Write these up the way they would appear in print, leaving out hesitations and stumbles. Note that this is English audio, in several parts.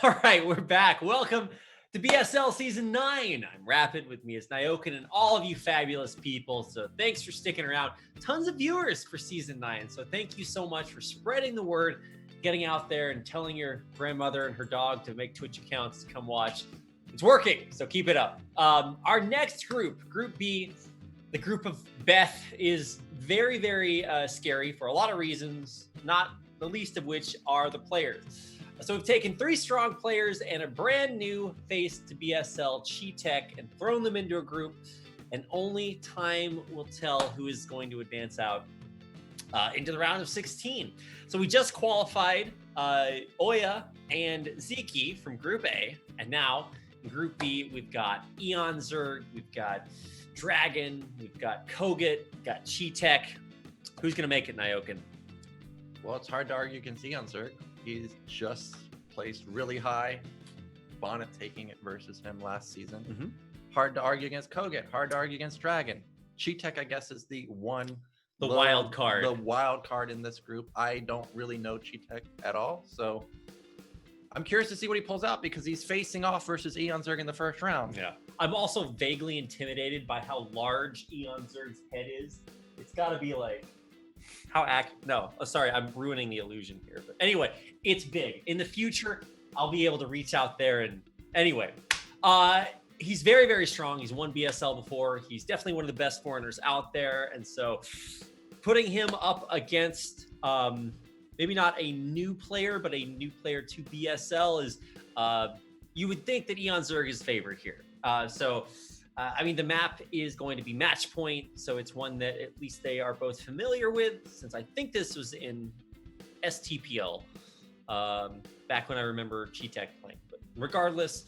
All right, we're back. Welcome to BSL Season 9. I'm Rapid. With me is Nyokin and all of you fabulous people. So thanks for sticking around. Tons of viewers for Season 9. So thank you so much for spreading the word, getting out there and telling your grandmother and her dog to make Twitch accounts to come watch. It's working, so keep it up. Our next group, Group B, the group of Beth, is very, very scary for a lot of reasons, not the least of which are the players. So we've taken 3 strong players and a brand new face to BSL, Cheetech, and thrown them into a group, and only time will tell who is going to advance out into the round of 16. So we just qualified Oya and Ziki from Group A, and now in Group B, we've got Eon Zerg, we've got Dragon, we've got Kogut, we've got Cheetech. Who's going to make it, Nyokin? Well, it's hard to argue against Eon Zerg. He's just placed really high. Bonnet taking it versus him last season. Mm-hmm. Hard to argue against Kogut. Hard to argue against Dragon. Cheetech, I guess, is the wild card. The wild card in this group. I don't really know Cheetech at all, so I'm curious to see what he pulls out because he's facing off versus Eon Zerg in the first round. Yeah. I'm also vaguely intimidated by how large Eon Zerg's head is. It's got to be like... sorry, I'm ruining the illusion here. But anyway, it's big. In the future, I'll be able to reach out there and anyway, he's very, very strong. He's won BSL before. He's definitely one of the best foreigners out there. And so putting him up against maybe not a new player, but a new player to BSL is you would think that Eon Zerg is favored here. I mean, the map is going to be match point, so it's one that at least they are both familiar with, since I think this was in STPL back when I remember Cheetech playing. But regardless,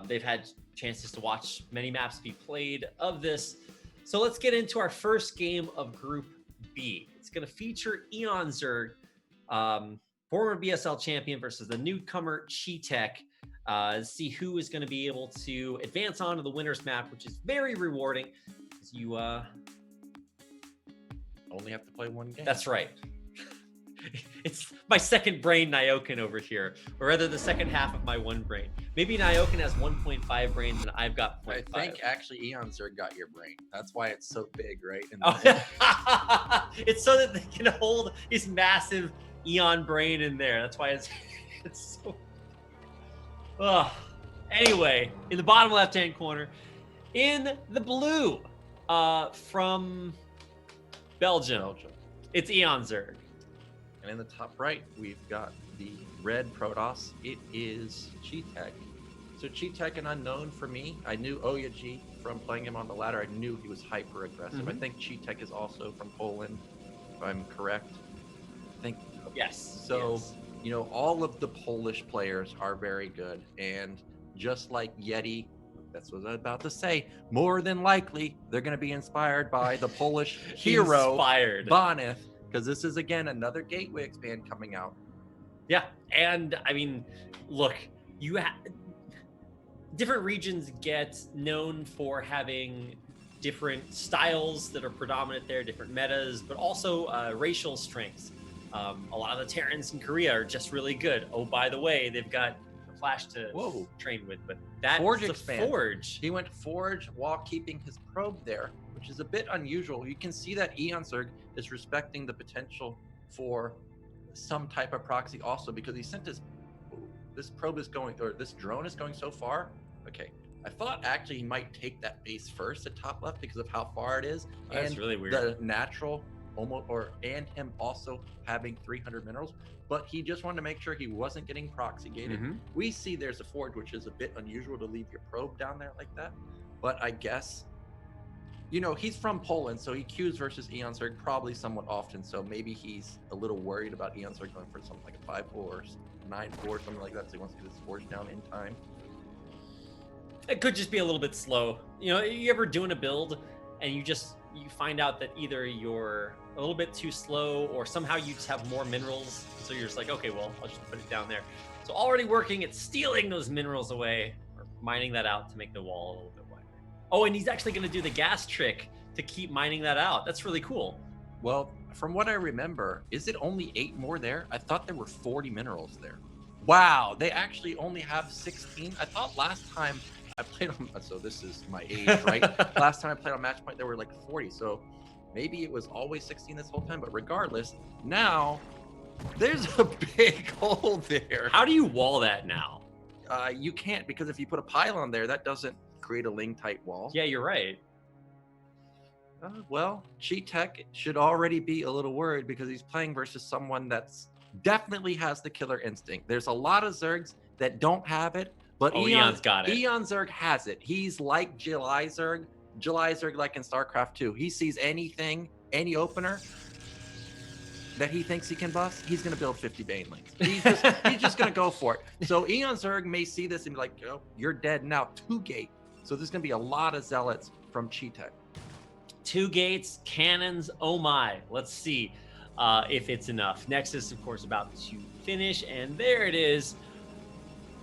they've had chances to watch many maps be played of this. So let's get into our first game of Group B. It's going to feature Eon Zerg, former BSL champion, versus the newcomer Cheetech. See who is going to be able to advance on to the winner's map, which is very rewarding because you only have to play one game. That's right. It's my second brain, Nyokin, over here, or rather the second half of my one brain. Maybe Nyokin has 1.5 brains and I've got 0.5. I think actually Eon Zerg got your brain. That's why it's so big, right? It's so that they can hold his massive Eon brain in there. That's why it's so... Anyway, in the bottom left-hand corner, in the blue, from Belgium, it's Eon Zerg. And in the top right, we've got the red Protoss. It is Cheetech. So Cheetech, an unknown for me. I knew Oya G from playing him on the ladder. I knew he was hyper aggressive. Mm-hmm. I think Cheetech is also from Poland, if I'm correct. I think yes. So. Yes. You know, all of the Polish players are very good. And just like Yeti, that's what I was about to say, more than likely, they're going to be inspired by the Polish hero, Bonnet, because this is, again, another Gateway expand coming out. Yeah, and, I mean, look, different regions get known for having different styles that are predominant there, different metas, but also racial strengths. A lot of the Terrans in Korea are just really good. Oh, by the way, they've got a Flash to train with, but that's the Forge. He went Forge while keeping his probe there, which is a bit unusual. You can see that Eon Zerg is respecting the potential for some type of proxy also, because he sent this probe is going, or this drone is going so far. Okay. I thought actually he might take that base first at top left because of how far it is. That's really weird. The natural and him also having 300 minerals, but he just wanted to make sure he wasn't getting proxy gated. Mm-hmm. We see there's a Forge, which is a bit unusual to leave your probe down there like that, but I guess, you know, he's from Poland, so he queues versus Eon Zerg probably somewhat often, so maybe he's a little worried about Eon Zerg going for something like a 5-4 or 9-4, something like that, so he wants to get his Forge down in time. It could just be a little bit slow. You know, you ever doing a build and you find out that either you're a little bit too slow or somehow you just have more minerals, so you're just like, okay, well, I'll just put it down there. So already working at stealing those minerals away or mining that out to make the wall a little bit wider. Oh, and he's actually going to do the gas trick to keep mining that out. That's really cool. Well, from what I remember, is it only 8 more there? I thought there were 40 minerals there. Wow, they actually only have 16. I thought last time I played on, so this is my age, right? Last time I played on Matchpoint, there were like 40. So maybe it was always 16 this whole time. But regardless, now there's a big hole there. How do you wall that now? You can't, because if you put a pylon there, that doesn't create a ling tight wall. Yeah, you're right. Well, Cheetech should already be a little worried because he's playing versus someone that's definitely has the killer instinct. There's a lot of Zergs that don't have it, but Eon's got it. Eon Zerg has it. He's like July Zerg like in Starcraft 2. He sees anything, any opener that he thinks he can bust, he's going to build 50 Banelings. He's just going to go for it. So Eon Zerg may see this and be like, oh, you're dead now, 2 gate. So there's going to be a lot of zealots from Cheetech. 2 gates, cannons, oh my. Let's see if it's enough. Nexus, of course, about to finish, and there it is.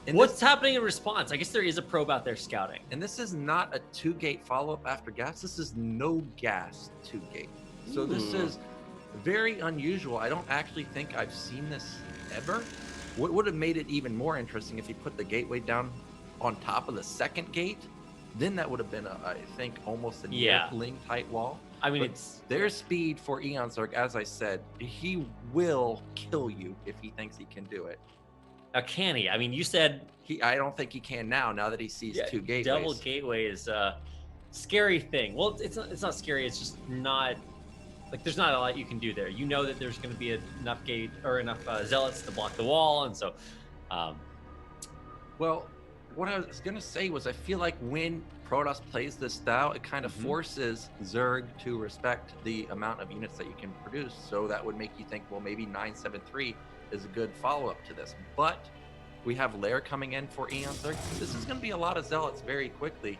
And what's happening in response? I guess there is a probe out there scouting. And this is not a 2 gate follow-up after gas. This is no gas 2 gate. So this is very unusual. I don't actually think I've seen this ever. What would have made it even more interesting if you put the gateway down on top of the 2nd gate? Then that would have been, I think, almost a ling tight wall. I mean, but their speed for Eon Zerg, as I said, he will kill you if he thinks he can do it. Can he? I mean, you said I don't think he can now that he sees 2 gateways. Double gateway is a scary thing. Well, it's not scary. It's just not like there's not a lot you can do there. You know that there's going to be enough gate or enough zealots to block the wall, and so. Well, what I was going to say was I feel like when Protoss plays this style, it kind of forces Zerg to respect the amount of units that you can produce. So that would make you think, well, maybe 973 is a good follow-up to this. But we have Lair coming in for Eon Zerg. This is going to be a lot of zealots very quickly.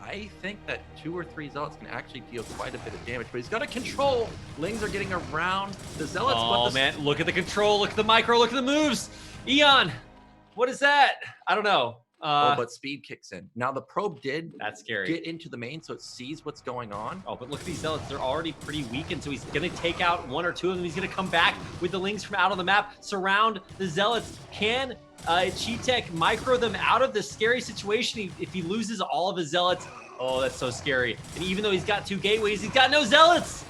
I think that 2 or 3 zealots can actually deal quite a bit of damage, but he's got to control. Lings are getting around the zealots. Oh, man, look at the control, look at the micro, look at the moves. Eon, what is that? I don't know. But speed kicks in. Now the probe did that's scary. Get into the main, so it sees what's going on. Oh, but look at these zealots. They're already pretty weakened, so he's going to take out 1 or 2 of them. He's going to come back with the Lings from out on the map, surround the zealots. Can Cheetech micro them out of this scary situation if he loses all of his zealots? Oh, that's so scary. And even though he's got 2 gateways, he's got no zealots.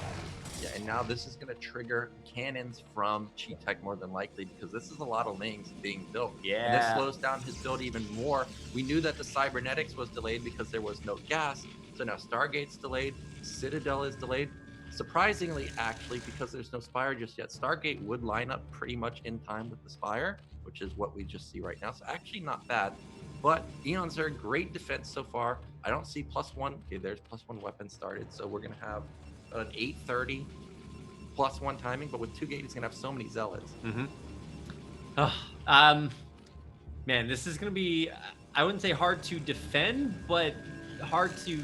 Yeah, and now this is going to trigger cannons from Cheetech more than likely because this is a lot of Lings being built. Yeah. And this slows down his build even more. We knew that the cybernetics was delayed because there was no gas. So now Stargate's delayed, Citadel is delayed. Surprisingly, actually, because there's no Spire just yet, Stargate would line up pretty much in time with the Spire, which is what we just see right now. So actually not bad. But Eon Zerg, great defense so far. I don't see +1. Okay, there's +1 weapon started. So we're going to have an 830 +1 timing, but with 2 gate, he's going to have so many zealots. Man, this is going to be, I wouldn't say hard to defend, but hard to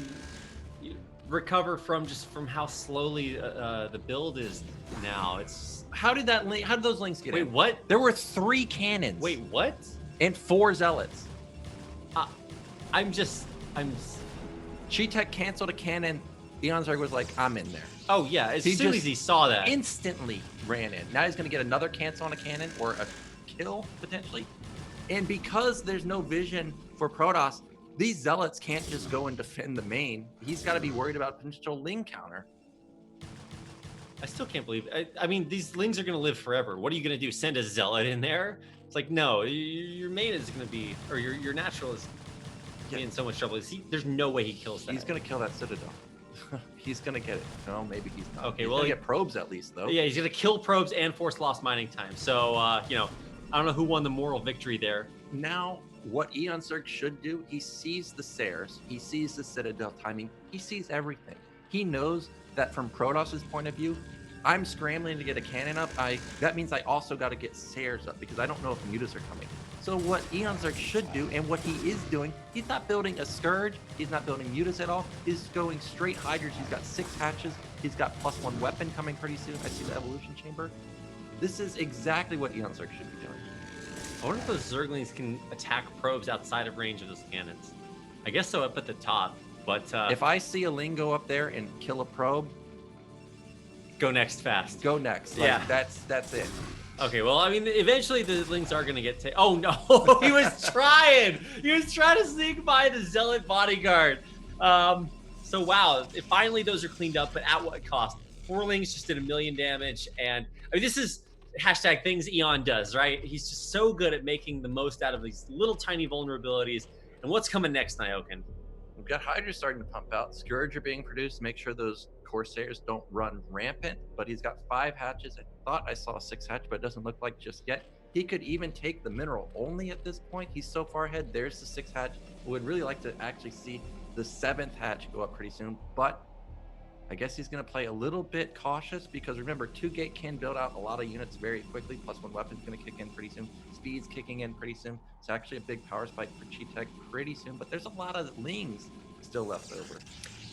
recover from how slowly the build is now. It's how did those Lings get in? Wait, what? There were 3 cannons. Wait, what? And 4 zealots. Cheetech canceled a cannon. Eon Zerg was like, I'm in there. Oh yeah, as soon as he saw that, instantly ran in. Now he's going to get another cancel on a cannon or a kill potentially. And because there's no vision for Protoss, these zealots can't just go and defend the main. He's got to be worried about potential Ling counter. I still can't believe it. I mean, these Lings are going to live forever. What are you going to do? Send a zealot in there? It's like, no, your main is going to be, or your natural is in so much trouble. There's no way he kills that. He's going to kill that Citadel. He's going to get it. No, maybe he's not. Okay, he's going to get probes at least, though. Yeah, he's going to kill probes and force lost mining time. So, I don't know who won the moral victory there. Now, what Eon Zerg should do, he sees the Sares, he sees the Citadel timing, he sees everything. He knows that from Protoss's point of view, I'm scrambling to get a cannon up. That means I also got to get Sares up because I don't know if mutas are coming. So what Eon Zerg should do, and what he is doing, he's not building a Scourge, he's not building mutas at all, he's going straight Hydras. He's got 6 hatches, he's got +1 weapon coming pretty soon. I see the Evolution Chamber. This is exactly what Eon Zerg should be doing. I wonder if those Zerglings can attack probes outside of range of those cannons. I guess so up at the top, but... if I see a Ling go up there and kill a probe... Go next fast. Go next. Yeah. That's it. Okay, well, I mean, eventually the Lings are going to get oh, no. He was trying. He was trying to sneak by the Zealot bodyguard. So, wow. Finally, those are cleaned up, but at what cost? 4 Lings just did 1,000,000 damage. And I mean, this is hashtag things Eon does, right? He's just so good at making the most out of these little tiny vulnerabilities. And what's coming next, Nyoken? We've got Hydra starting to pump out. Scourge are being produced. Make sure those Corsairs don't run rampant. But he's got 5 hatches. I thought I saw a 6 hatch, but it doesn't look like just yet. He could even take the mineral only at this point. He's so far ahead. There's the 6 hatch. Would really like to actually see the 7th hatch go up pretty soon. But I guess he's going to play a little bit cautious because remember, 2-gate can build out a lot of units very quickly. +1 weapon's going to kick in pretty soon. Speed's kicking in pretty soon. It's actually a big power spike for Cheetech pretty soon, but there's a lot of Lings still left over.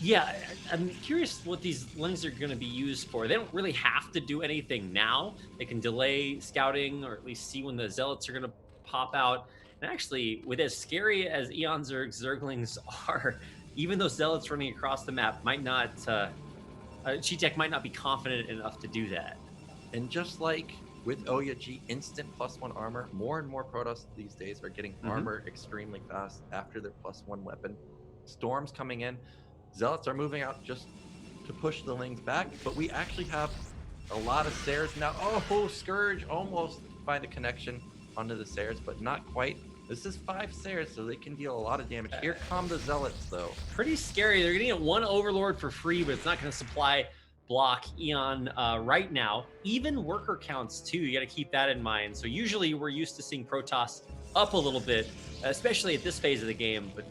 Yeah, I'm curious what these Lings are going to be used for. They don't really have to do anything now. They can delay scouting or at least see when the Zealots are going to pop out. And actually, with as scary as Eon Zerglings are, even those Zealots running across the map might not... Cheetech might not be confident enough to do that. And just like with Oya-G, instant +1 armor, more and more Protoss these days are getting armor extremely fast after their +1 weapon. Storms coming in. Zealots are moving out just to push the Lings back, but we actually have a lot of Sares now. Oh, Scourge almost find a connection onto the Sares, but not quite. This is 5 Sares, so they can deal a lot of damage. Here come the Zealots, though. Pretty scary. They're going to get 1 Overlord for free, but it's not going to supply block Eon right now. Even worker counts, too. You got to keep that in mind. So usually we're used to seeing Protoss up a little bit, especially at this phase of the game, but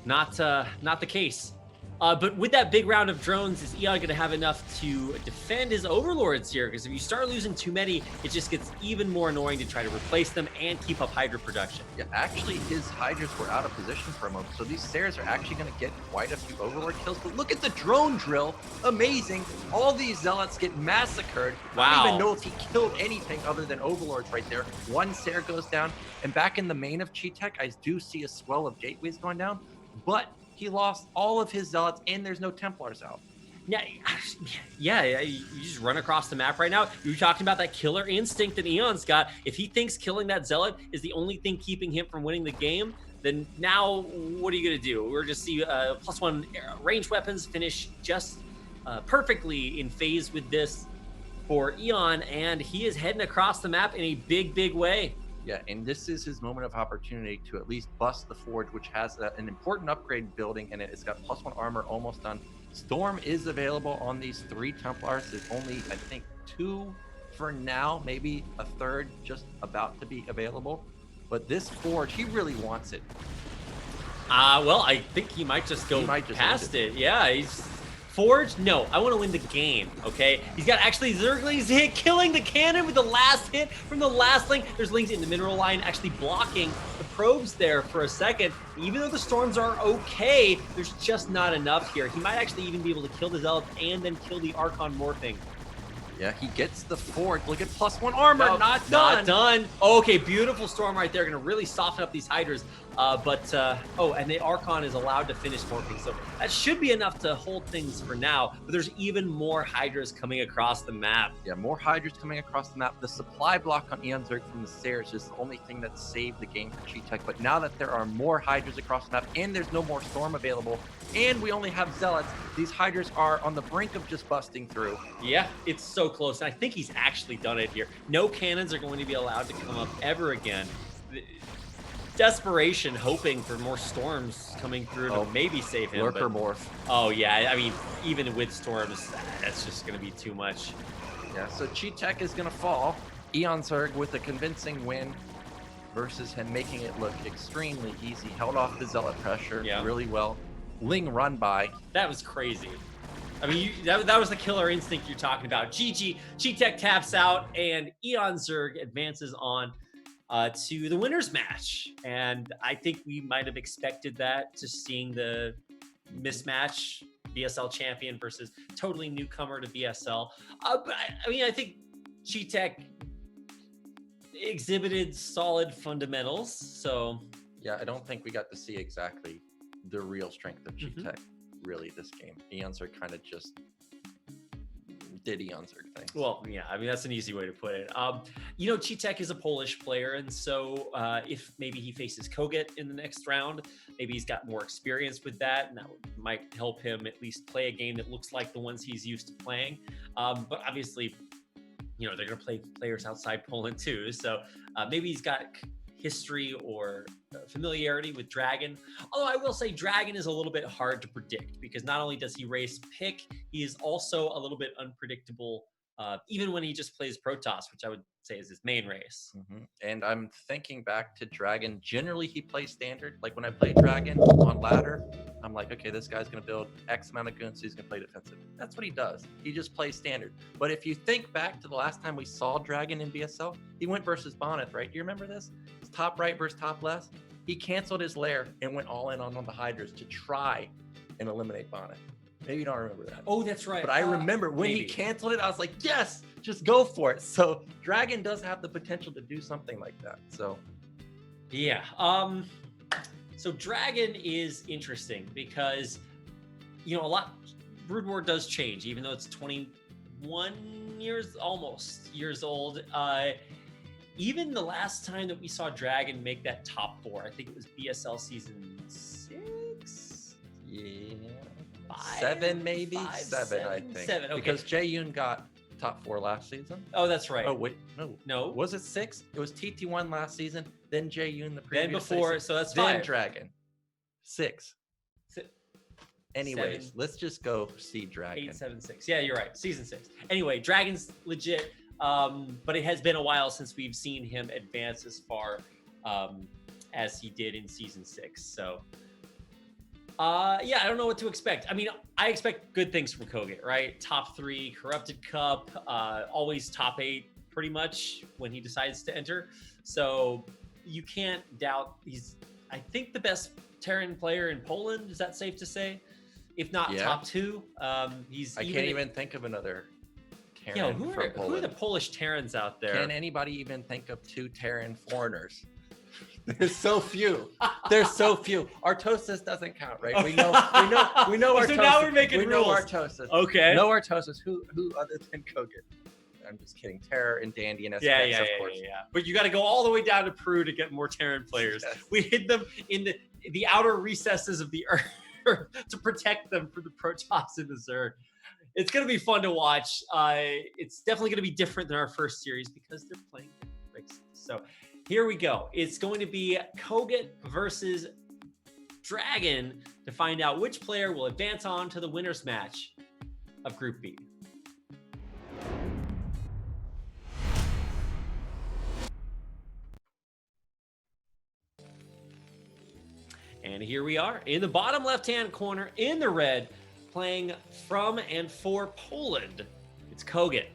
not the case. But with that big round of drones, is Eon going to have enough to defend his Overlords here? Because if you start losing too many, it just gets even more annoying to try to replace them and keep up Hydra production. Yeah, actually, his Hydras were out of position for a moment, so these Sares are actually going to get quite a few Overlord kills. But look at the drone drill. Amazing. All these Zealots get massacred. Wow. I don't even know if he killed anything other than Overlords right there. 1 Sare goes down. And back in the main of Cheetech, I do see a swell of gateways going down. But he lost all of his Zealots, and there's no Templars out. Yeah, you just run across the map right now. You're talking about that killer instinct that Eon's got. If he thinks killing that Zealot is the only thing keeping him from winning the game, then now what are you going to do? We're just see +1 range weapons finish just perfectly in phase with this for Eon, and he is heading across the map in a big way. Yeah, and this is his moment of opportunity to at least bust the Forge, which has an important upgrade building in it. It's got +1 armor almost done. Storm is available on these 3 Templars. There's only, I think, 2 for now, maybe a 3rd just about to be available. But this Forge, he really wants it. Well, I think he might just go past it. Yeah, he's... Forge? No, I want to win the game, okay? He's got actually Zerglings hit, killing the cannon with the last hit from the last link. There's Lings in the mineral line actually blocking the probes there for a second. Even though the storms are okay, there's just not enough here. He might actually even be able to kill the Zealots and then kill the Archon morphing. Yeah, he gets the Forge. Look at +1 armor. No, not done. Not done. Okay, beautiful storm right there. Going to really soften up these Hydras. And the Archon is allowed to finish morphing. So that should be enough to hold things for now. But there's even more Hydras coming across the map. Yeah, more Hydras coming across the map. The supply block on Eon Zerg from the Sares is the only thing that saved the game for Cheetech. But now that there are more Hydras across the map and there's no more Storm available, and we only have Zealots, these Hydras are on the brink of just busting through. Yeah, it's so close. And I think he's actually done it here. No cannons are going to be allowed to come up ever again. Desperation, hoping for more storms coming through to maybe save him. Lurker morph. Oh, yeah. I mean, even with storms, that's just going to be too much. Yeah, so Cheetech is going to fall. Eon Zerg with a convincing win versus him, making it look extremely easy. Held off the Zealot pressure really well. Ling run by. That was crazy. I mean, that was the killer instinct you're talking about. GG, Cheetech taps out, and Eon Zerg advances on to the winners match. And I think we might have expected that, just seeing the mismatch, BSL champion versus totally newcomer to BSL. But I think Cheetech exhibited solid fundamentals. So yeah, I don't think we got to see exactly the real strength of Cheetech really this game. Eons are kind of just did Eon Zerg things. Well, yeah, I mean, that's an easy way to put it. You know, Cheatek is a Polish player, and so if maybe he faces Koget in the next round, maybe he's got more experience with that, and that might help him at least play a game that looks like the ones he's used to playing. But obviously, you know, they're going to play players outside Poland too, so maybe he's got history or familiarity with Dragon. Although I will say Dragon is a little bit hard to predict because not only does he race pick, he is also a little bit unpredictable, even when he just plays Protoss, which I would say is his main race. And I'm thinking back to Dragon. Generally, he plays standard. Like when I play Dragon on ladder, I'm like, okay, this guy's going to build X amount of goons, so he's going to play defensive. That's what he does. He just plays standard. But if you think back to the last time we saw Dragon in BSL, he went versus Bonnet, right? Do you remember this? It's top right versus top left. He canceled his lair and went all in on the Hydras to try and eliminate Bonnet. Maybe you don't remember that. Oh, that's right. But I remember when he canceled it, I was like, yes, just go for it. So Dragon does have the potential to do something like that. So yeah. So Dragon is interesting because, you know, Brood War does change, even though it's 21 years old. Even the last time that we saw Dragon make that top 4, I think it was BSL season 6. Yeah. 5, 7 maybe? 5, 7, I think. 7, okay. Because Jae-yoon got top 4 last season. Oh, that's right. Oh, wait. No. No. Was it 6? It was TT1 last season, then Jae-yoon the previous Then before, season, so that's then 5. Dragon. 6. Anyways, 7. let's just go see Dragon. 8, 7, 6. Yeah, you're right. Season 6. Anyway, Dragon's legit, but it has been a while since we've seen him advance as far as he did in season 6. So, yeah, I don't know what to expect. I mean, I expect good things from Koget, right? Top 3, Corrupted Cup, always top 8 pretty much when he decides to enter. So you can't doubt he's, I think, the best Terran player in Poland. Is that safe to say? If not top 2, I can't even think of another Terran. You know, who are the Polish Terrans out there? Can anybody even think of 2 Terran foreigners? There's so few. There's so few. Artosis doesn't count, right? We know Artosis. So now we're making rules. Know Artosis. Okay. No Artosis. Who other than Koget? I'm just kidding. Terror and Dandy and SPX, of course. Yeah. But you got to go all the way down to Peru to get more Terran players. Yes. We hid them in the outer recesses of the earth to protect them from the Protoss and the Zerg. It's going to be fun to watch. It's definitely going to be different than our first series because they're playing races. So here we go. It's going to be Koget versus Dragon to find out which player will advance on to the winner's match of Group B. And here we are in the bottom left-hand corner in the red, playing from and for Poland. It's Koget.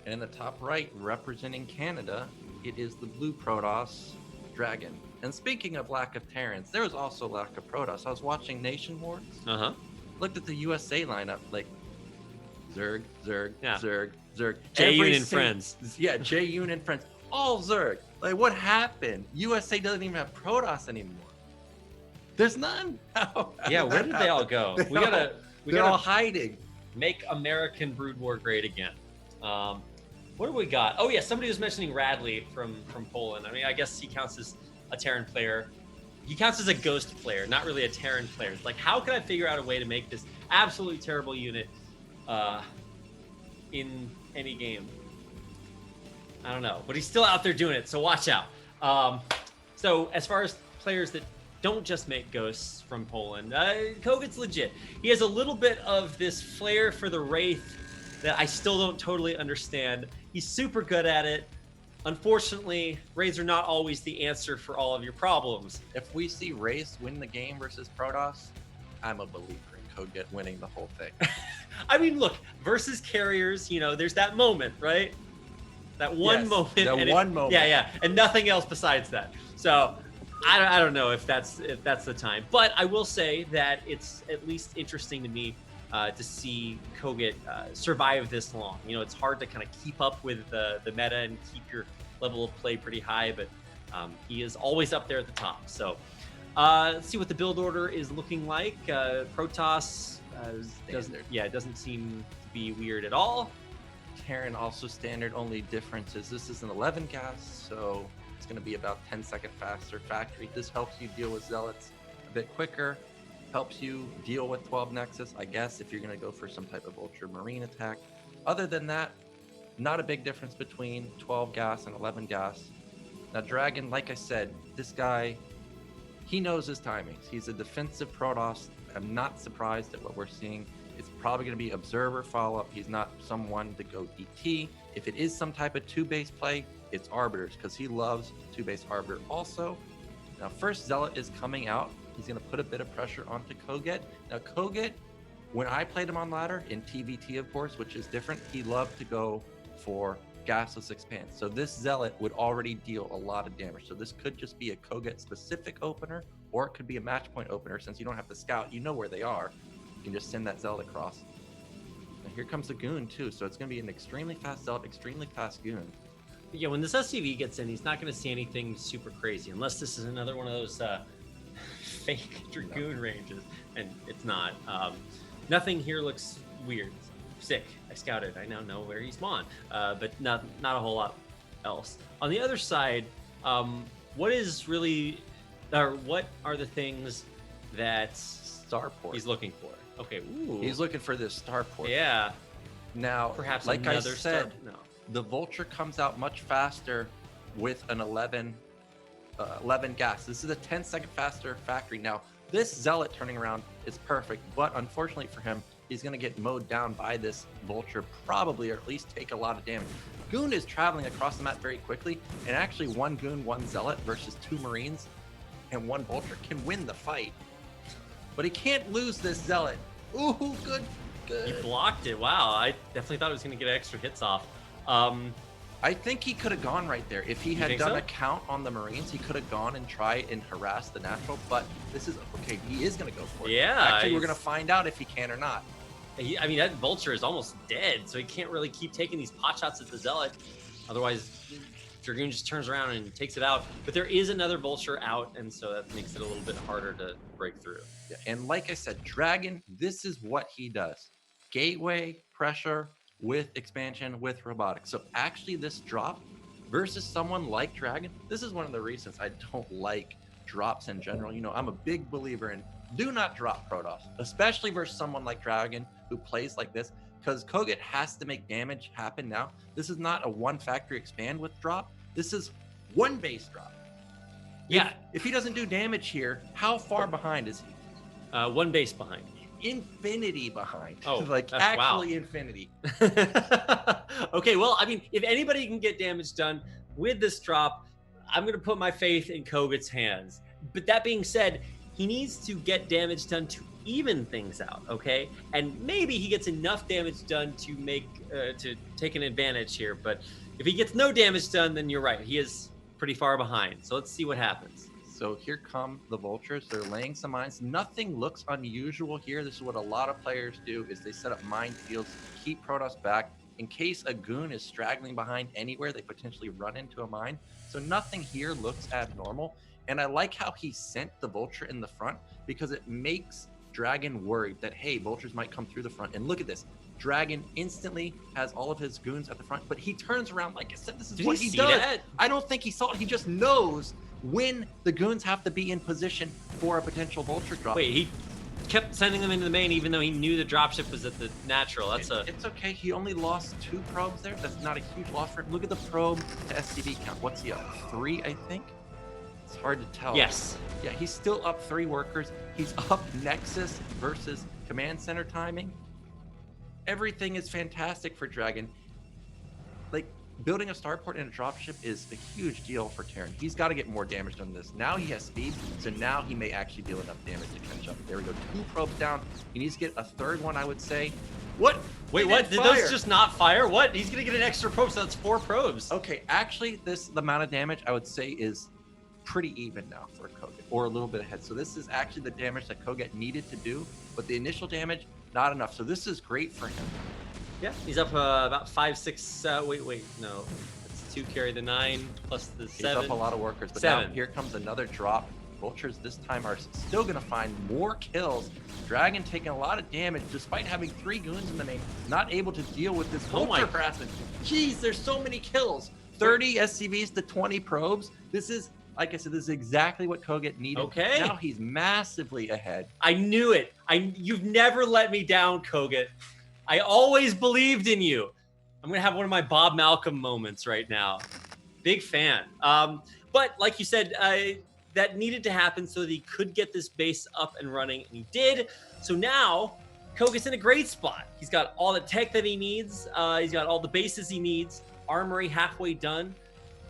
And in the top right, representing Canada, it is the blue Protoss Dragon. And speaking of lack of Terrans, there was also lack of Protoss. I was watching Nation Wars. Looked at the USA lineup, like Zerg, Zerg, Jae-yoon and friends. Yeah, Jae-yoon and friends. All Zerg. Like, what happened? USA doesn't even have Protoss anymore. There's none. Yeah, where did they all go? We gotta all hiding. Make American Brood War great again. What do we got? Oh yeah, somebody was mentioning Radley from Poland. I mean, I guess he counts as a Terran player. He counts as a Ghost player, not really a Terran player. Like, how can I figure out a way to make this absolutely terrible unit in any game? I don't know, but he's still out there doing it, so watch out. So as far as players that don't just make Ghosts from Poland, Koget's legit. He has a little bit of this flair for the Wraith that I still don't totally understand. He's super good at it. Unfortunately, Wraiths are not always the answer for all of your problems. If we see Wraiths win the game versus Protoss, I'm a believer in Koget winning the whole thing. I mean, look, versus carriers, you know, there's that moment, right? That one moment. Yeah, and nothing else besides that. So I don't know if that's the time, but I will say that it's at least interesting to me to see Koget survive this long. You know, it's hard to kind of keep up with the meta and keep your level of play pretty high, but he is always up there at the top. So let's see what the build order is looking like. Protoss It doesn't seem to be weird at all. Terran also standard. Only difference is this is an 11 gas, so it's going to be about 10-second faster factory. This helps you deal with zealots a bit quicker, helps you deal with 12 Nexus, I guess, if you're going to go for some type of ultramarine attack. Other than that, not a big difference between 12 gas and 11 gas. Now, Dragon, like I said, this guy, he knows his timings. He's a defensive Protoss. I'm not surprised at what we're seeing. It's probably going to be observer follow-up. He's not someone to go DT. If it is some type of 2-base play, it's Arbiters, because he loves 2-base Arbiter also. Now, first Zealot is coming out. He's going to put a bit of pressure onto Koget. Now, Koget, when I played him on ladder, in TVT, of course, which is different, he loved to go for gasless expand. So this Zealot would already deal a lot of damage. So this could just be a Koget specific opener, or it could be a match point opener. Since you don't have to scout, you know where they are. You can just send that Zealot across. Now here comes the Goon too. So it's going to be an extremely fast Zealot, extremely fast Goon. Yeah, when this SCV gets in, he's not going to see anything super crazy, unless this is another one of those fake Dragoon ranges, and it's not. Nothing here looks weird. Sick. I scouted. I now know where he spawned, but not a whole lot else. On the other side, what is really, or what are the things that Starport he's looking for? Okay, ooh. He's looking for this Starport. Yeah. Now, Perhaps like I another said, No. the Vulture comes out much faster with an 11 gas. This is a 10-second faster factory. Now, this Zealot turning around is perfect, but unfortunately for him, he's going to get mowed down by this Vulture, probably, or at least take a lot of damage. Goon is traveling across the map very quickly, and actually one Goon, one Zealot versus 2 Marines and 1 Vulture can win the fight. But he can't lose this Zealot. Ooh, good. He blocked it. Wow, I definitely thought he was going to get extra hits off. I think he could have gone right there. If he had done a count on the Marines, he could have gone and tried and harassed the natural, but this is, okay, he is going to go for it. Yeah. Actually, we're going to find out if he can or not. I mean, that Vulture is almost dead, so he can't really keep taking these pot shots at the Zealot. Otherwise, Dragoon just turns around and takes it out. But there is another Vulture out, and so that makes it a little bit harder to break through. Yeah, and like I said, Dragon, this is what he does. Gateway, pressure, with expansion, with robotics. So actually this drop versus someone like Dragon, this is one of the reasons I don't like drops in general. You know, I'm a big believer in do not drop Protoss, especially versus someone like Dragon who plays like this, because Koget has to make damage happen now. This is not a 1 factory expand with drop. This is 1 base drop. Yeah. If he doesn't do damage here, how far behind is he? 1 base behind. Infinity behind. Oh, like actually infinity. Okay, well, I mean, if anybody can get damage done with this drop, I'm going to put my faith in Koget's hands. But that being said, he needs to get damage done to even things out, okay? And maybe he gets enough damage done to make to take an advantage here. But if he gets no damage done, then you're right. He is pretty far behind. So let's see what happens. So here come the Vultures. They're laying some mines. Nothing looks unusual here. This is what a lot of players do, is they set up minefields, keep Protoss back. In case a Goon is straggling behind anywhere, they potentially run into a mine. So nothing here looks abnormal. And I like how he sent the Vulture in the front, because it makes Dragon worried that, hey, Vultures might come through the front. And look at this. Dragon instantly has all of his Goons at the front, but he turns around. Like I said, this is what he does. That? I don't think he saw it. He just knows when the Goons have to be in position for a potential Vulture drop. Wait, he kept sending them into the main even though he knew the dropship was at the natural. It's okay. He only lost 2 probes there. That's not a huge loss for him. Look at the probe to SCV count. What's he up? 3, I think? It's hard to tell. Yes. Yeah, he's still up 3 workers. He's up Nexus versus Command Center timing. Everything is fantastic for Dragon. Like, building a starport in a dropship is a huge deal for Terran. He's got to get more damage on this. Now he has speed, so now he may actually deal enough damage to catch up. There we go. 2 probes down. He needs to get a 3rd one, I would say. What? Wait, what? Did those just not fire? What? He's going to get an extra probe, so that's 4 probes. Okay, actually, the amount of damage, I would say, is pretty even now for Koget, or a little bit ahead. So this is actually the damage that Koget needed to do, but the initial damage, not enough. So this is great for him. Yeah, he's up about 5, 6. Wait, no. It's 2 carry the 9 plus the 7. He's up a lot of workers, but 7. now here comes another drop. Vultures this time are still going to find more kills. Dragon taking a lot of damage despite having 3 goons in the main, not able to deal with this Vulture harassment. Jeez, there's so many kills. 30 SCVs to 20 probes. This is, like I said, this is exactly what Koget needed. Okay. Now he's massively ahead. I knew it. You've never let me down, Koget. I always believed in you. I'm going to have one of my Bob Malcolm moments right now. Big fan. But like you said, that needed to happen so that he could get this base up and running, and he did. So now Koget's in a great spot. He's got all the tech that he needs. He's got all the bases he needs. Armory halfway done.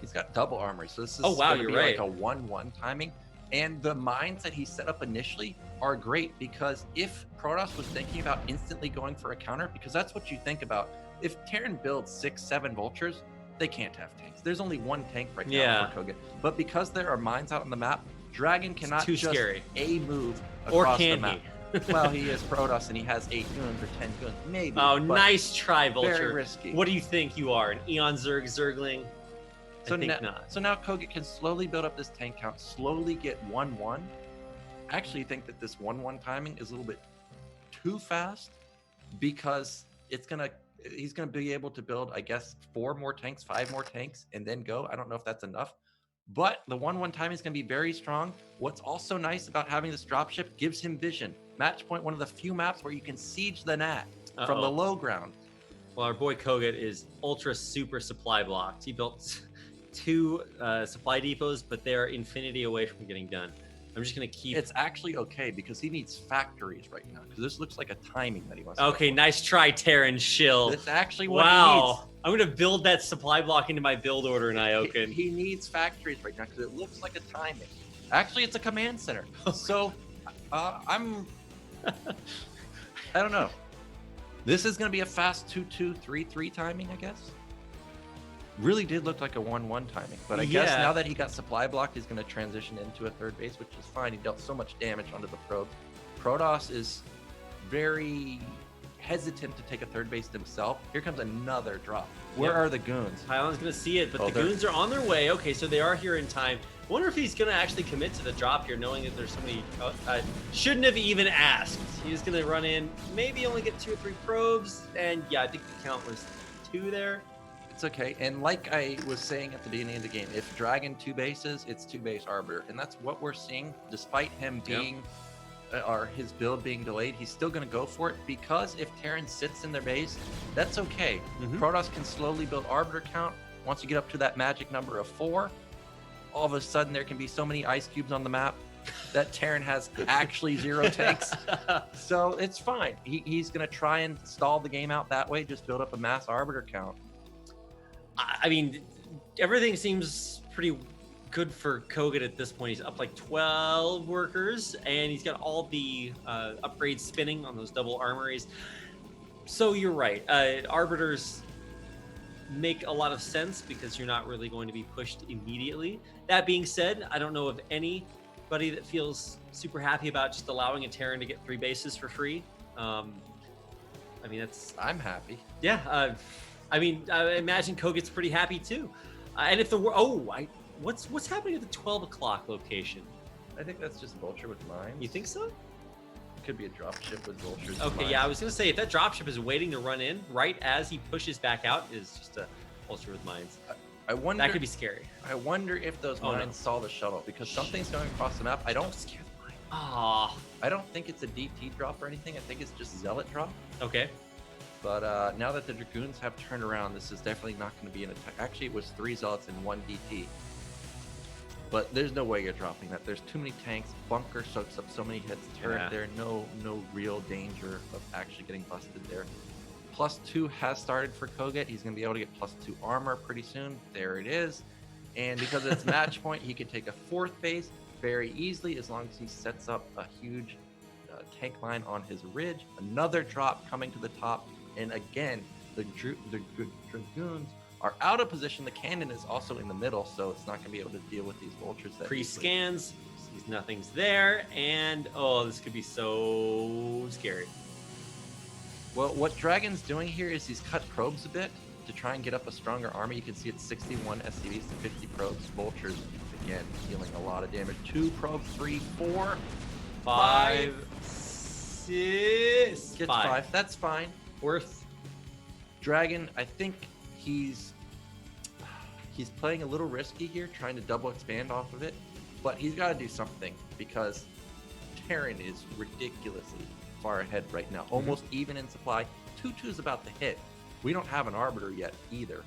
He's got double armory, so this is going to be right. like a 1-1 timing. And the mines that he set up initially are great, because if Protoss was thinking about instantly going for a counter, because that's what you think about. If Terran builds 6-7 Vultures, they can't have tanks. There's only 1 tank right now for Koget. But because there are mines out on the map, Dragon cannot just scary. move or across can the map. Well, he is Protoss and he has 8 goons or 10 goons, maybe. Oh, nice try, Vulture. Very risky. What do you think you are, an Eon Zergling? So I think not. So now Koget can slowly build up this tank count, slowly get 1-1. I actually think that this 1-1 timing is a little bit too fast, because he's gonna be able to build, I guess, 4 more tanks, 5 more tanks, and then go. I don't know if that's enough, but the 1-1 timing is gonna be very strong. What's also nice about having this dropship, gives him vision. Match point, one of the few maps where you can siege the Nat from the low ground. Well, our boy Koget is ultra super supply blocked. He built 2 supply depots, but they're infinity away from getting done. I'm just gonna keep. It's actually okay, because he needs factories right now, because this looks like a timing that he wants. Okay, nice try, Terran Shill. That's actually what he needs. I'm gonna build that supply block into my build order in Ioken. He needs factories right now, because it looks like a timing. Actually, it's a command center. So, I don't know. This is gonna be a fast 2-2, 3-3 timing, I guess. Really did look like a 1-1 timing, but I guess now that he got supply blocked, he's going to transition into a 3rd base, which is fine. He dealt so much damage onto the probe. Protoss is very hesitant to take a 3rd base himself. Here comes another drop. Where are the goons? Pylon's going to see it, but the goons are on their way. Okay, so they are here in time. I wonder if he's going to actually commit to the drop here, knowing that there's so many. Shouldn't have even asked. He's going to run in, maybe only get 2 or 3 probes, and yeah, I think the count was 2 there. It's okay. And like I was saying at the beginning of the game, if Dragon 2 bases, it's 2 base Arbiter. And that's what we're seeing, despite him being, or his build being delayed, he's still going to go for it, because if Terran sits in their base, that's okay. Protoss can slowly build Arbiter count. Once you get up to that magic number of 4, all of a sudden there can be so many ice cubes on the map that Terran has actually 0 tanks. So it's fine. He's going to try and stall the game out that way, just build up a mass Arbiter count. I mean, everything seems pretty good for Koget at this point. He's up like 12 workers, and he's got all the upgrades spinning on those double armories. So you're right. Arbiters make a lot of sense, because you're not really going to be pushed immediately. That being said, I don't know of anybody that feels super happy about just allowing a Terran to get 3 bases for free. I mean, I'm happy. Yeah. I mean, I imagine Koget's pretty happy too. And if what's happening at the 12 o'clock location? I think that's just Vulture with mines. You think so? It could be a dropship with Vultures. Okay, yeah, I was gonna say, if that dropship is waiting to run in right as he pushes back out, is just a Vulture with mines. I wonder. That could be scary. I wonder if those mines saw the shuttle, because something's going across the map. I don't scare the mine. I don't think it's a DT drop or anything. I think it's just Zealot drop. Okay. But now that the Dragoons have turned around, this is definitely not going to be an attack. Actually, it was 3 Zealots and 1 DT. But there's no way you're dropping that. There's too many tanks. Bunker soaks up so many hits. Turret there. No real danger of actually getting busted there. +2 has started for Koget. He's going to be able to get +2 armor pretty soon. There it is. And because it's match point, he can take a 4th base very easily, as long as he sets up a huge tank line on his ridge. Another drop coming to the top. And again, the Dragoons are out of position. The cannon is also in the middle, so it's not going to be able to deal with these Vultures. Pre-scans, sees nothing's there, and this could be so scary. Well, what Dragon's doing here is he's cut probes a bit to try and get up a stronger army. You can see it's 61 SCVs to 50 probes, Vultures Again, dealing a lot of damage. 2 probes, 3, 4, 5, 6. Gets 5. That's fine. Worth. Dragon, I think he's playing a little risky here, trying to double expand off of it, but he's got to do something because Terran is ridiculously far ahead right now, almost even in supply. 2-2 is about to hit. We don't have an Arbiter yet either.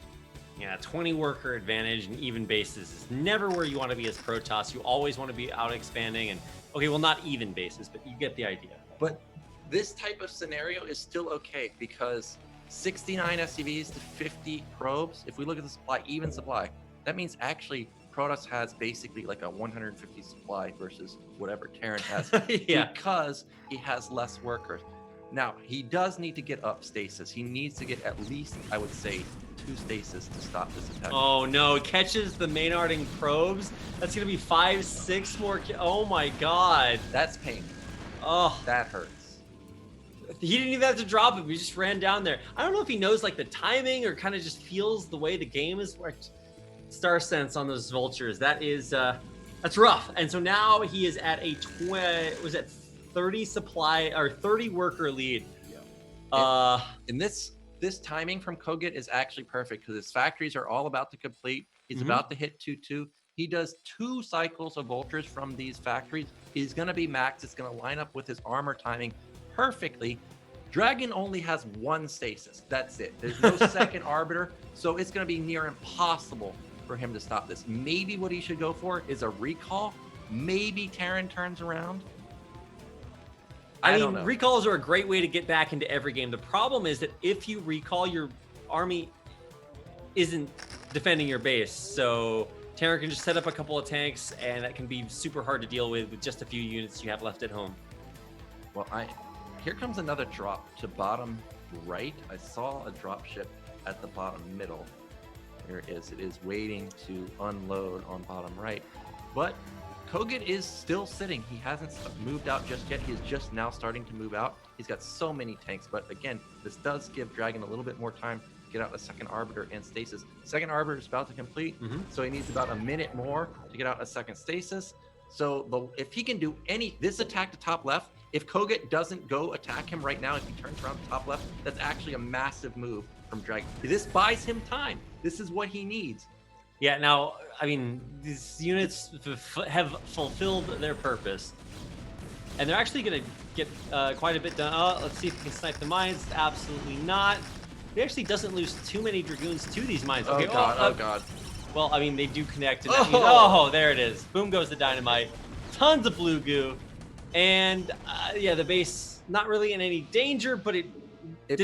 Yeah, 20 worker advantage and even bases is never where you want to be as Protoss. You always want to be out expanding and, okay, well, not even bases, but you get the idea. But this type of scenario is still okay because 69 SCVs to 50 probes. If we look at the supply, even supply, that means actually Protoss has basically like a 150 supply versus whatever Terran has Yeah. because he has less workers. Now, he does need to get up stasis. He needs to get at least, I would say, 2 stasis to stop this attack. Oh no, it catches the Maynarding probes. That's gonna be 5, 6 more. Oh my god. That's pain. Oh, That hurts. he didn't even have to drop it. We just ran down there. I don't know if he knows like the timing or kind of just feels the way the game is worked. Star sense on those vultures. That is, that's rough. And so now he is at a 30 supply or 30 worker lead. Yeah. And this timing from Kogut is actually perfect because his factories are all about to complete. He's about to hit 2-2. He does 2 cycles of vultures from these factories. He's going to be maxed. It's going to line up with his armor timing perfectly. Dragon only has 1 stasis. That's it. There's no second arbiter. So it's going to be near impossible for him to stop this. Maybe what he should go for is a recall. Maybe Terran turns around. I don't mean, know. recalls are a great way to get back into every game. The problem is that if you recall, your army isn't defending your base. So Terran can just set up a couple of tanks, and that can be super hard to deal with just a few units you have left at home. Well, here comes another drop to bottom right. I saw a drop ship at the bottom middle. There it is. It is waiting to unload on bottom right. But Kogut is still sitting. He hasn't moved out just yet. He is just now starting to move out. He's got so many tanks. But again, this does give Dragon a little bit more time to get out a second Arbiter and Stasis. Second Arbiter is about to complete. So he needs about a minute more to get out a second Stasis. So if he can do this attack to top left, if Kogut doesn't go attack him right now, if he turns around to top left, that's actually a massive move from Dragon. This buys him time. This is what he needs. Yeah, now, I mean, these units have fulfilled their purpose. And they're actually going to get quite a bit done. Oh, let's see if we can snipe the mines. Absolutely not. He actually doesn't lose too many Dragoons to these mines. Okay, oh God. Well, I mean, they do connect. And that means, there it is. Boom goes the dynamite. Tons of blue goo. And yeah, the base, not really in any danger, but did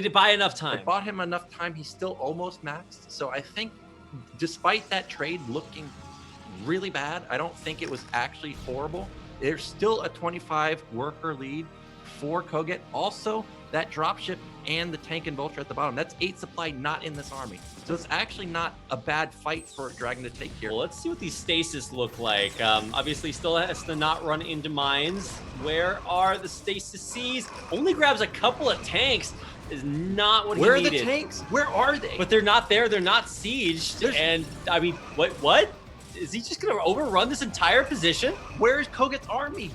it buy enough time? It bought him enough time. He's still almost maxed. So I think despite that trade looking really bad, I don't think it was actually horrible. There's still a 25 worker lead for Kogut. Also, that dropship and the tank and vulture at the bottom, that's 8 supply not in this army. So it's actually not a bad fight for Dragon to take here. Well, let's see what these stasis look like. Obviously, still has to not run into mines. Where are the stasis Cs? Only grabs a couple of tanks. Is not what he needed. Where are the tanks? Where are they? But they're not there. They're not sieged. And I mean, what? Is he just going to overrun this entire position? Where is Kogut's army?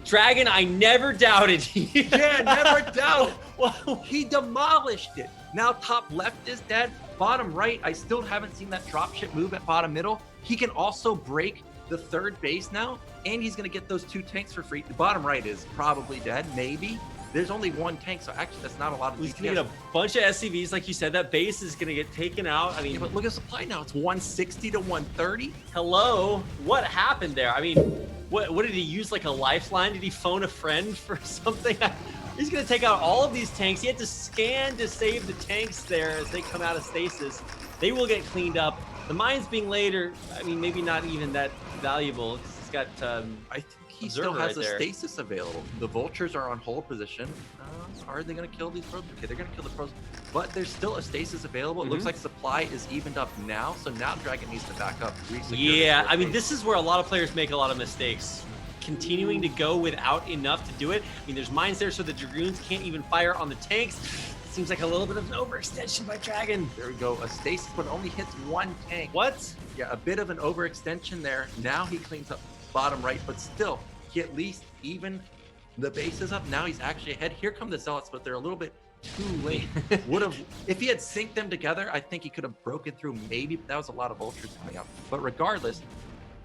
Dragon, I never doubted. Yeah, never doubt. Well, he demolished it. Now top left is dead. Bottom right, I still haven't seen that dropship move at bottom middle. He can also break the third base now, and he's going to get those 2 tanks for free. The bottom right is probably dead, maybe. There's only 1 tank, so actually that's not a lot of he's going to get a bunch of SCVs. Like you said, that base is going to get taken out. I mean, yeah, but look at supply now. It's 160 to 130. Hello? What happened there? I mean, what did he use, like a lifeline? Did he phone a friend for something? He's going to take out all of these tanks. He had to scan to save the tanks there as they come out of stasis. They will get cleaned up. The mines being later, I mean, maybe not even that valuable. He's got I think he still has a stasis available. The vultures are on hold position. Are they going to kill these pros? Okay, they're going to kill the pros. But there's still a stasis available. It looks like supply is evened up now. So now Dragon needs to back up. Yeah, I mean, this is where a lot of players make a lot of mistakes. Continuing to go without enough to do it. I mean, there's mines there, so the Dragoons can't even fire on the tanks. Seems like a little bit of an overextension by Dragon. There we go. A stasis, but only hits one tank. What? Yeah, a bit of an overextension there. Now he cleans up bottom right, but still, he at least even the bases up. Now he's actually ahead. Here come the Zealots, but they're a little bit too late. Would have, if he had synced them together, I think he could have broken through maybe, but that was a lot of vultures coming up. But regardless,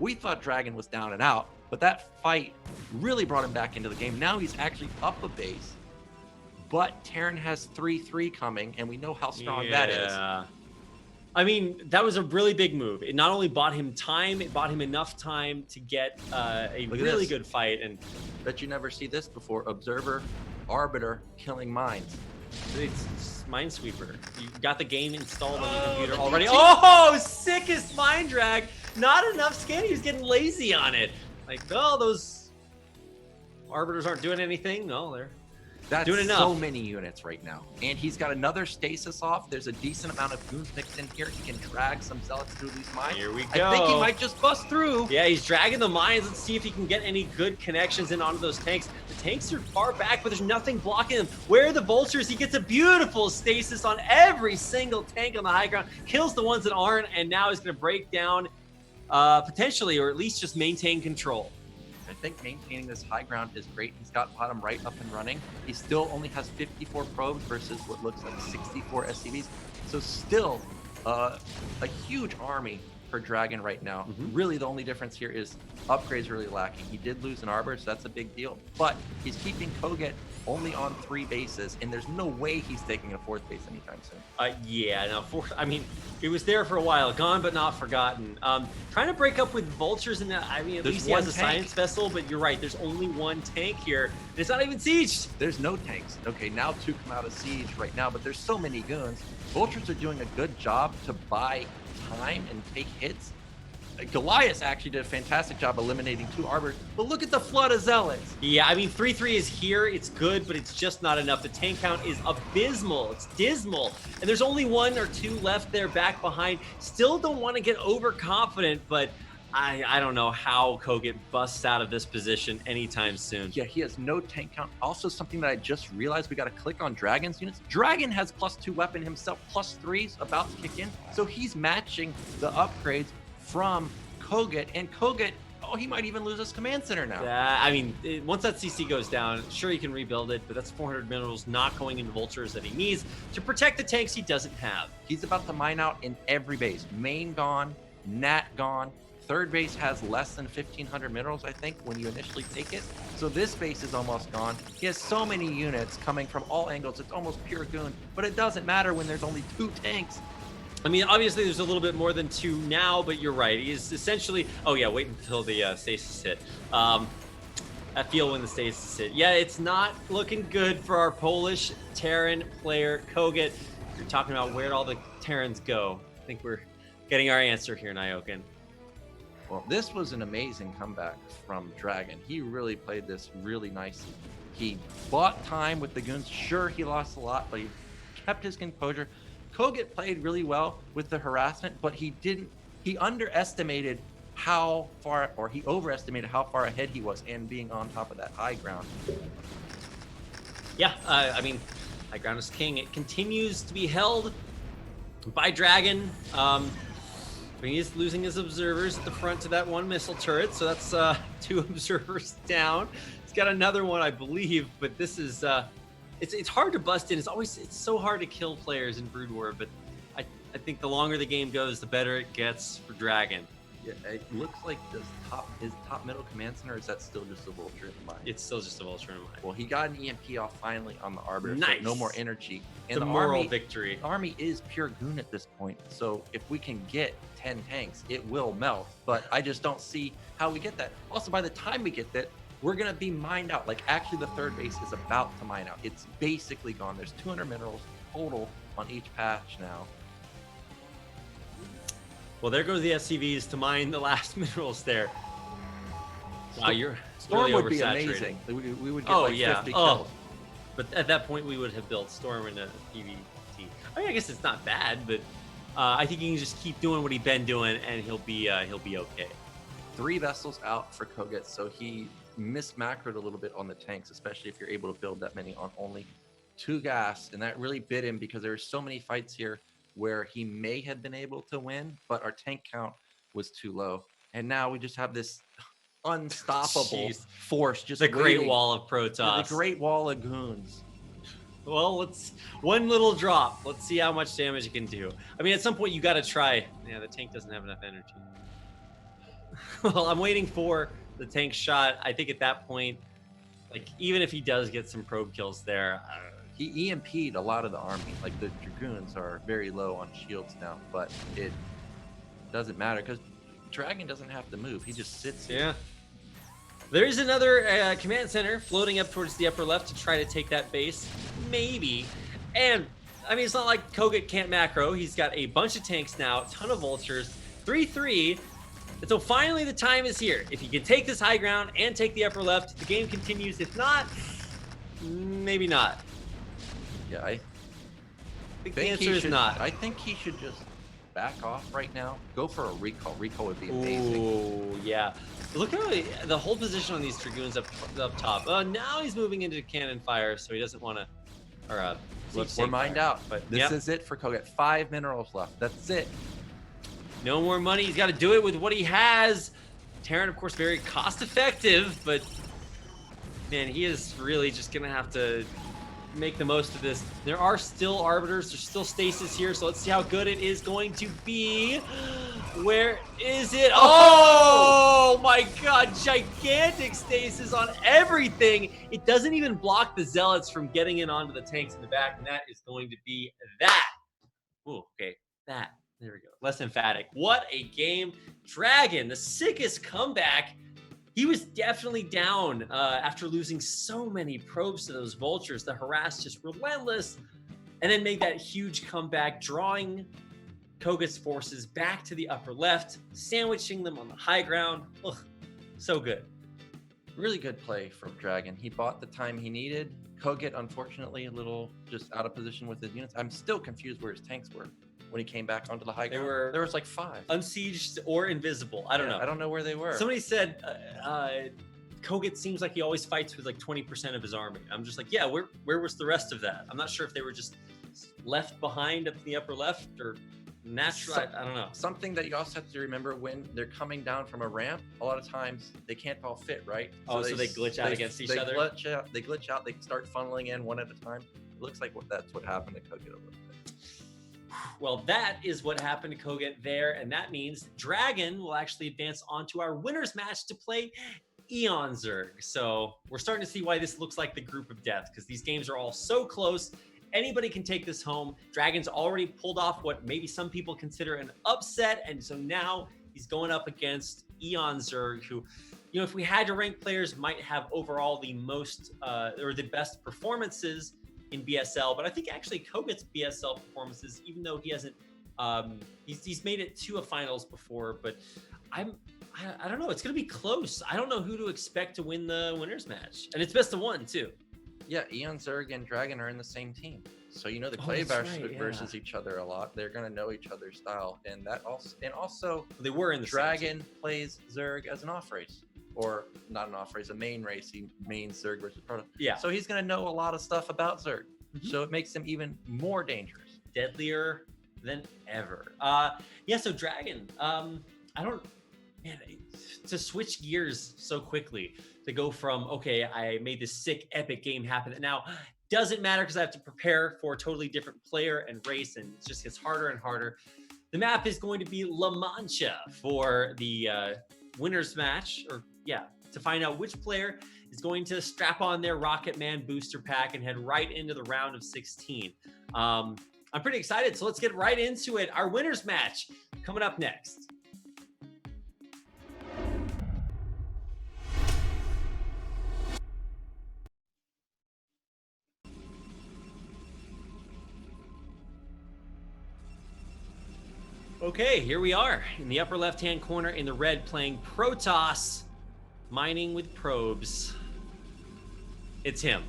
we thought Dragon was down and out, but that fight really brought him back into the game. Now he's actually up a base, but Terran has 3-3 coming, and we know how strong that is. I mean, that was a really big move. It not only bought him time, it bought him enough time to get a really good fight. And bet you never see this before. Observer, Arbiter killing mines. It's Minesweeper. You got the game installed on your computer already. Oh, sickest Mine Drag. Not enough scanning. He was getting lazy on it. Like, oh, those Arbiters aren't doing anything. No, they're doing enough. So many units right now. And he's got another stasis off. There's a decent amount of goons mixed in here. He can drag some Zealots through these mines. Here we go. I think he might just bust through. Yeah, he's dragging the mines. Let's see if he can get any good connections in onto those tanks. The tanks are far back, but there's nothing blocking them. Where are the vultures? He gets a beautiful stasis on every single tank on the high ground. Kills the ones that aren't, and now he's going to break down potentially, or at least just maintain control. I think maintaining this high ground is great. He's got bottom right up and running. He still only has 54 probes versus what looks like 64 SCVs. So still a huge army for Dragon right now. Really, the only difference here is upgrades really lacking. He did lose an Arbor, so that's a big deal. But he's keeping Koget only on 3 bases, and there's no way he's taking a 4th base anytime soon. Yeah, no, I mean, it was there for a while, gone but not forgotten. Trying to break up with vultures, and I mean, at least he has a science vessel, but you're right, there's only one tank here, and it's not even sieged. There's no tanks. Okay, now 2 come out of siege right now, but there's so many goons. Vultures are doing a good job to buy time and take hits. Goliath actually did a fantastic job eliminating 2 Arbors, but look at the flood of Zealots. Yeah, I mean, 3-3 is here. It's good, but it's just not enough. The tank count is abysmal. It's dismal. And there's only 1 or 2 left there back behind. Still don't want to get overconfident, but I don't know how Koget busts out of this position anytime soon. Yeah, he has no tank count. Also, something that I just realized, we got to click on Dragon's units. Dragon has +2 weapon himself, +3's about to kick in. So he's matching the upgrades from Koget, and Koget, oh, he might even lose his command center now. Yeah, I mean, once that CC goes down, sure, he can rebuild it, but that's 400 minerals not going into vultures that he needs to protect the tanks he doesn't have. He's about to mine out in every base. Main gone, Nat gone. 3rd base has less than 1,500 minerals, I think, when you initially take it. So this base is almost gone. He has so many units coming from all angles. It's almost pure goon, but it doesn't matter when there's only 2 tanks. I mean, obviously there's a little bit more than 2 now, but you're right. He's essentially, oh yeah, wait until the stasis hit. I feel when the stasis hit. Yeah, it's not looking good for our Polish Terran player, Koget. You're talking about where'd all the Terrans go. I think we're getting our answer here, Nyokin. Well, this was an amazing comeback from Dragon. He really played this really nicely. He bought time with the goons. Sure, he lost a lot, but he kept his composure. Koget played really well with the harassment, but he underestimated how far, or he overestimated how far ahead he was and being on top of that high ground. Yeah, I mean, high ground is king. It continues to be held by Dragon. I mean, he's losing his observers at the front to that 1 missile turret, so that's 2 observers down. He's got another one, I believe, but this is it's hard to bust in. It's so hard to kill players in Brood War, but I think the longer the game goes, the better it gets for Dragon. Yeah, it looks like his top middle command center, is that still just a vulture in the mine? It's still just a vulture in the mine. Well, he got an EMP off finally on the Arbiter, nice. So no more energy. And the moral victory. The army is pure goon at this point, so if we can get 10 tanks, it will melt, but I just don't see how we get that. Also, by the time we get that, we're going to be mined out. Like, actually, the 3rd base is about to mine out. It's basically gone. There's 200 minerals total on each patch now. Well, there goes the SCVs to mine the last minerals there. Wow, you're Storm really would be oversaturated. amazing. We would get 50 kills. But at that point, we would have built Storm in a PvT. I mean, I guess it's not bad, but I think he can just keep doing what he's been doing, and he'll be okay. 3 vessels out for Koget, so he mismacroed a little bit on the tanks, especially if you're able to build that many on only too gassed, and that really bit him because there were so many fights here where he may have been able to win, but our tank count was too low. And now we just have this unstoppable force, just the Great waiting. Wall of Protoss. The Great Wall of Goons. Well, let's one little drop. Let's see how much damage it can do. I mean, at some point you got to try. Yeah, the tank doesn't have enough energy. Well, I'm waiting for the tank shot. I think at that point, like even if he does get some probe kills there, he EMP'd a lot of the army. Like the Dragoons are very low on shields now, but it doesn't matter because Dragon doesn't have to move. He just sits here. Yeah. There's another command center floating up towards the upper left to try to take that base. Maybe. And, I mean, it's not like Kogut can't macro. He's got a bunch of tanks now, a ton of vultures, 3-3. And so finally the time is here. If he can take this high ground and take the upper left, the game continues. If not, maybe not. Yeah, I think the answer is not. I think he should just back off right now. Go for a recall. Recall would be amazing. Oh, yeah. Look at the whole position on these Dragoons up top. Now he's moving into cannon fire, so he doesn't want to. Or look, we're mined out. But this is it for Kogut. 5 minerals left. That's it. No more money. He's got to do it with what he has. Terran, of course, very cost effective, but man, he is really just gonna have to make the most of this. There are still arbiters, there's still stasis here, so let's see how good it is going to be. Where is it? Oh my god, gigantic stasis on everything. It doesn't even block the zealots from getting in onto the tanks in the back, and that is going to be that. Ooh, okay, that. There we go. Less emphatic. What a game. Dragon, the sickest comeback. He was definitely down after losing so many probes to those vultures. The harass just relentless, and then made that huge comeback, drawing Kogut's forces back to the upper left, sandwiching them on the high ground. Ugh, so good. Really good play from Dragon. He bought the time he needed. Kogut, unfortunately, a little just out of position with his units. I'm still confused where his tanks were when he came back onto the high ground. There was like 5. Unsieged or invisible. I don't know. I don't know where they were. Somebody said Kogut seems like he always fights with like 20% of his army. I'm just like, yeah, where was the rest of that? I'm not sure if they were just left behind up in the upper left or natural. I don't know. Something that you also have to remember when they're coming down from a ramp, a lot of times they can't all fit, right? So they glitch out against each other? They glitch out. They start funneling in one at a time. It looks like that's what happened to Kogut a little bit. Well, that is what happened to Kogut there, and that means Dragon will actually advance onto our winners match to play Eon Zerg. So we're starting to see why this looks like the group of death, because these games are all so close. Anybody can take this home. Dragon's already pulled off what maybe some people consider an upset, and so now he's going up against Eon Zerg, who, you know, if we had to rank players, might have overall the most or the best performances in BSL, but I think actually Kogut's BSL performances, even though he hasn't, he's made it to a finals before, but I don't know. It's going to be close. I don't know who to expect to win the winners match, and it's best of 1 too. Yeah, Eon Zerg and Dragon are in the same team, so you know they play versus each other a lot. They're going to know each other's style, and also they were in the Dragon plays Zerg as an off race. Or not an off race, a main race. He mains Zerg versus Proto. Yeah. So he's going to know a lot of stuff about Zerg. So it makes him even more dangerous. Deadlier than ever. Yeah, so Dragon, to switch gears so quickly, to go from, okay, I made this sick, epic game happen, and now doesn't matter because I have to prepare for a totally different player and race, and it just gets harder and harder. The map is going to be La Mancha for the winners match, to find out which player is going to strap on their Rocket Man booster pack and head right into the round of 16. I'm pretty excited, so let's get right into it. Our winners match coming up next. Okay, here we are in the upper left-hand corner in the red, playing Protoss, mining with probes. It's him.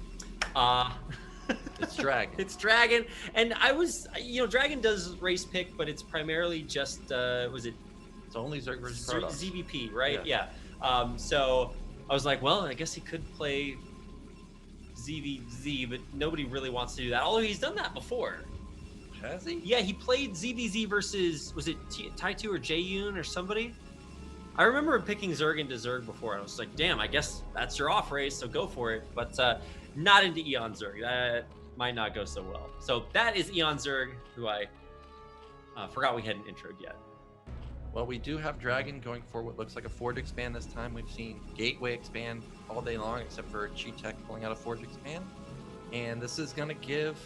It's Dragon. It's Dragon. And I was, Dragon does race pick, but it's primarily just, It's only Zerg versus Protoss. ZVP, right? Yeah. So I was like, well, I guess he could play ZVZ, but nobody really wants to do that. Although he's done that before. Has he? Yeah, he played ZVZ versus, was it Taitu or Jaeyun or somebody? I remember him picking Zerg into Zerg before. I was like, damn, I guess that's your off race, so go for it. But not into Eon Zerg. That might not go so well. So that is Eon Zerg, who I forgot we hadn't introed yet. Well, we do have Dragon going for what looks like a Forge expand this time. We've seen Gateway expand all day long, except for Chi-Tech pulling out a Forge expand. And this is going to give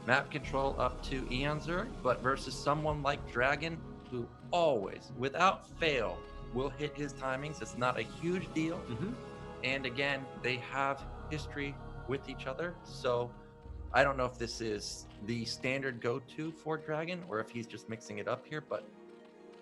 map control up to Eon Zerg, but versus someone like Dragon, who always, without fail, will hit his timings. It's not a huge deal. And again, they have history with each other. So I don't know if this is the standard go-to for Dragon or if he's just mixing it up here, but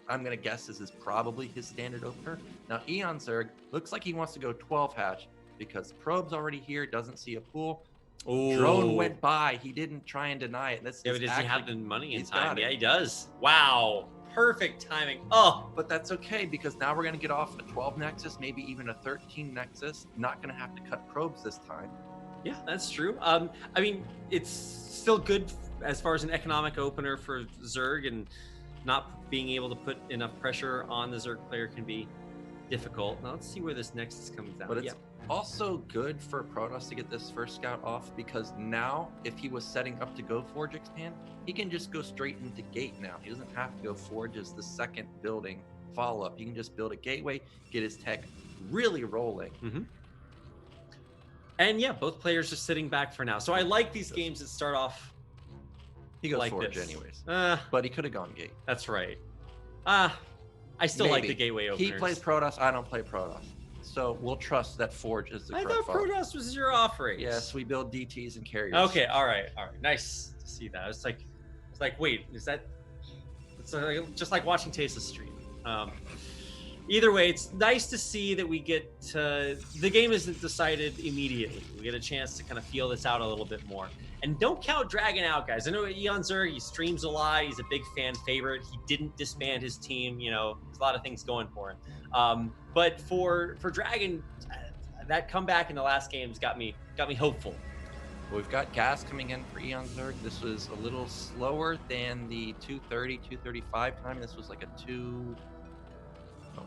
I'm going to guess this is probably his standard opener. Now, Eon Zerg looks like he wants to go 12 hatch because Probe's already here, doesn't see a pool. Ooh. Drone went by. He didn't try and deny it. Yeah, but does he have the money in time? Yeah, it. he does. Wow. Perfect timing. Oh, but that's okay because now we're going to get off a 12 Nexus, maybe even a 13 Nexus. Not going to have to cut probes this time. Yeah, that's true. I mean, it's still good as far as an economic opener for Zerg, and not being able to put enough pressure on the Zerg player can be difficult. Now let's see where this Nexus comes down. But it's also good for Protoss to get this first scout off because now if he was setting up to go Forge expand, he can just go straight into Gate now. He doesn't have to go Forge as the second building follow-up. He can just build a gateway, get his tech really rolling. And yeah, both players are sitting back for now. So I like these games that start off. He goes like Forge this. anyways. But he could have gone Gate. That's right. I still like the gateway openers. He plays Protoss. I don't play Protoss. So we'll trust that Forge is the correct I thought Protoss was your off race. Yes, we build DTs and carriers. Okay, all right. Nice to see that. It's like, wait, is that? It's just like watching Taste's stream. Either way, it's nice to see that we get the game isn't decided immediately. We get a chance to kind of feel this out a little bit more. And don't count Dragon out, guys. I know Eon Zerg, he streams a lot. He's a big fan favorite. He didn't disband his team. You know, there's a lot of things going for him. But for Dragon, that comeback in the last games got me hopeful. Well, we've got gas coming in for Eon Zerg. This was a little slower than the 230, 235 time. This was like a 2...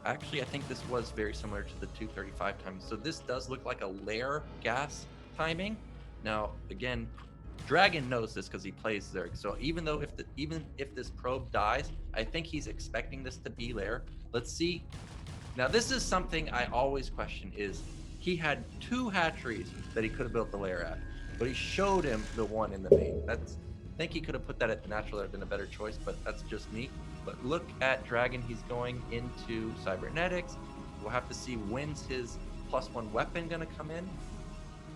Actually, I think this was very similar to the 235 time. So this does look like a lair gas timing. Now, again, Dragon knows this because he plays Zerg. So even if this probe dies, I think he's expecting this to be lair. Let's see. Now, this is something I always question is he had 2 hatcheries that he could have built the lair at, but he showed him the one in the main. I think he could have put that at the natural. That would have been a better choice, but that's just me. But look at Dragon. He's going into cybernetics. We'll have to see when's his +1 weapon going to come in.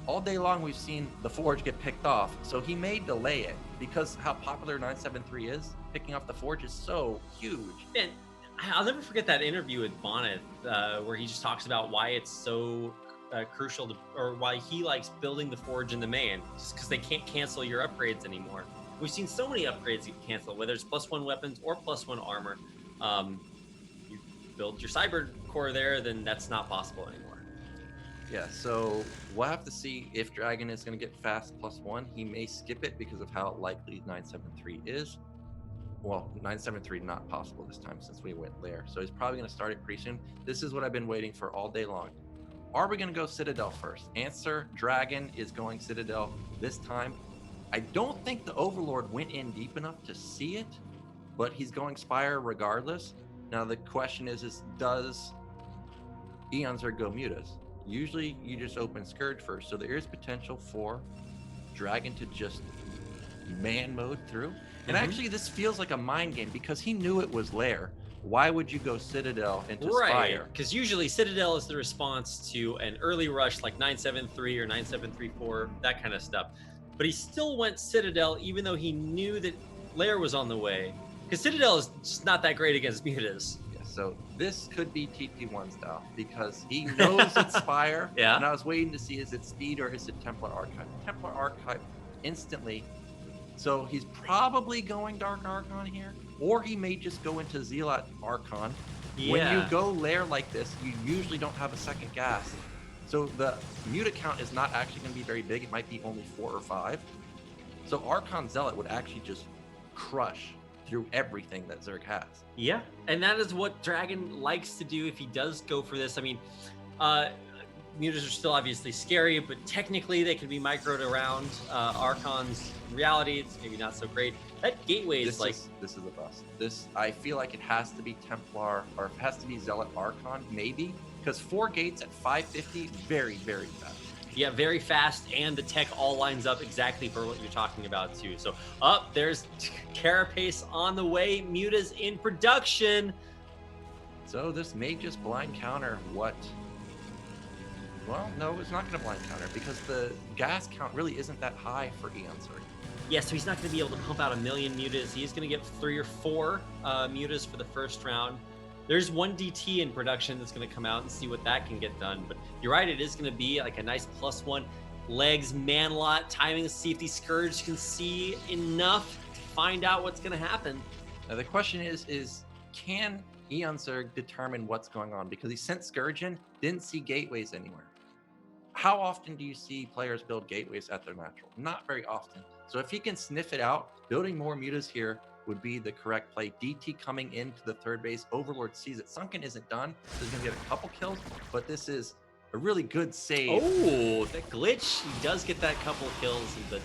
All day long, we've seen the Forge get picked off. So he may delay it because how popular 973 is. Picking off the Forge is so huge. And I'll never forget that interview with Bonnet where he just talks about why it's so crucial to, or why he likes building the Forge in the main, just because they can't cancel your upgrades anymore. We've seen so many upgrades you can cancel, whether it's +1 weapons or +1 armor. You build your cyber core there, then that's not possible anymore. Yeah, so we'll have to see if Dragon is going to get fast +1. He may skip it because of how likely 973 is. Well, 973 not possible this time since we went lair. So he's probably going to start it pretty soon. This is what I've been waiting for all day long. Are we going to go Citadel first? Answer, Dragon is going Citadel this time. I don't think the Overlord went in deep enough to see it, but he's going Spire regardless. Now the question is does Eon Zerg go Mutas? Usually you just open Scourge first, so there is potential for Dragon to just man mode through. And actually this feels like a mind game because he knew it was lair. Why would you go Citadel into Spire? Because usually Citadel is the response to an early rush like 973 or 9734, that kind of stuff. But he still went Citadel even though he knew that lair was on the way. Because Citadel is just not that great against Mutas. Yeah, so this could be TT1 style because he knows it's Spire. Yeah. And I was waiting to see is it speed or is it Templar Archive? Templar Archive instantly. So he's probably going Dark Archon here. Or he may just go into Zealot Archon. Yeah. When you go lair like this, you usually don't have a second gas. So the muta count is not actually going to be very big. It might be only 4 or 5. So Archon Zealot would actually just crush through everything that Zerg has. Yeah, and that is what Dragon likes to do if he does go for this. I mean, mutas are still obviously scary, but technically they can be microed around. Archon's reality, it's maybe not so great. That gateway is this is a bust. This, I feel like it has to be Templar, or it has to be Zealot Archon, maybe, because 4 gates at 550, very, very fast. Yeah, very fast, and the tech all lines up exactly for what you're talking about too. So there's Carapace on the way, mutas in production. So this may just blind counter what? Well, no, it's not going to blind counter because the gas count really isn't that high for Eon Zerg. Yeah, so he's not going to be able to pump out 1 million mutas. He's going to get 3 or 4 mutas for the first round. There's 1 DT in production that's going to come out and see what that can get done. But you're right, it is going to be like a nice +1 legs, man lot, timing to see if the Scourge can see enough to find out what's going to happen. Now the question is can Eon Zerg determine what's going on? Because he sent Scourge in, didn't see gateways anywhere. How often do you see players build gateways at their natural? Not very often. So if he can sniff it out, building more mutas here would be the correct play. DT coming into the third base. Overlord sees it. Sunken isn't done. So he's going to get a couple kills, but this is a really good save. Oh, that glitch. He does get that couple kills, but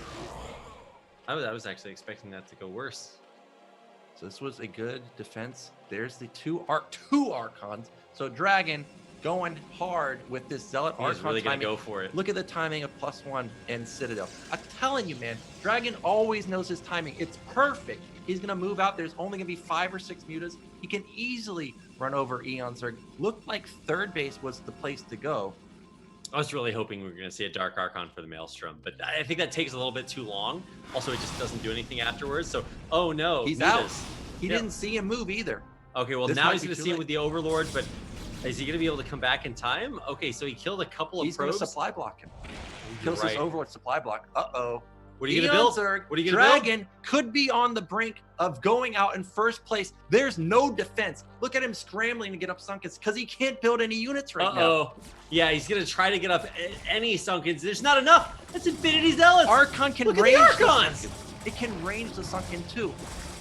I was actually expecting that to go worse. So this was a good defense. There's the two Archons. So Dragon going hard with this Zealot Archon. He's really going to go for it. Look at the timing of +1 and Citadel. I'm telling you, man, Dragon always knows his timing. It's perfect. He's going to move out. There's only going to be 5 or 6 mutas. He can easily run over Eon Zerg. Looked like third base was the place to go. I was really hoping we were going to see a Dark Archon for the Maelstrom, but I think that takes a little bit too long. Also, it just doesn't do anything afterwards. So, oh no. He's mutas. out. He didn't see him move either. Okay, well, This now might he's be going to too see it late. with the Overlord, but is he going to be able to come back in time? Okay, so he killed a couple of He's going probes. to supply block him. You're Kills his right. Overlord supply block. Uh-oh. What are you going to build? Zerg, What are you going to build? Dragon could be on the brink of going out in first place. There's no defense. Look at him scrambling to get up Sunkens because he can't build any units right now. Yeah, he's going to try to get up any Sunkens. There's not enough. That's Infinity Zealots. Archon can Look at range the the Archons. Sunken. It can range the Sunken too.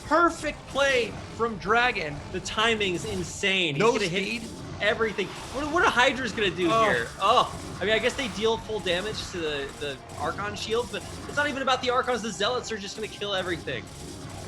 Perfect play from Dragon. The timing's insane. He's No going to speed. hit everything. What are Hydra's going to do here? Oh, I mean, I guess they deal full damage to the Archon shield, but it's not even about the Archons. The Zealots are just going to kill everything.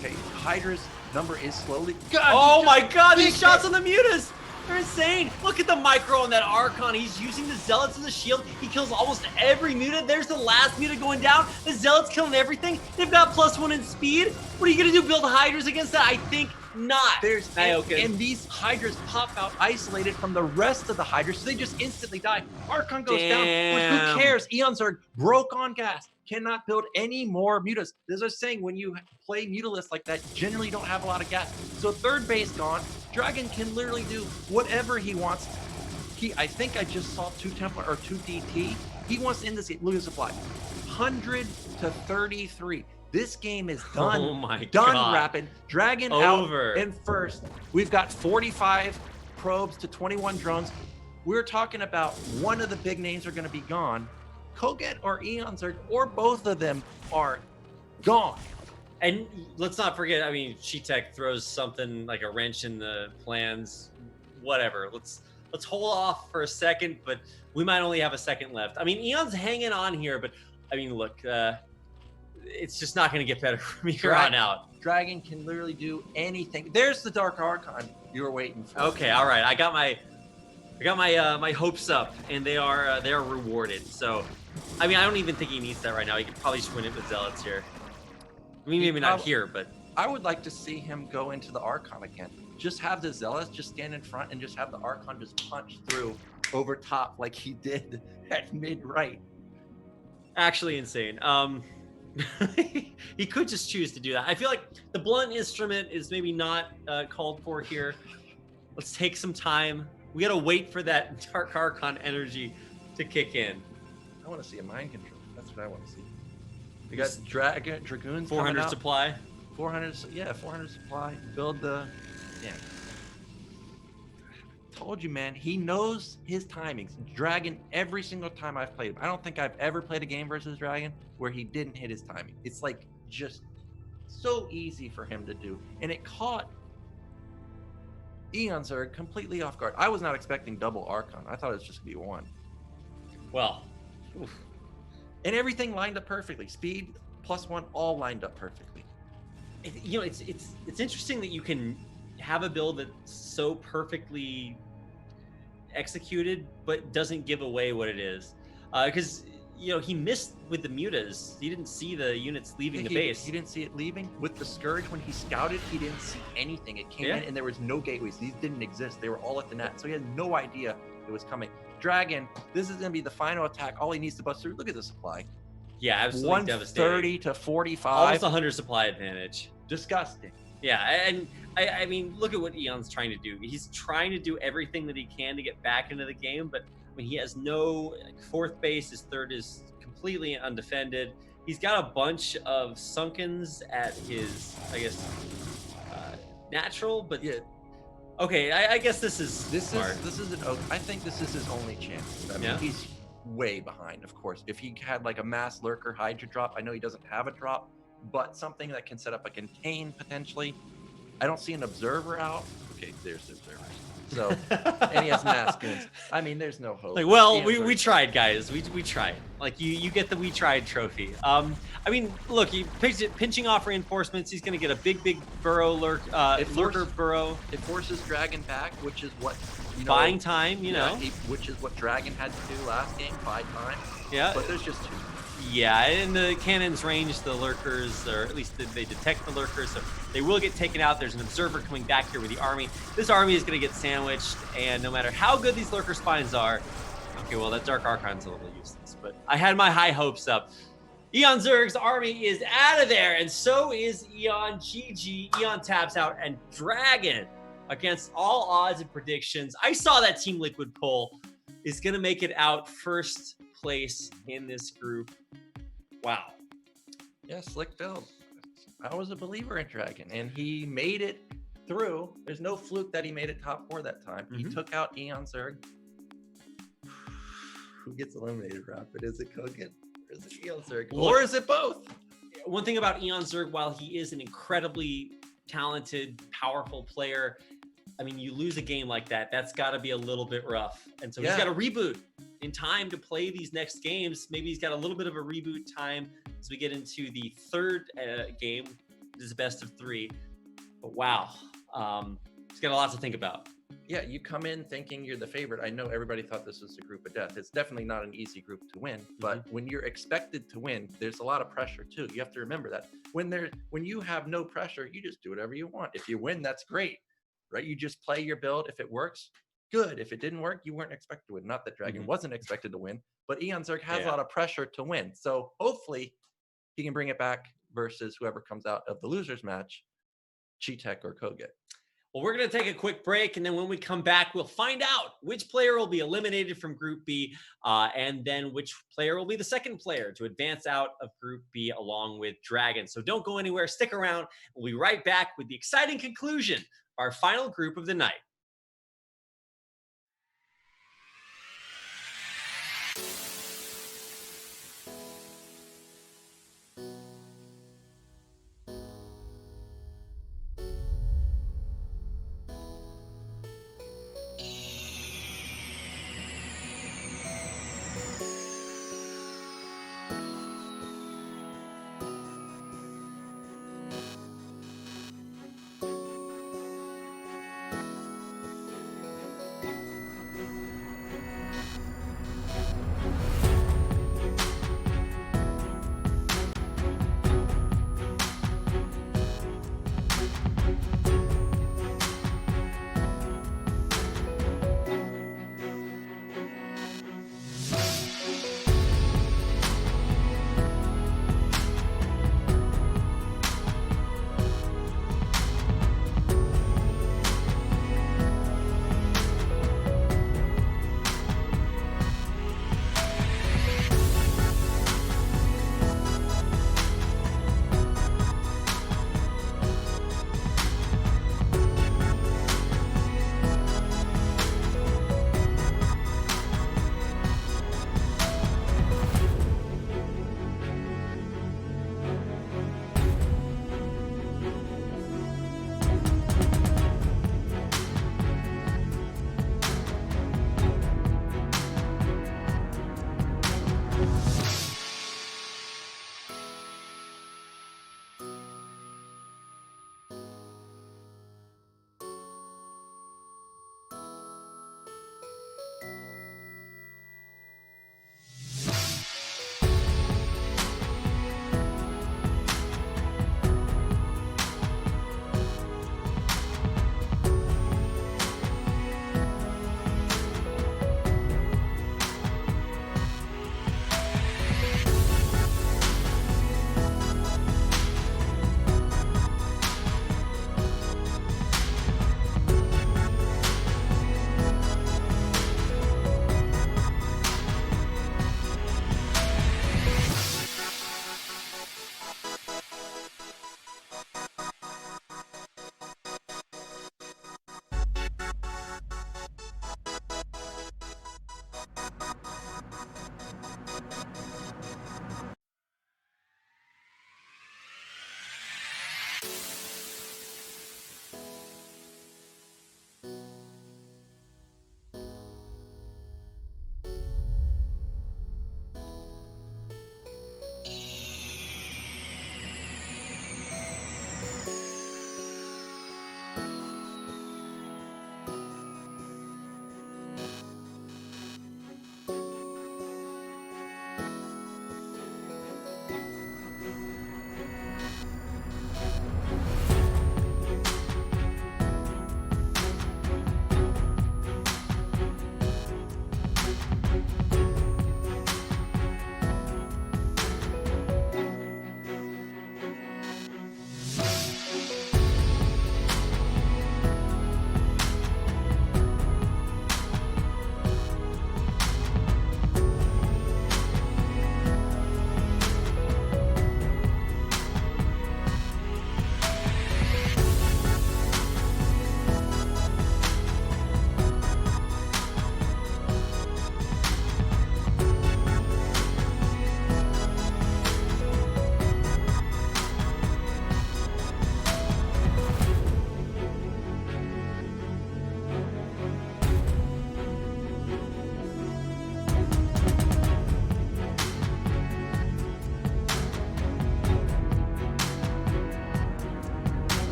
Okay, Hydra's number is slowly. Oh my god, these shots on the mutas! They're insane. Look at the micro on that Archon. He's using the Zealots as a shield. He kills almost every muta. There's the last muta going down. The Zealots killing everything. They've got +1 in speed. What are you going to do, build Hydras against that? I think not. And these Hydras pop out isolated from the rest of the Hydras, so they just instantly die. Archon goes down. But who cares? Eon Zerg broke on gas. Cannot build any more mutas. As I was saying, when you play mutalists like that, generally you don't have a lot of gas. So third base gone. Dragon can literally do whatever he wants. I think I just saw 2 Templar or 2 DT. He wants to end this game. Look at the supply. 100 to 33. This game is done. Oh my done god. rapid. Dragon Over. out in first. We've got 45 probes to 21 drones. We're talking about one of the big names are going to be gone. Koget or Eon Zerg or both of them are gone. And let's not forget, I mean, Sheetek throws something like a wrench in the plans. Whatever. Let's hold off for a second, but we might only have a second left. I mean, Eon's hanging on here, but I mean, look, it's just not going to get better from here on out. Dragon can literally do anything. There's the Dark Archon you were waiting for. Okay, all right. I got my hopes up, and they are rewarded. So, I mean, I don't even think he needs that right now. He could probably just win it with Zealots here. I mean, maybe not here, but I would like to see him go into the Archon again. Just have the Zealots just stand in front and just have the Archon just punch through over top like he did at mid-right. Actually insane. He could just choose to do that. I feel like the blunt instrument is maybe not called for here. Let's take some time. We gotta wait for that Dark Archon energy to kick in. I want to see a mind control. That's what I want to see. We got Dragoons 400 supply. 400, yeah, 400 supply. Build the, yeah. told you, man, he knows his timings. Dragon, every single time I've played him, I don't think I've ever played a game versus Dragon where he didn't hit his timing. It's like just so easy for him to do. And it caught Eon Zerg completely off guard. I was not expecting double Archon. I thought it was just going to be one. Well, oof. And everything lined up perfectly. Speed +1 all lined up perfectly. You know, it's interesting that you can have a build that's so perfectly executed but doesn't give away what it is, because you know, he missed with the mutas. He didn't see the units leaving the base. He didn't see it leaving. With the Scourge, when he scouted, he didn't see anything. It came in and there was no gateways. These didn't exist. They were all at the net. So he had no idea it was coming. Dragon, this is going to be the final attack. All he needs to bust through. Look at the supply. Yeah, absolutely 130 to 45. Almost 100 supply advantage. Disgusting. Yeah, and I mean, look at what Eon's trying to do. He's trying to do everything that he can to get back into the game, but I mean, he has no fourth base. His third is completely undefended. He's got a bunch of sunkens at his, I guess, natural, but yeah. Okay, I guess this is smart. I think this is his only chance. I mean, he's way behind, of course. If he had like a mass lurker Hydra drop, I know he doesn't have a drop, but something that can set up a contain potentially. I don't see an observer out. Okay, there's the observers. So, and he has mass goons. I mean, there's no hope. Like, well, we tried, guys. We tried. Like, you get the we tried trophy. I mean, look, he pinching off reinforcements. He's going to get a big burrow lurker burrow. It forces Dragon back, which is what buying time. You know, which is what Dragon had to do last game. Buy time. Yeah, but there's just two. Yeah, and the cannons range the lurkers, or at least they detect the lurkers, so they will get taken out. There's an observer coming back here with the army. This army is going to get sandwiched, and no matter how good these lurker spines are, okay, well, that Dark Archon's a little useless, but I had my high hopes up. Eon Zerg's army is out of there, and so is Eon. GG. Eon taps out, and Dragon, against all odds and predictions, I saw that Team Liquid pull, is going to make it out first place in this group. Wow. Yeah, slick build. I was a believer in Dragon, and he made it through. There's no fluke that he made it top 4 that time. He took out Eon Zerg. Who gets eliminated, Rapid? Is it Kogan? Or is it Eon Zerg? Or is it both? One thing about Eon Zerg, while he is an incredibly talented, powerful player, I mean, you lose a game like that, that's got to be a little bit rough. And so he's got to reboot in time to play these next games. Maybe he's got a little bit of a reboot time as we get into the third game. This is a best of 3. But wow, he's got a lot to think about. Yeah, you come in thinking you're the favorite. I know everybody thought this was a group of death. It's definitely not an easy group to win. But when you're expected to win, there's a lot of pressure too. You have to remember that. When you have no pressure, you just do whatever you want. If you win, that's great. Right? You just play your build. If it works, good. If it didn't work, you weren't expected to win. Not that Dragon wasn't expected to win, but Eon Zerg has a lot of pressure to win. So hopefully he can bring it back versus whoever comes out of the losers match, Cheetek or Koget. Well, we're going to take a quick break, and then when we come back, we'll find out which player will be eliminated from Group B, and then which player will be the second player to advance out of Group B along with Dragon. So don't go anywhere. Stick around. We'll be right back with the exciting conclusion of our final group of the night.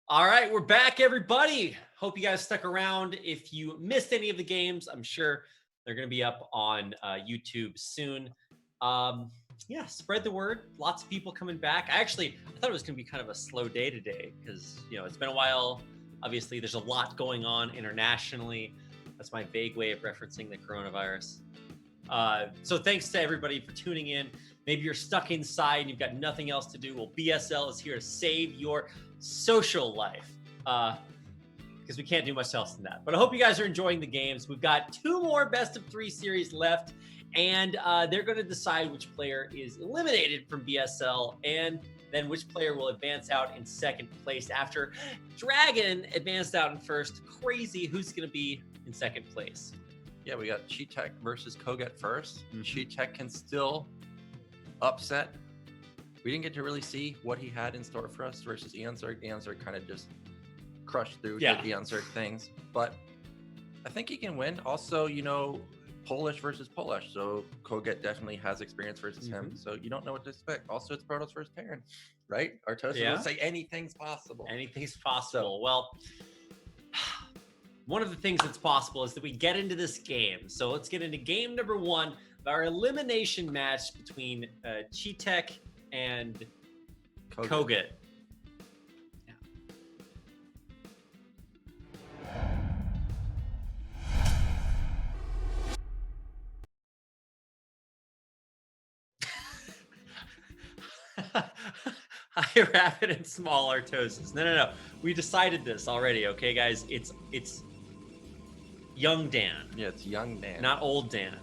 All right, we're back, everybody. Hope you guys stuck around. If you missed any of the games, I'm sure they're going to be up on YouTube soon. Yeah, spread the word. Lots of people coming back. I thought it was going to be kind of a slow day today because, it's been a while. Obviously, there's a lot going on internationally. That's my vague way of referencing the coronavirus. So thanks to everybody for tuning in. Maybe you're stuck inside and you've got nothing else to do. Well, BSL is here to save your social life because we can't do much else than that. But I hope you guys are enjoying the games. We've got 2 more best of 3 series left, and they're going to decide which player is eliminated from BSL and then which player will advance out in second place after Dragon advanced out in first. Crazy who's going to be in second place. Yeah, we got Cheetech versus Koget first. Cheetech can still upset. We didn't get to really see what he had in store for us versus Eonzerg. Eonzerg kind of just crushed through the Eonzerg things. But I think he can win. Also, Polish versus Polish. So Koget definitely has experience versus him. So you don't know what to expect. Also, it's Protoss versus Terran, right? Artosis will say anything's possible. Anything's possible. Well, one of the things that's possible is that we get into this game. So let's get into game number 1 of our elimination match between Cheetech and Koget. High rapid and small artosis. No. We decided this already, okay, guys? It's young Dan. Yeah, it's young Dan. Not old Dan.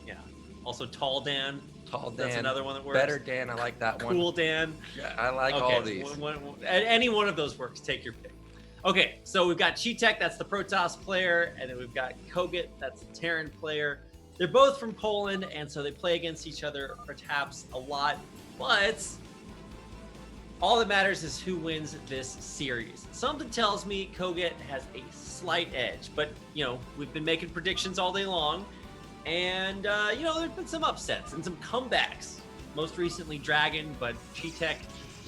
Yeah. Also tall Dan. Tall Dan. That's another one that works. Better Dan. I like that one. Cool Dan. Yeah, I like all these. Any one of those works. Take your pick. Okay, so we've got Cheetech, that's the Protoss player, and then we've got Koget, that's the Terran player. They're both from Poland, and so they play against each other perhaps a lot, but all that matters is who wins this series. Something tells me Koget has a slight edge, but, we've been making predictions all day long, and, there's been some upsets and some comebacks. Most recently Dragon, but Cheetech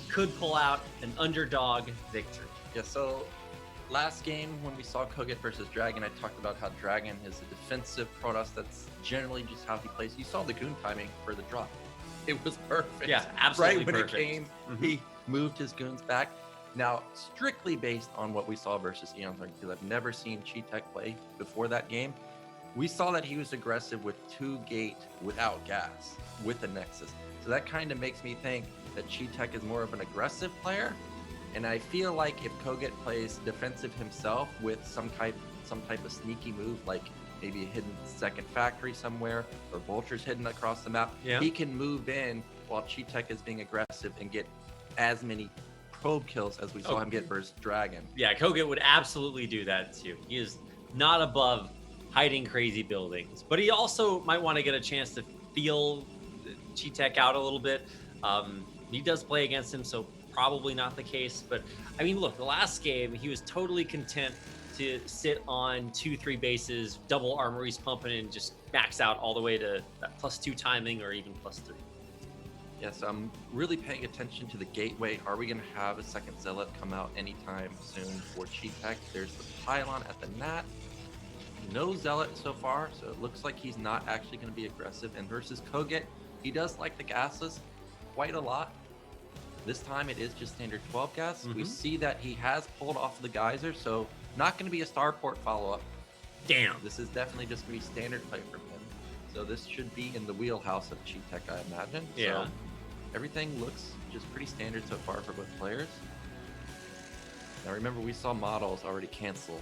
could pull out an underdog victory. Yeah, so last game when we saw Koget versus Dragon, I talked about how Dragon is a defensive Protoss. That's generally just how he plays. You saw the goon timing for the drop. It was perfect. Yeah, absolutely right when perfect. It came, he moved his goons back. Now, strictly based on what we saw versus Eonzerg, because I've never seen Cheetech play before that game, we saw that he was aggressive with 2 gate without gas with the Nexus. So that kind of makes me think that Cheetech is more of an aggressive player. And I feel like if Koget plays defensive himself with some type of sneaky move, like maybe a hidden second factory somewhere or vultures hidden across the map, he can move in while Cheetech is being aggressive and get as many probe kills as we saw him get versus Dragon. Yeah, Koget would absolutely do that too. He is not above hiding crazy buildings, but he also might want to get a chance to feel Cheetech out a little bit. He does play against him, so probably not the case. But I mean, look, the last game he was totally content to sit on 2-3 bases, double armories pumping, and just max out all the way to that +2 timing or even +3. Yes, I'm really paying attention to the gateway. Are we going to have a second Zealot come out anytime soon for Cheetech? There's the pylon at the Nat. No Zealot so far, so it looks like he's not actually going to be aggressive. And versus Koget, he does like the gases quite a lot. This time it is just standard 12 gas. We see that he has pulled off the geyser, so not going to be a starport follow-up. Damn. This is definitely just going to be standard play from him. So this should be in the wheelhouse of Cheetech, I imagine. Yeah. So everything looks just pretty standard so far for both players. Now remember, we saw models already cancel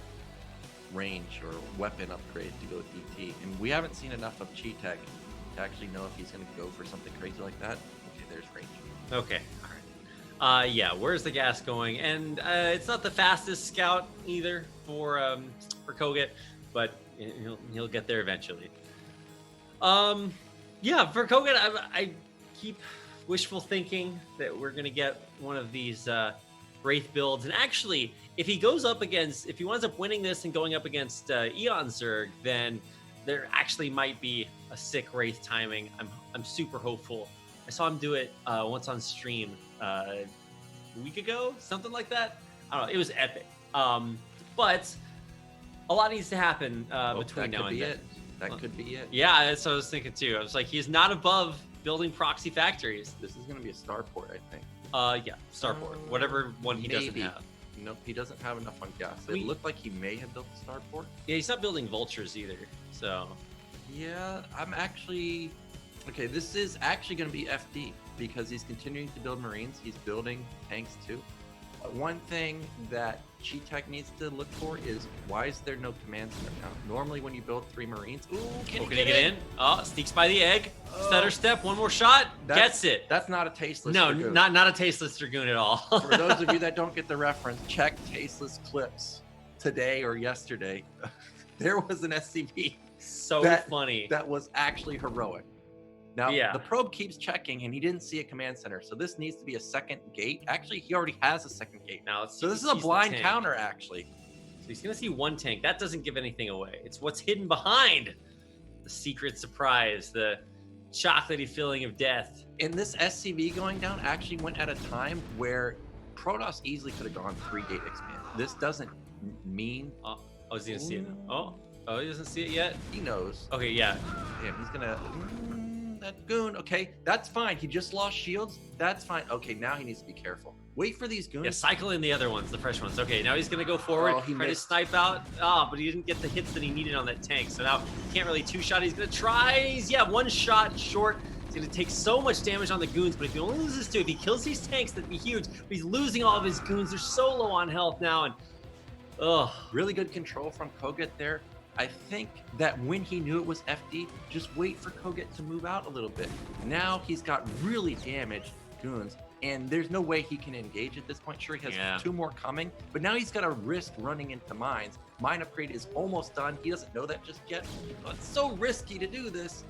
range or weapon upgrade to go with DT, and we haven't seen enough of Cheetech to actually know if he's going to go for something crazy like that. Okay, there's range. Okay, all right. Yeah, where's the gas going? And it's not the fastest scout either for Koget, but he'll get there eventually. Yeah, for Koget, I keep wishful thinking that we're gonna get one of these Wraith builds. And actually, if he winds up winning this and going up against Eonzerg, then there actually might be a sick Wraith timing. I'm super hopeful. I saw him do it once on stream a week ago, something like that. I don't know. It was epic. But a lot needs to happen between now and then. That could be it. Yeah, that's what I was thinking too. I was like, he's not above building proxy factories. This is going to be a starport, I think. Yeah, starport. Whatever one he doesn't have. Nope, he doesn't have enough on gas. It looked like he may have built a starport. Yeah, he's not building vultures either. So. Yeah, I'm actually... Okay, this is actually going to be FD because he's continuing to build Marines. He's building tanks too. One thing that Cheetech needs to look for is why is there no command center now? Normally when you build 3 Marines, can he get in? Oh, sneaks by the egg. Stutter step, one more shot, gets it. That's not a tasteless Dragoon. Not a tasteless Dragoon at all. For those of you that don't get the reference, check tasteless clips today or yesterday. There was an SCV. So funny. That was actually heroic. Now, the probe keeps checking, and he didn't see a command center, so this needs to be a second gate. Actually, he already has a second gate. Now, so this is a blind counter, actually. So he's going to see one tank. That doesn't give anything away. It's what's hidden behind the secret surprise, the chocolatey feeling of death. And this SCV going down actually went at a time where Protoss easily could have gone 3-gate expand. This doesn't mean... Oh, is he going to see it now? Oh, he doesn't see it yet? He knows. Okay, yeah. Damn, he's going to... That goon, okay, that's fine. He just lost shields. That's fine. Okay, now he needs to be careful. Wait for these goons. Yeah, cycle in the other ones, the fresh ones. Okay, now he's gonna go forward, try to snipe out. But he didn't get the hits that he needed on that tank. So now he can't really two-shot. He's gonna try. Yeah, one shot short. He's gonna take so much damage on the goons, but if he only loses 2, if he kills these tanks, that'd be huge. But he's losing all of his goons. They're so low on health now, and really good control from Koget there. I think that when he knew it was FD, just wait for Koget to move out a little bit. Now he's got really damaged goons, and there's no way he can engage at this point. Sure, he has 2 more coming, but now he's got to risk running into mines. Mine upgrade is almost done. He doesn't know that just yet. It's so risky to do this.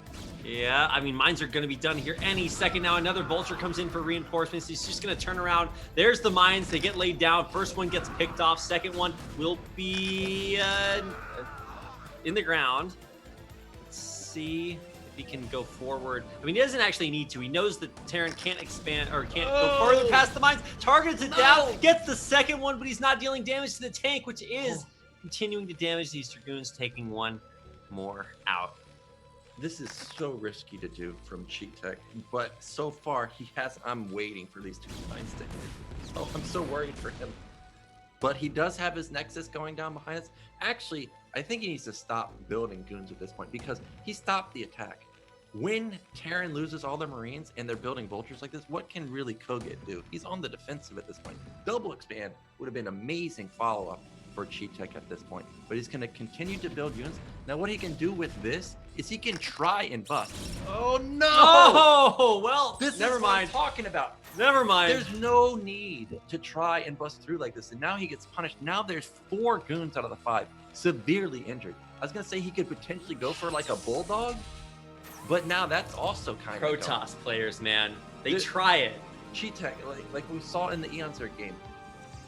Yeah, I mean, mines are going to be done here any second now. Another vulture comes in for reinforcements. He's just going to turn around. There's the mines. They get laid down. First one gets picked off. Second one will be... in the ground. Let's see if he can go forward. I mean, he doesn't actually need to. He knows that Terran can't expand or can't go further past the mines. Targets it down, gets the second one, but he's not dealing damage to the tank, which is continuing to damage these Dragoons, taking one more out. This is so risky to do from Cheetech, but so far he has. I'm waiting for these 2 mines to hit. So I'm so worried for him. But he does have his Nexus going down behind us. Actually, I think he needs to stop building goons at this point because he stopped the attack. When Terran loses all their Marines and they're building vultures like this, what can really Koget do? He's on the defensive at this point. Double expand would have been amazing follow-up for Cheetech at this point. But he's going to continue to build units. Now, what he can do with this is he can try and bust. Oh, no! Oh, well, this never is mind. What I'm talking about. Never mind. There's no need to try and bust through like this. And now he gets punished. Now there's 4 goons out of the 5 severely injured. I was going to say he could potentially go for like a bulldog, but now that's also kind of Protoss players, man. They try it. Cheetech, like we saw in the Eonzer game,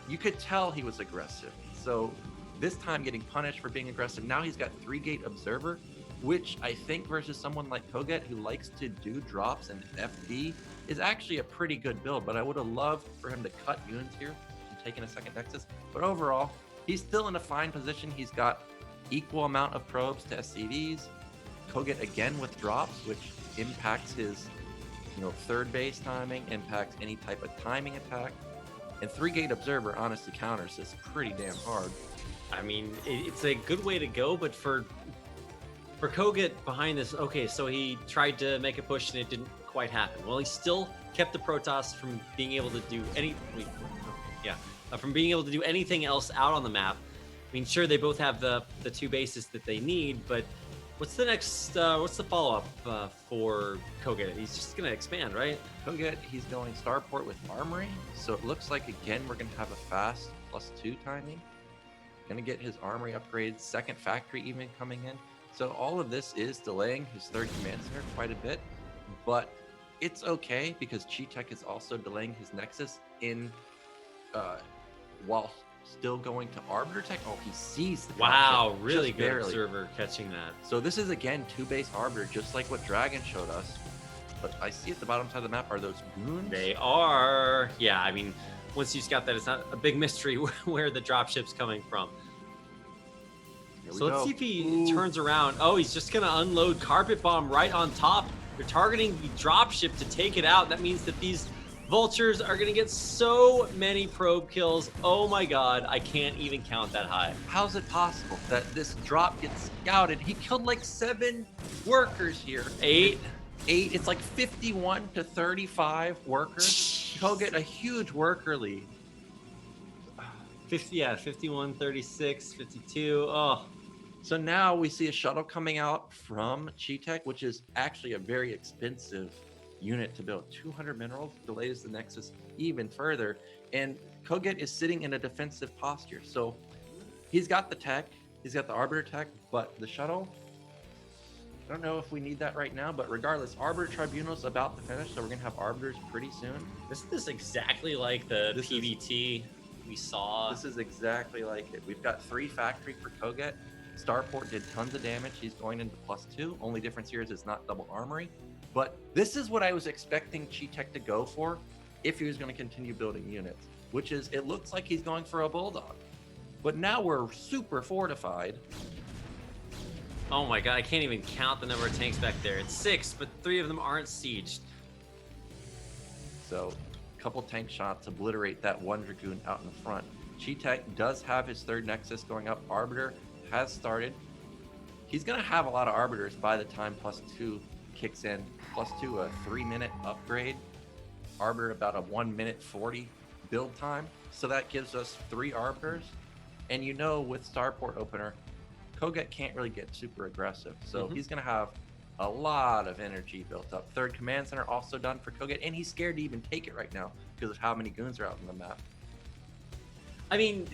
you could tell he was aggressive. So this time getting punished for being aggressive. Now he's got 3-gate observer, which I think versus someone like Koget who likes to do drops and FD is actually a pretty good build, but I would have loved for him to cut goons here and taking a second Nexus. But overall, he's still in a fine position. He's got equal amount of probes to SCVs. Koget again with drops, which impacts his, 3rd base timing, impacts any type of timing attack. And 3-gate observer honestly counters this pretty damn hard. I mean, it's a good way to go, but for Koget behind this, okay, so he tried to make a push and it didn't quite happen. Well, he still kept the Protoss from being able to do from being able to do anything else out on the map. I mean, sure, they both have the 2 bases that they need, but what's the next? What's the follow-up for Koget? He's just gonna expand, right? Koget, he's going starport with armory, so it looks like again we're gonna have a fast +2 timing. Gonna get his armory upgrades, second factory even coming in. So all of this is delaying his 3rd command center quite a bit, but it's okay because Cheetech is also delaying his Nexus in while still going to Arbiter Tech. Oh, he sees the wow, really good observer catching that. So this is again 2-base Arbiter, just like what Dragon showed us. but I see at the bottom side of the map are those goons. They are. Yeah, I mean, once you scout that, it's not a big mystery where the dropship's coming from. So let's see if he turns around. Oh, he's just going to unload Carpet Bomb right on top. They're targeting the dropship to take it out. That means that these vultures are going to get so many probe kills. Oh my god, I can't even count that high. How's it possible that this drop gets scouted? He killed like 7 workers here. 8. It's like 51 to 35 workers. Koget a huge worker lead. 51, 36, 52. Oh. So now we see a shuttle coming out from Cheetech, which is actually a very expensive unit to build. 200 minerals delays the Nexus even further. And Koget is sitting in a defensive posture. So he's got the tech, he's got the Arbiter tech, but the shuttle, I don't know if we need that right now, but regardless, Arbiter Tribunal's about to finish, so we're gonna have Arbiters pretty soon. Isn't this exactly like the PBT we saw? This is exactly like it. We've got 3 factory for Koget. Starport did tons of damage. He's going into +2. Only difference here is it's not double armory. But this is what I was expecting Cheetech to go for if he was going to continue building units, which is it looks like he's going for a Bulldog. But now we're super fortified. Oh my god, I can't even count the number of tanks back there. It's 6, but 3 of them aren't sieged. So a couple tank shots obliterate that one Dragoon out in the front. Cheetech does have his 3rd Nexus going up. Arbiter has started. He's going to have a lot of Arbiters by the time +2 kicks in. +2, a 3-minute upgrade. Arbiter about a 1-minute 40 build time. So that gives us 3 Arbiters. And you know, with Starport opener, Koget can't really get super aggressive. So he's going to have a lot of energy built up. 3rd Command Center also done for Koget. And he's scared to even take it right now because of how many goons are out on the map. I mean,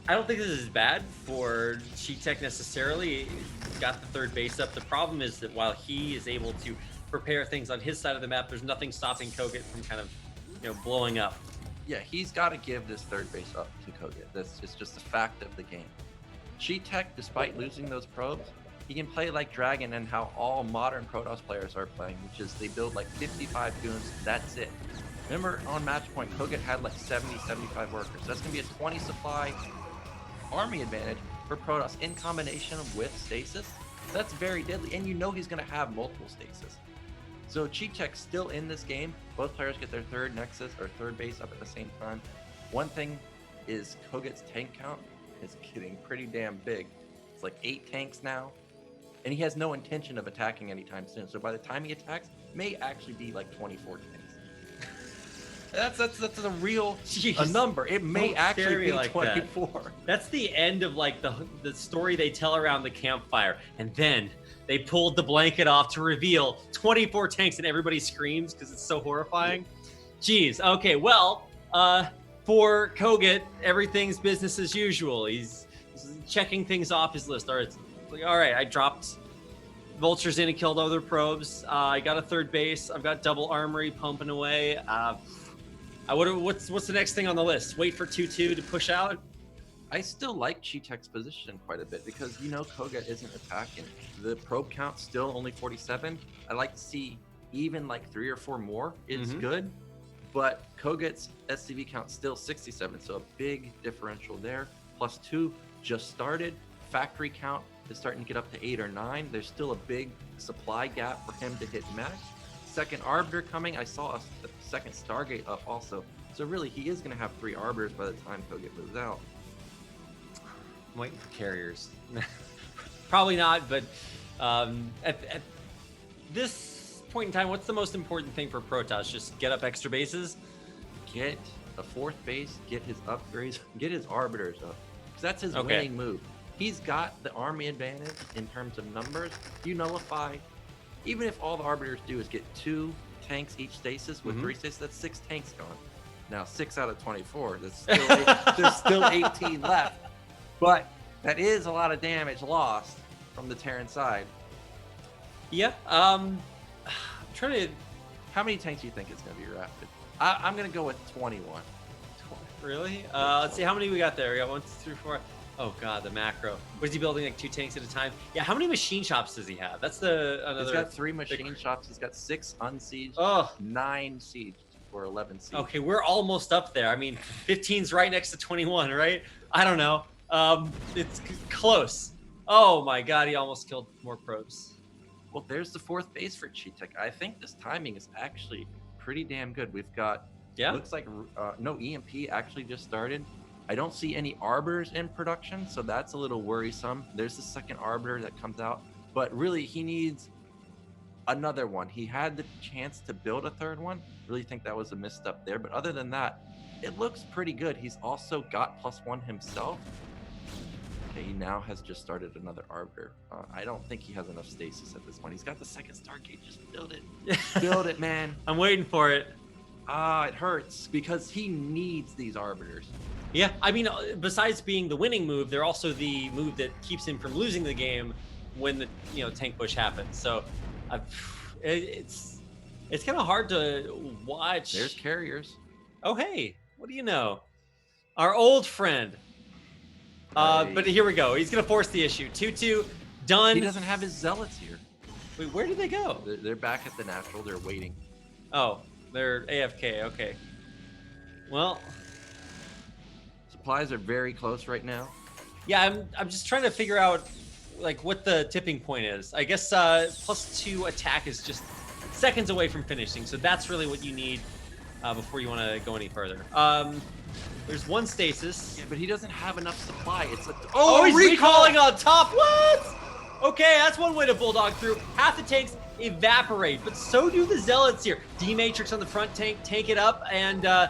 I don't think this is bad for Cheetech necessarily. He's got the 3rd base up. The problem is that while he is able to prepare things on his side of the map, there's nothing stopping Koget from kind of, blowing up. Yeah, he's got to give this 3rd base up to Koget. That's just a fact of the game. Cheetech, despite losing those probes, he can play like Dragon and how all modern Protoss players are playing, which is they build like 55 goons, that's it. Remember on match point, Koget had like 70, 75 workers. That's going to be a 20 supply army advantage for Protoss in combination with stasis. That's very deadly, and you know he's going to have multiple stasis. So Cheetech's still in this game. Both players get their 3rd Nexus or 3rd base up at the same time. One thing is Koget's tank count is getting pretty damn big. It's like 8 tanks now, and he has no intention of attacking anytime soon. So by the time he attacks, it may actually be like 24 tanks. That's a real number. It may actually be like 24. That's the end of like the story they tell around the campfire, and then they pulled the blanket off to reveal 24 tanks, and everybody screams because it's so horrifying. Jeez. Okay. Well, for Koget, everything's business as usual. He's checking things off his list. All right, I dropped vultures in and killed other probes. I got a 3rd base. I've got double armory pumping away. What's the next thing on the list? Wait for 2-2 to push out? I still like Cheetech's position quite a bit because Koget isn't attacking. The probe count's still only 47. I like to see even like 3 or 4 more is good, but Koget's SCV count's still 67, so a big differential there. +2 just started. Factory count is starting to get up to 8 or 9. There's still a big supply gap for him to hit max. 2nd Arbiter coming. I saw a 2nd Stargate up also. So really, he is going to have 3 Arbiters by the time Koget moves out. I'm waiting for carriers. Probably not, but at this point in time, what's the most important thing for Protoss? Just get up extra bases? Get a 4th base, get his upgrades, get his Arbiters up. Because that's his winning move. He's got the army advantage in terms of numbers. You nullify, even if all the Arbiters do is get 2 tanks each stasis with 3 stasis, that's 6 tanks gone. Now 6 out of 24, that's still there's still 18 left. But that is a lot of damage lost from the Terran side. Yeah. I'm trying to. How many tanks do you think it's going to be rafted? I'm going to go with 21. Really? Let's see how many we got there. We got 1, 2, 3, 4. Oh god, the macro. What is he building, like 2 tanks at a time? Yeah, how many machine shops does he have? That's the another. He's got 3 machine shops. He's got 6 unsieged, Oh, 9 sieged, or 11 sieged. okay, we're almost up there. I mean, 15's right next to 21, right? I don't know. It's close. Oh my god, he almost killed more probes. Well, there's the 4th base for Cheetah. I think this timing is actually pretty damn good. We've got, looks like no EMP actually just started. I don't see any arbiters in production, so that's a little worrisome. There's the 2nd arbiter that comes out, but really he needs another one. He had the chance to build a 3rd one. Really think that was a misstep there, but other than that, it looks pretty good. He's also got +1 himself. Okay, he now has just started another arbiter. I don't think he has enough stasis at this point. He's got the 2nd Stargate. Just build it. Build it, man. I'm waiting for it. It hurts because he needs these arbiters. Yeah, I mean, besides being the winning move, they're also the move that keeps him from losing the game when the tank push happens. So, it's kind of hard to watch. There's carriers. Oh hey, what do you know? Our old friend. But here we go. He's gonna force the issue. 2-2 done. He doesn't have his zealots here. Wait, where did they go? They're back at the natural. They're waiting. Oh, they're AFK. Okay. Well. Supplies are very close right now. Yeah, I'm just trying to figure out like what the tipping point is. I guess +2 attack is just seconds away from finishing, so that's really what you need before you want to go any further. There's 1 stasis. Yeah, but he doesn't have enough supply. It's a he's recalling on top. What? Okay, that's one way to bulldog through. Half the tanks evaporate, but so do the zealots here. D-Matrix on the front tank it up, and I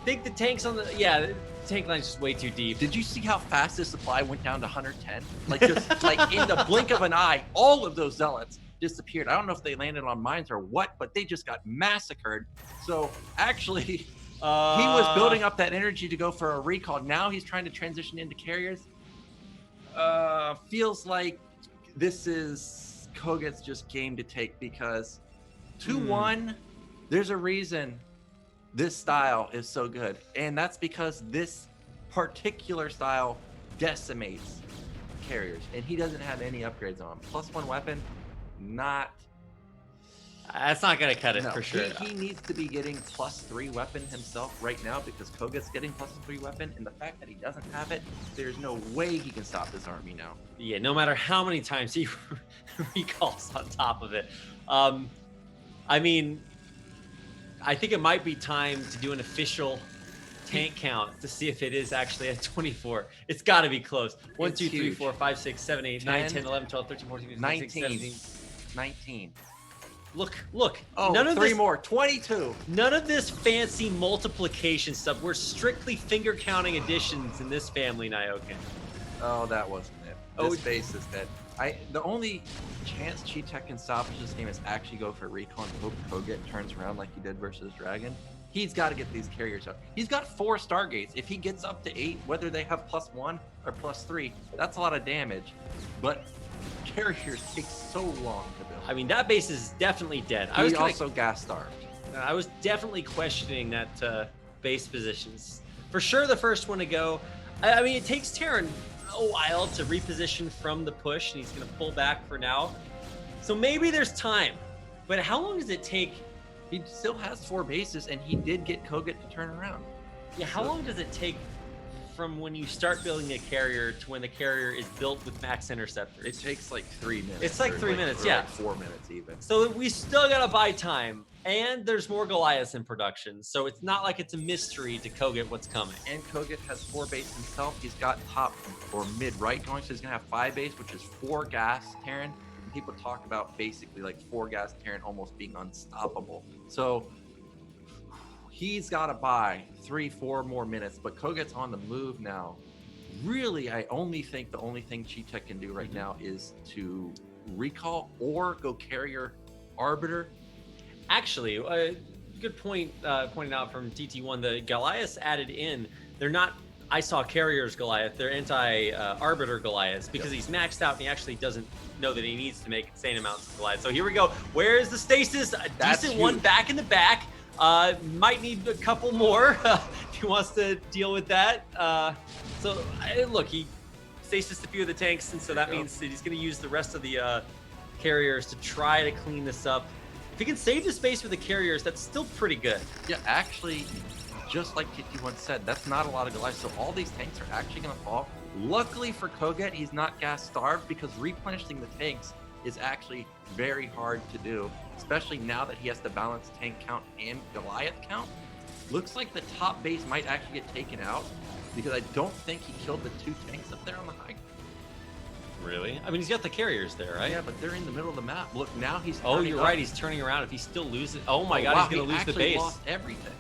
think the tanks on the tank line's just way too deep. Did you see how fast this supply went down to 110? Like just like in the blink of an eye, all of those zealots disappeared. I don't know if they landed on mines or what, but they just got massacred. So actually, he was building up that energy to go for a recall. Now he's trying to transition into carriers. Feels like this is Koget's just game to take because 2-1, there's a reason this style is so good, and that's because this particular style decimates carriers, and he doesn't have any upgrades on him. +1 weapon, that's not gonna cut it for sure. He needs to be getting +3 weapon himself right now because Koget's getting +3 weapon, and the fact that he doesn't have it, there's no way he can stop this army now. Yeah, no matter how many times he recalls on top of it. I mean, I think it might be time to do an official tank count to see if it is actually at 24. It's got to be close. 1, 2, 3, 4, 5, 6, 7, 8, 9, 10, 11, 12, 13, 14, 15, 16, 17. 19. Look. Oh, none of 3 this, more. 22. None of this fancy multiplication stuff. We're strictly finger counting additions in this family, Nyoken. Oh, that wasn't it. This base is dead. The only chance Cheetah can salvage this game is actually go for recon and hope Koget turns around like he did versus Dragon. He's got to get these carriers up. He's got 4 Stargates. If he gets up to 8, whether they have +1 or +3, that's a lot of damage. But carriers take so long to build. I mean, that base is definitely dead. He was also gas starved. I was definitely questioning that base positions. For sure, the first one to go. I mean, it takes Terran a while to reposition from the push, and he's going to pull back for now. So maybe there's time. But how long does it take? He still has 4 bases, and he did get Koget to turn around. Yeah, how long does it take from when you start building a carrier to when the carrier is built with max interceptors? It takes like 3 minutes. It's like 3 minutes, yeah. Like 4 minutes even. So we still got to buy time. And there's more Goliaths in production, so it's not like it's a mystery to Koget what's coming. And Koget has 4 base himself. He's got top or mid right going, so he's gonna have 5 base, which is 4 gas Terran. And people talk about basically like 4 gas Terran almost being unstoppable. So he's got to buy 3-4 more minutes, but Koget's on the move now. Really, I only think the only thing Cheetah can do right now is to recall or go carrier arbiter. Actually, good point pointed out from TT1. The Goliaths added in, they're not I saw Carrier's Goliath, they're anti-Arbiter Goliaths because he's maxed out and he actually doesn't know that he needs to make insane amounts of Goliath. So here we go. Where is the stasis? A decent one back in the back. Might need a couple more if he wants to deal with that. Look, stasis a few of the tanks, and so that means that he's going to use the rest of the carriers to try to clean this up. If he can save the space for the carriers, that's still pretty good. Yeah, actually, just like Kitty once said, that's not a lot of Goliath. So all these tanks are actually going to fall. Luckily for Koget, he's not gas starved because replenishing the tanks is actually very hard to do, especially now that he has to balance tank count and Goliath count. Looks like the top base might actually get taken out because I don't think he killed the 2 tanks up there on the high. Really? I mean, he's got the carriers there, right? Yeah, but they're in the middle of the map. Look, now he's Oh, turning you're up. right. He's turning around. If he still loses... Oh, my God. Wow, He's going to lose the base. Lost everything.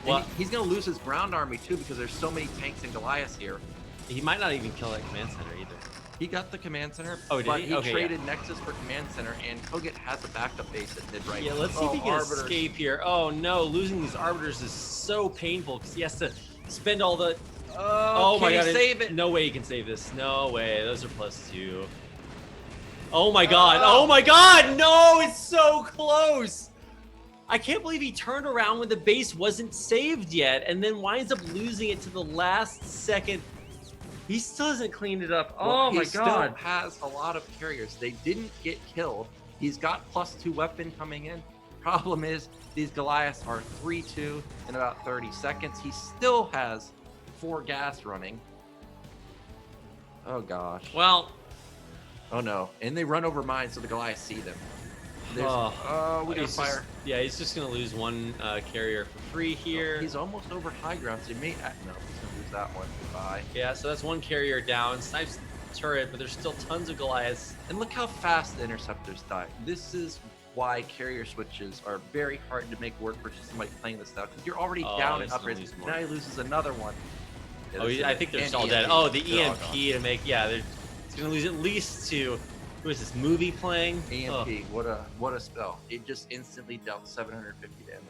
Well, He's going to lose his ground army, too, because there's so many tanks and Goliaths here. he might not even kill that command center either. He got the command center, Oh, did but he? he Okay, traded Nexus for command center, and Koget has a backup base at mid-right. Yeah, let's see if he can Arbiters. escape here. Oh, no. Losing these Arbiters is so painful because he has to spend all the... Oh, my can God. he save it? No way he can save this. No way. Those are +2. Oh, my God. Oh, my God. No, it's so close. I can't believe he turned around when the base wasn't saved yet and then winds up losing it to the last second. He still hasn't cleaned it up. Oh, my God. He still has a lot of carriers. They didn't get killed. He's got +2 weapon coming in. Problem is, these Goliaths are 3-2 in about 30 seconds. He still has 4 gas running. Oh, gosh. Well... Oh, no. And they run over mine, so the Goliaths see them. We got fire. He's just going to lose 1 carrier for free here. He's almost over high ground, so he may... No, he's going to lose that one. Goodbye. Yeah, so that's 1 carrier down. Snipes the turret, but there's still tons of Goliaths. And look how fast the interceptors die. This is why carrier switches are very hard to make work versus somebody playing this style, because you're already down in upgrades. Now he loses another one. Yeah, I think they're all EMP. dead. Oh, the They're all EMP gone. to make... Yeah, it's going to lose at least 2. Who is this movie playing? EMP, what a spell. It just instantly dealt 750 damage.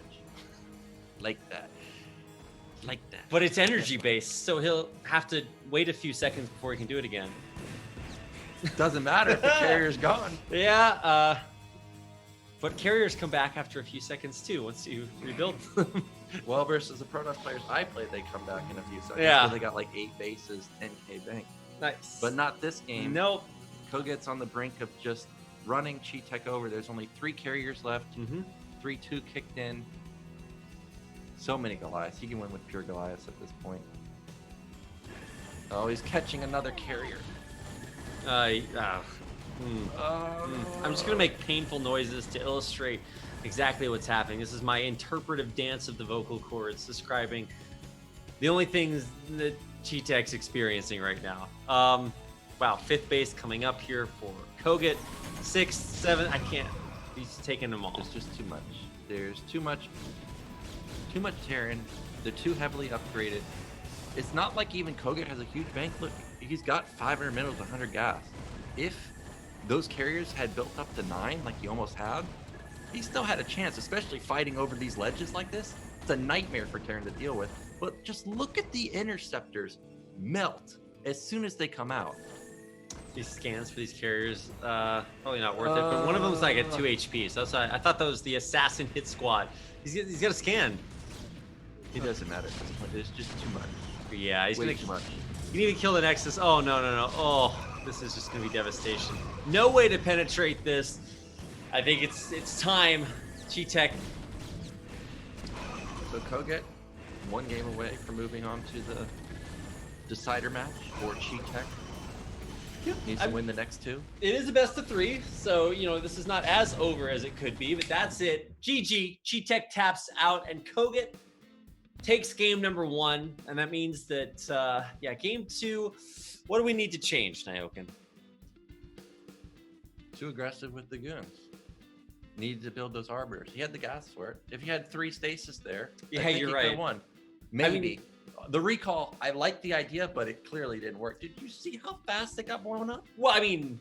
Like that. Like that. But it's energy based, so he'll have to wait a few seconds before he can do it again. Doesn't matter if the carrier's gone. Yeah, but carriers come back after a few seconds too, once you rebuild them. Well, versus the Protoss players I played, they come back in a few seconds. Yeah. So they got like 8 bases, 10k bank. Nice. But not this game. Nope. Koget's on the brink of just running Cheetech over. There's only 3 carriers left. 3-2 kicked in. So many Goliaths. He can win with pure Goliaths at this point. Oh, he's catching another carrier. I'm just gonna make painful noises to illustrate exactly what's happening. This is my interpretive dance of the vocal cords describing the only things that Cheetech's experiencing right now. Wow, 5th base coming up here for Koget. 6th, 7th, I can't. He's taking them all. There's just too much. There's too much Terran. They're too heavily upgraded. It's not like even Koget has a huge bank. Look, he's got 500 minerals, 100 gas. If those carriers had built up to 9, like he almost had, he still had a chance, especially fighting over these ledges like this. It's a nightmare for Terran to deal with. But just look at the interceptors melt as soon as they come out. These scans for these carriers, probably not worth it. But one of them was like at 2 HP, so that's why I thought that was the assassin hit squad. He's got a scan. It doesn't matter. There's just too much. Yeah, he's Way gonna. too much. You need to kill the Nexus. Oh no! Oh, this is just gonna be devastation. No way to penetrate this. I think it's time. Cheetech. So Koget, 1 game away from moving on to the decider match for Cheetech. Needs to win the next 2. It is a best of 3, so this is not as over as it could be, but that's it. GG. Cheetech taps out, and Koget takes game number 1, and that means that game 2. What do we need to change, Nyokin? Too aggressive with the goons. Needed to build those arbiters. He had the gas for it. If he had 3 stasis there, Yeah, I think you're he right. could've won. Maybe. The recall, I like the idea, but it clearly didn't work. Did you see how fast it got blown up? Well, I mean,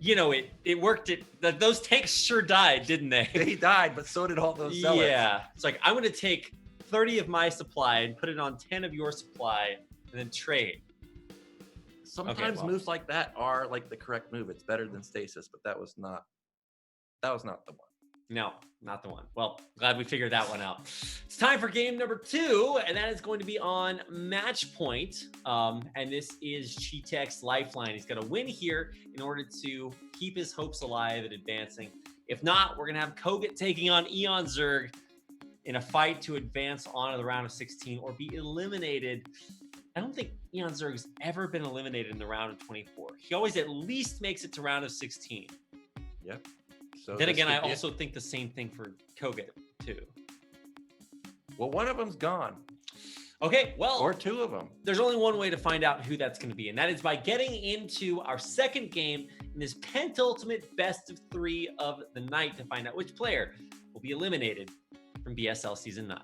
it worked. Those tanks sure died, didn't they? They died, but so did all those sellers. Yeah. It's like, I'm going to take 30 of my supply and put it on 10 of your supply and then trade. Sometimes moves like that are like the correct move. It's better than stasis, but that was not the one. No, not the one. Well, glad we figured that one out. It's time for game number 2, and that is going to be on match point. And this is Cheetek's lifeline. He's got to win here in order to keep his hopes alive and advancing. If not, we're going to have Kogut taking on Eon Zerg in a fight to advance on to the round of 16 or be eliminated. I don't think Eon Zerg's ever been eliminated in the round of 24. He always at least makes it to round of 16. Yep. So then again, I also think the same thing for Kogut, too. Well, one of them's gone. Okay, well... Or 2 of them. There's only one way to find out who that's going to be, and that is by getting into our second game in this penultimate best of 3 of the night to find out which player will be eliminated from BSL Season 9.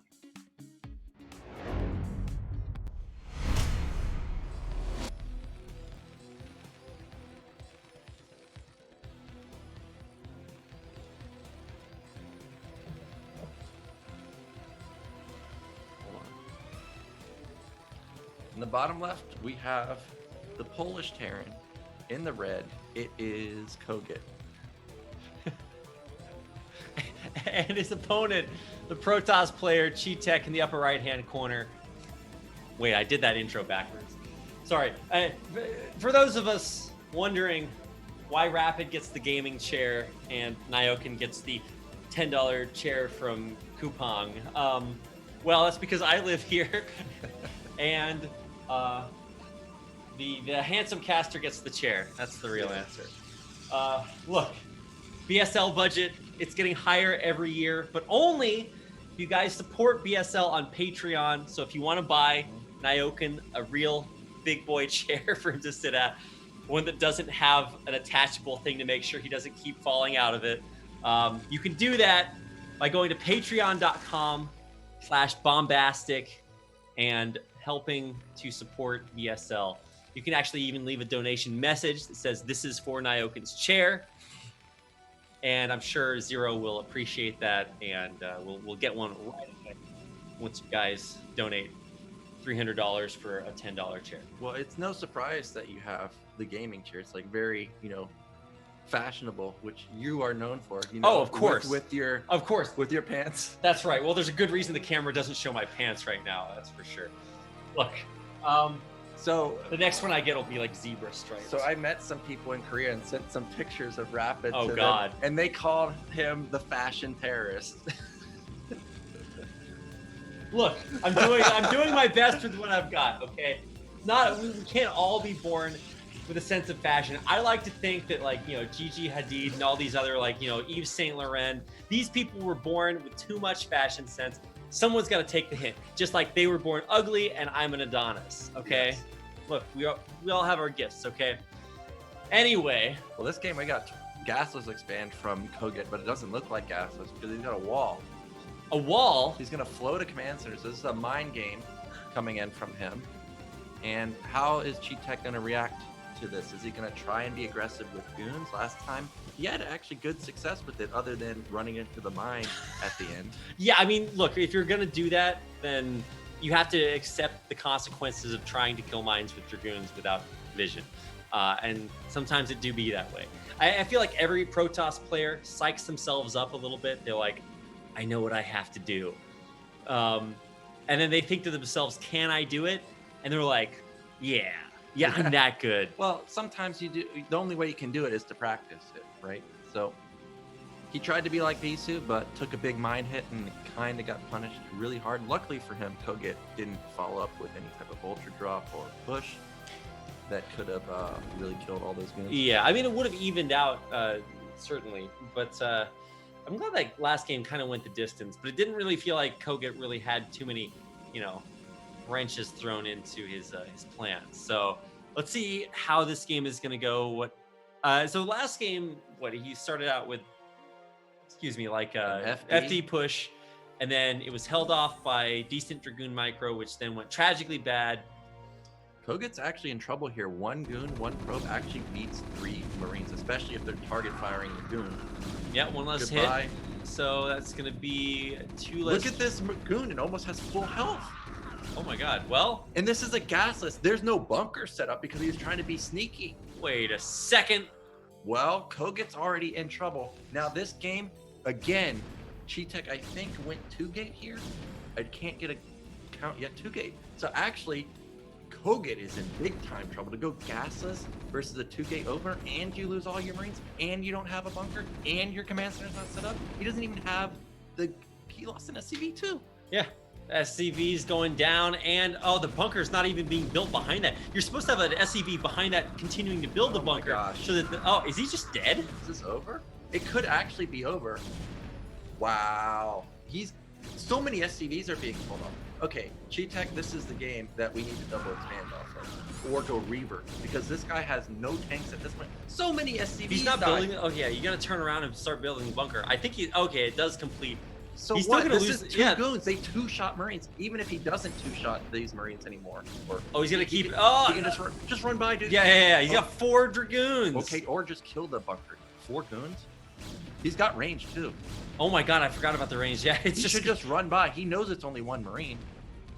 In the bottom left, we have the Polish Terran. In the red, it is Kogut. And his opponent, the Protoss player, Cheetek, in the upper right-hand corner. Wait, I did that intro backwards. Sorry. For those of us wondering why Rapid gets the gaming chair and Nyokin gets the $10 chair from Kupang, well, that's because I live here. And the handsome caster gets the chair. That's the real answer. Look, BSL budget, it's getting higher every year, but only if you guys support BSL on Patreon. So if you want to buy Nyokin a real big boy chair for him to sit at, one that doesn't have an attachable thing to make sure he doesn't keep falling out of it, you can do that by going to patreon.com/bombastic and helping to support BSL. You can actually even leave a donation message that says this is for Nyokin's chair. And I'm sure Zero will appreciate that, and we'll get one right away once you guys donate $300 for a $10 chair. Well, it's no surprise that you have the gaming chair. It's like very, fashionable, which you are known for. Oh, of course. With your pants. That's right. Well, there's a good reason the camera doesn't show my pants right now. That's for sure. Look, so the next one I get will be like zebra stripes. So I met some people in Korea and sent some pictures of Rapid to them, and they called him the fashion terrorist. Look, I'm doing my best with what I've got, okay? We can't all be born with a sense of fashion. I like to think that Gigi Hadid and all these other Yves Saint Laurent, these people were born with too much fashion sense. Someone's got to take the hint, just like they were born ugly and I'm an Adonis, okay? Yes. Look, we all have our gifts, okay? Anyway. Well, this game we got gasless expand from Kogut, but it doesn't look like gasless because he's got a wall. A wall? He's going to float a command center, so this is a mind game coming in from him. And how is Cheetek going to react to this? Is he going to try and be aggressive with goons? Last time he had actually good success with it, other than running into the mine at the end. Yeah, I mean, look, if you're going to do that, then you have to accept the consequences of trying to kill mines with dragoons without vision. And sometimes it do be that way. I feel like every Protoss player psychs themselves up a little bit. They're like, I know what I have to do. And then they think to themselves, can I do it? And they're like, yeah, I'm that good. Well, sometimes you do. The only way you can do it is to practice it, right? So he tried to be like Bisu, but took a big mine hit and kind of got punished really hard. Luckily for him, Kogut didn't follow up with any type of ultra drop or push that could have really killed all those goons. Yeah, I mean, it would have evened out, certainly. But I'm glad that last game kind of went the distance, but it didn't really feel like Kogut really had too many, wrenches thrown into his plans. So let's see how this game is going to go. So last game, he started out with, FD push, and then it was held off by decent Dragoon micro, which then went tragically bad. Kogut's actually in trouble here. One goon, one probe actually beats 3 Marines, especially if they're target firing the goon. Yeah, one less hit. So that's going to be 2 less. Look at this goon. It almost has full health. Oh my god. Well, and this is a gasless. There's no bunker set up because he was trying to be sneaky. Wait a second. Well, Kogut's already in trouble. Now this game, Again, Cheetech, I think, went 2-gate here. I can't get a count yet. 2-gate. So actually, Koget is in big time trouble to go gasless versus a 2-gate opener, and you lose all your Marines, and you don't have a bunker, and your command center's not set up. He doesn't even have the. He lost an SCV too. Yeah. SCV's going down, and the bunker's not even being built behind that. You're supposed to have an SCV behind that, continuing to build the bunker. Gosh. So that is he just dead? Is this over? It could actually be over. Wow. So many SCVs are being pulled off. Okay, Cheetech, this is the game that we need to double expand off of, or go Reaver, because this guy has no tanks at this point. So many SCVs. He's not died. building. Oh yeah, you got to turn around and start building the bunker. I think okay, it does complete. So he's what? Still gonna This lose. is two goons. They 2-shot Marines. Even if he doesn't 2-shot these Marines anymore, or he's gonna keep. He can just run by, dude. Yeah. He's got 4 Dragoons. Okay, or just kill the bunker. 4 goons. He's got range too. Oh my god, I forgot about the range. Yeah, He should just run by. He knows it's only 1 Marine.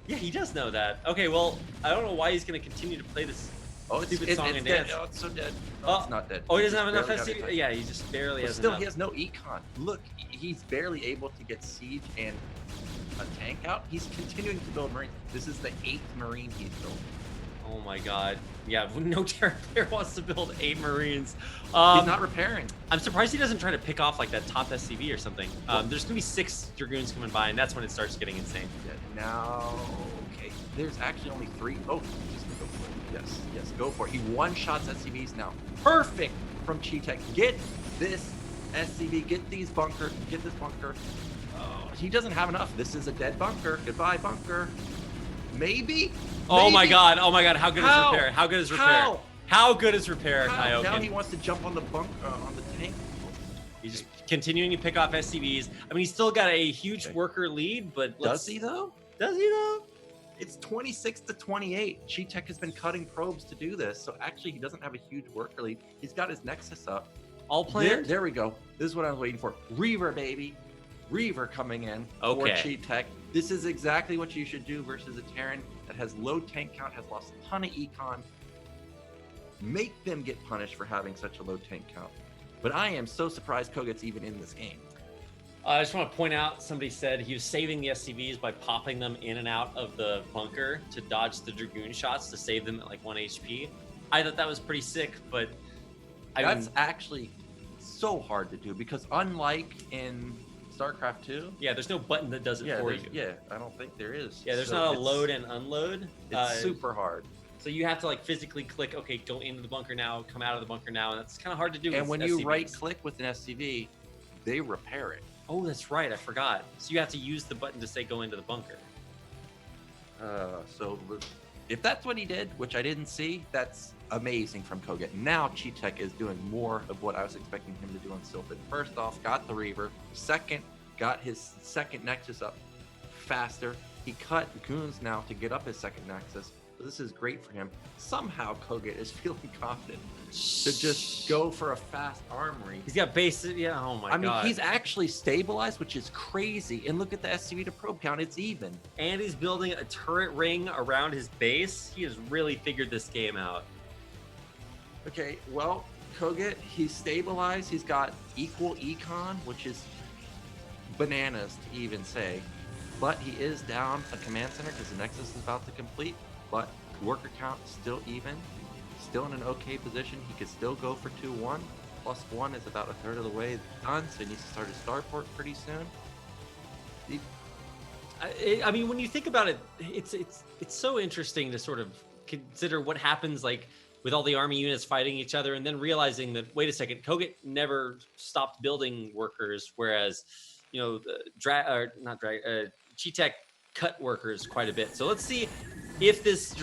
Yeah, he does know that. Okay, well, I don't know why he's gonna continue to play this stupid song and dance. Oh, it's so dead. No, it's not dead. Oh, he doesn't have enough barely SC. Yeah, he just barely has still, enough. he has no econ. Look, he's barely able to get siege and a tank out. He's continuing to build Marines. This is the 8th Marine he's built. Oh my god. Yeah, no Terran player wants to build 8 Marines. He's not repairing. I'm surprised he doesn't try to pick off like that top SCV or something. There's gonna be 6 Dragoons coming by, and that's when it starts getting insane. Yeah, now, okay, there's actually only 3. Oh, just go for it. Yes, go for it. He one-shots SCVs now. Perfect from Cheetech. Get this SCV, get this bunker. Oh, he doesn't have enough. This is a dead bunker. Goodbye, bunker. Maybe? Oh my god, how good is repair? How good is repair? How? How good is repair, Kaioken? Now he wants to jump on the on the tank. He's just continuing to pick off SCVs. I mean, he's still got a huge worker lead, but Does he though? It's 26-28. Cheetech has been cutting probes to do this, so actually he doesn't have a huge worker lead. He's got his Nexus up. All planned? There we go. This is what I was waiting for. Reaver, baby. Reaver coming in for Cheetech. This is exactly what you should do versus a Terran that has low tank count, has lost a ton of econ. Make them get punished for having such a low tank count. But I am so surprised Koget's even in this game. I just want to point out, somebody said he was saving the SCVs by popping them in and out of the bunker to dodge the Dragoon shots to save them at like 1 HP. I thought that was pretty sick, but that's actually so hard to do because unlike in StarCraft 2, yeah, there's no button that does it for you. Yeah, I don't think there is. Yeah, there's not a load and unload. It's super hard. So you have to like physically click, okay, go into the bunker now, come out of the bunker now, and that's kind of hard to do. And when SCVs. you right click with an SCV, they repair it. Oh, that's right, I forgot. So you have to use the button to say go into the bunker. So if that's what he did, which I didn't see, that's amazing from Koget. Now Cheetech is doing more of what I was expecting him to do on Sylphin. First off, got the Reaver. Second, got his second Nexus up faster. He cut goons now to get up his second Nexus. So this is great for him. Somehow Koget is feeling confident to just go for a fast armory. He's got basic, yeah, oh my god. I mean, he's actually stabilized, which is crazy. And look at the SCV to probe count, it's even. And he's building a turret ring around his base. He has really figured this game out. Okay, well, Koget, he's stabilized. He's got equal econ, which is bananas to even say. But he is down a command center because the Nexus is about to complete. But worker count still even. Still in an okay position. He could still go for 2-1. Plus 1 is about a third of the way done, so he needs to start his starport pretty soon. I mean, when you think about it, it's so interesting to sort of consider what happens like with all the army units fighting each other, and then realizing that wait a second, Koget never stopped building workers, whereas you know the Cheetech cut workers quite a bit. So let's see if this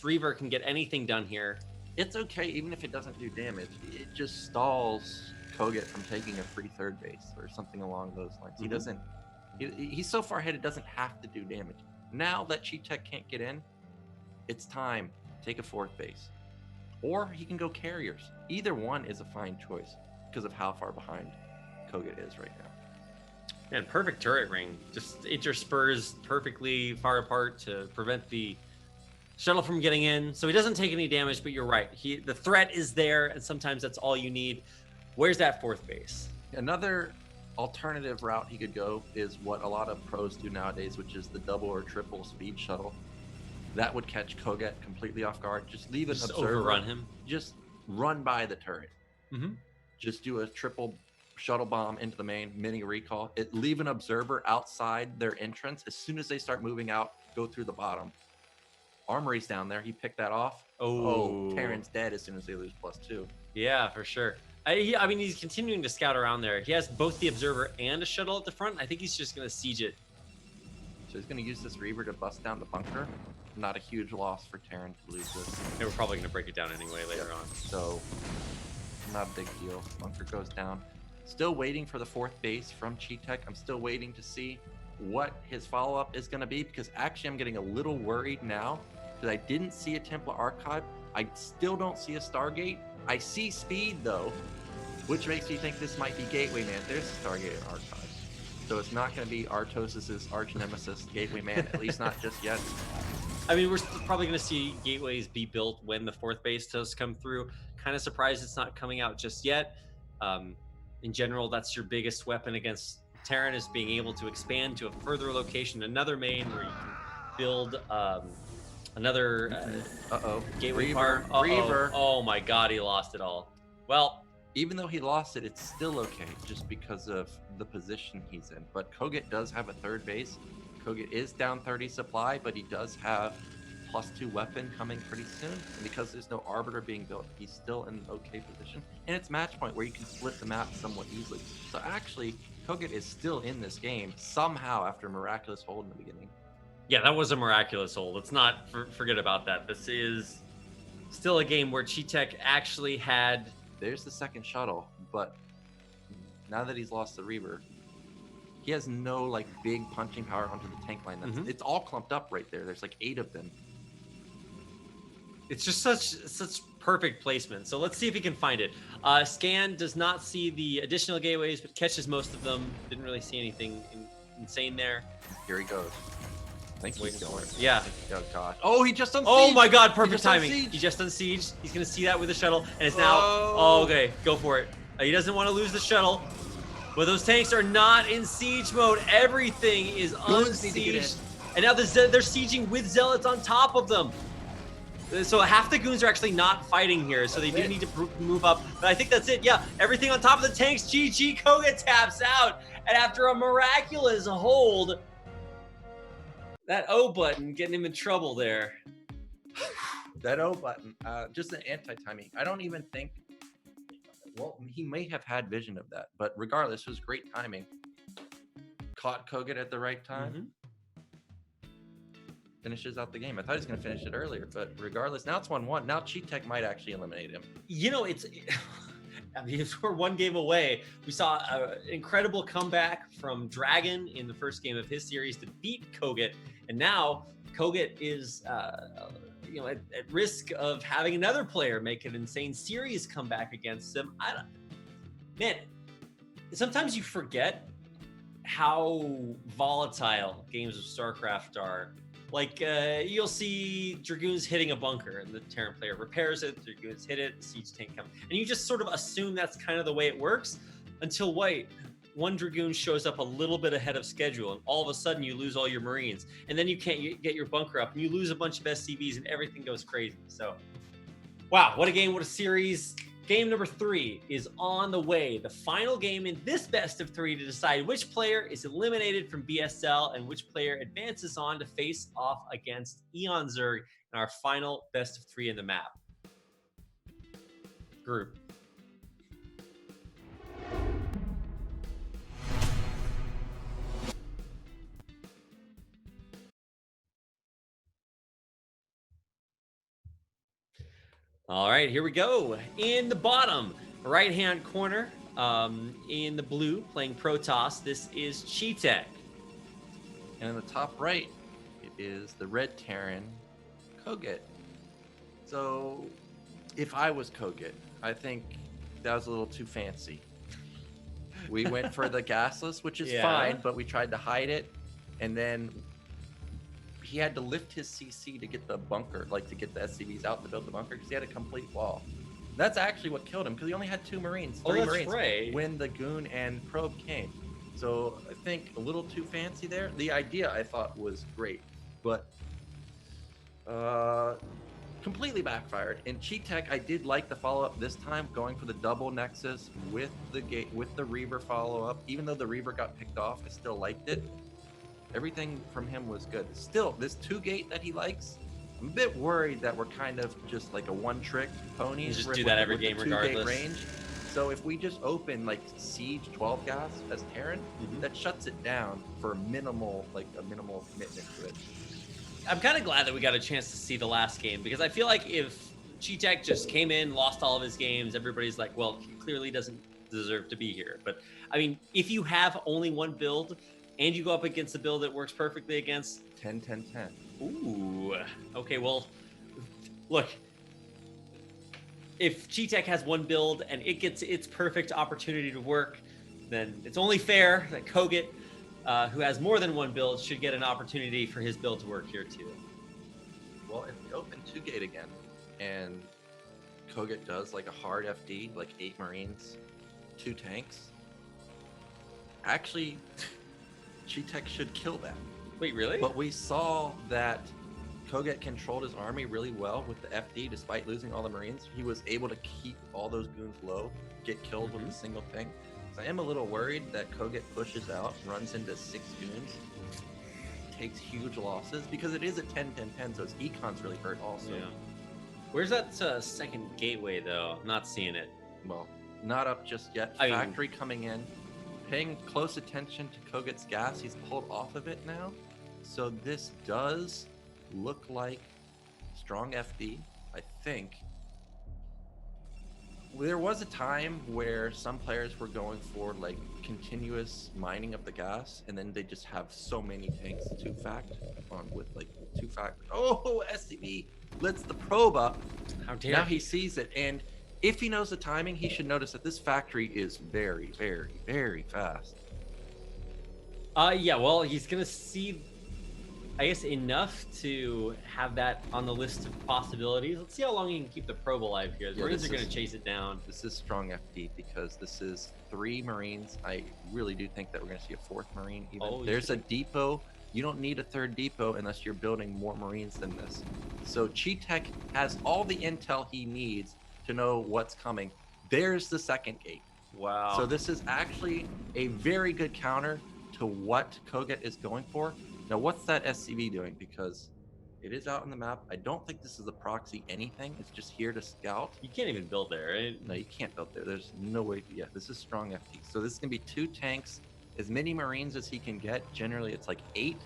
Reaver can get anything done here. It's okay, even if it doesn't do damage. It just stalls Koget from taking a free third base or something along those lines. He doesn't. He's so far ahead, it doesn't have to do damage. Now that Cheetech can't get in, it's time. Take a fourth base. Or he can go carriers. Either one is a fine choice because of how far behind Koget is right now. And perfect turret ring. Just interspurs perfectly far apart to prevent the shuttle from getting in. So he doesn't take any damage, but you're right. The threat is there, and sometimes that's all you need. Where's that fourth base? Another alternative route he could go is what a lot of pros do nowadays, which is the double or triple speed shuttle. That would catch Koget completely off guard. Just leave an observer. Overrun him. Just run by the turret. Mm-hmm. Just do a triple shuttle bomb into the main, mini recall. Leave an observer outside their entrance. As soon as they start moving out, go through the bottom. Armory's down there. He picked that off. Oh, Terran's dead as soon as they lose +2. Yeah, for sure. I mean, he's continuing to scout around there. He has both the observer and a shuttle at the front. I think he's just going to siege it. So he's going to use this Reaver to bust down the bunker. Not a huge loss for Terran to lose this. Yeah, we're probably going to break it down anyway later on. So, not a big deal. Bunker goes down. Still waiting for the 4th base from Cheetech. I'm still waiting to see what his follow-up is going to be, because actually I'm getting a little worried now because I didn't see a Templar Archive. I still don't see a Stargate. I see speed, though, which makes me think this might be Gateway Man. There's a Stargate Archive. So it's not going to be Artosis' arch nemesis, Gateway Man, at least not just yet. I mean, we're probably going to see gateways be built when the 4th base does come through. Kind of surprised it's not coming out just yet. In general, that's your biggest weapon against Terran, is being able to expand to a further location, another main where you can build another gateway part. Reaver. Oh my god, he lost it all. Well, even though he lost it, it's still okay just because of the position he's in. But Koget does have a 3rd base. Koget is down 30 supply, but he does have +2 weapon coming pretty soon. And because there's no Arbiter being built, he's still in an okay position. And it's match point where you can split the map somewhat easily. So actually, Koget is still in this game somehow after a miraculous hold in the beginning. Yeah, that was a miraculous hold. Let's not forget about that. This is still a game where Cheetech actually had... There's the 2nd shuttle, but now that he's lost the Reaver, he has no like big punching power onto the tank line. It's all clumped up right there. There's like 8 of them. It's just such perfect placement. So let's see if he can find it. Scan does not see the additional gateways, but catches most of them. Didn't really see anything insane there. Here he goes. Thanks for going. Yeah. Oh god. Oh, he just unsieged. Oh my god, perfect timing. He just unsieged. He's gonna see that with the shuttle, and it's now. Oh, okay, go for it. He doesn't want to lose the shuttle, but those tanks are not in siege mode. Everything is unsieged, and now they're sieging with zealots on top of them. So half the goons are actually not fighting here, so they do need to move up. But I think that's it. Yeah, everything on top of the tanks. GG, Koga taps out, and after a miraculous hold, that O button getting him in trouble there. That O button, just an anti-timing. I don't even think. Well, he may have had vision of that, but regardless, it was great timing. Caught Koget at the right time. Finishes out the game. I thought he was going to finish it earlier, but regardless, now it's 1-1. Now Cheetech might actually eliminate him. You know, I mean, we're 1 game away. We saw an incredible comeback from Dragon in the first game of his series to beat Koget, and now Koget is, at risk of having another player make an insane series comeback against him. Man, sometimes you forget how volatile games of StarCraft are. Like, you'll see Dragoons hitting a bunker, and the Terran player repairs it, Dragoons hit it, the siege tank comes. And you just sort of assume that's kind of the way it works until, one Dragoon shows up a little bit ahead of schedule, and all of a sudden you lose all your Marines. And then you can't get your bunker up, and you lose a bunch of SCVs, and everything goes crazy. So, wow, what a game, what a series. Game number 3 is on the way. The final game in this best of 3 to decide which player is eliminated from BSL and which player advances on to face off against Eon Zerg in our final best of 3 in the map group. All right, here we go. In the bottom right-hand corner, in the blue, playing Protoss, this is Cheetech. And in the top right, it is the red Terran, Koget. So, if I was Koget, I think that was a little too fancy. We went for the gasless, which is fine, but we tried to hide it, and then he had to lift his CC to get the bunker, to get the SCVs out to build the bunker, because he had a complete wall. That's actually what killed him because he only had 2 Marines, 3 that's Marines right. when the Goon and Probe came. So I think a little too fancy there. The idea I thought was great, but completely backfired. In Cheat Tech, I did like the follow-up this time, going for the double Nexus with the Reaver follow-up. Even though the Reaver got picked off, I still liked it. Everything from him was good. Still, this 2-gate that he likes, I'm a bit worried that we're kind of just like a one-trick pony. You just do that every game regardless. Range. So if we just open like Siege 12 gas as Terran, that shuts it down for a minimal commitment to it. I'm kind of glad that we got a chance to see the last game, because I feel like if Cheetech just came in, lost all of his games, everybody's like, well, he clearly doesn't deserve to be here. But I mean, if you have only one build and you go up against a build that works perfectly against 10-10-10. Ooh. Okay, well, look. If Cheetech has one build and it gets its perfect opportunity to work, then it's only fair that Koget, who has more than one build, should get an opportunity for his build to work here too. Well, if we open 2-gate again, and Koget does like a hard FD, like 8 Marines, 2 tanks, actually, Cheetech should kill that. Wait, really? But we saw that Koget controlled his army really well with the FD, despite losing all the Marines. He was able to keep all those goons low, get killed with a single thing. So I am a little worried that Koget pushes out, runs into 6 goons, takes huge losses, because it is a 10-10-10, so his econ's really hurt also. Yeah. Where's that second gateway, though? I'm not seeing it. Well, not up just yet. Factory coming in. Paying close attention to Koget's gas. He's pulled off of it now. So this does look like strong FD, I think. There was a time where some players were going for like continuous mining of the gas, and then they just have so many tanks to fact on with like 2 fact. Oh, SCB lets the probe up. How dare now he sees it, and if he knows the timing, he should notice that this factory is very, very, very fast. Yeah, well, he's gonna see, I guess, enough to have that on the list of possibilities. Let's see how long he can keep the probe alive here. The Marines are going to chase it down. This is strong FD because this is 3 Marines. I really do think that we're going to see a 4th Marine. Even. There's a depot. You don't need a 3rd depot unless you're building more Marines than this. So Cheetech has all the intel he needs to know what's coming. There's the 2nd gate. Wow. So this is actually a very good counter to what Koget is going for. Now, what's that SCV doing? Because it is out on the map. I don't think this is a proxy anything. It's just here to scout. You can't even build there, right? No, you can't build there. There's no way. Yeah, this is strong FT. So this is going to be 2 tanks, as many Marines as he can get. Generally, it's like 8.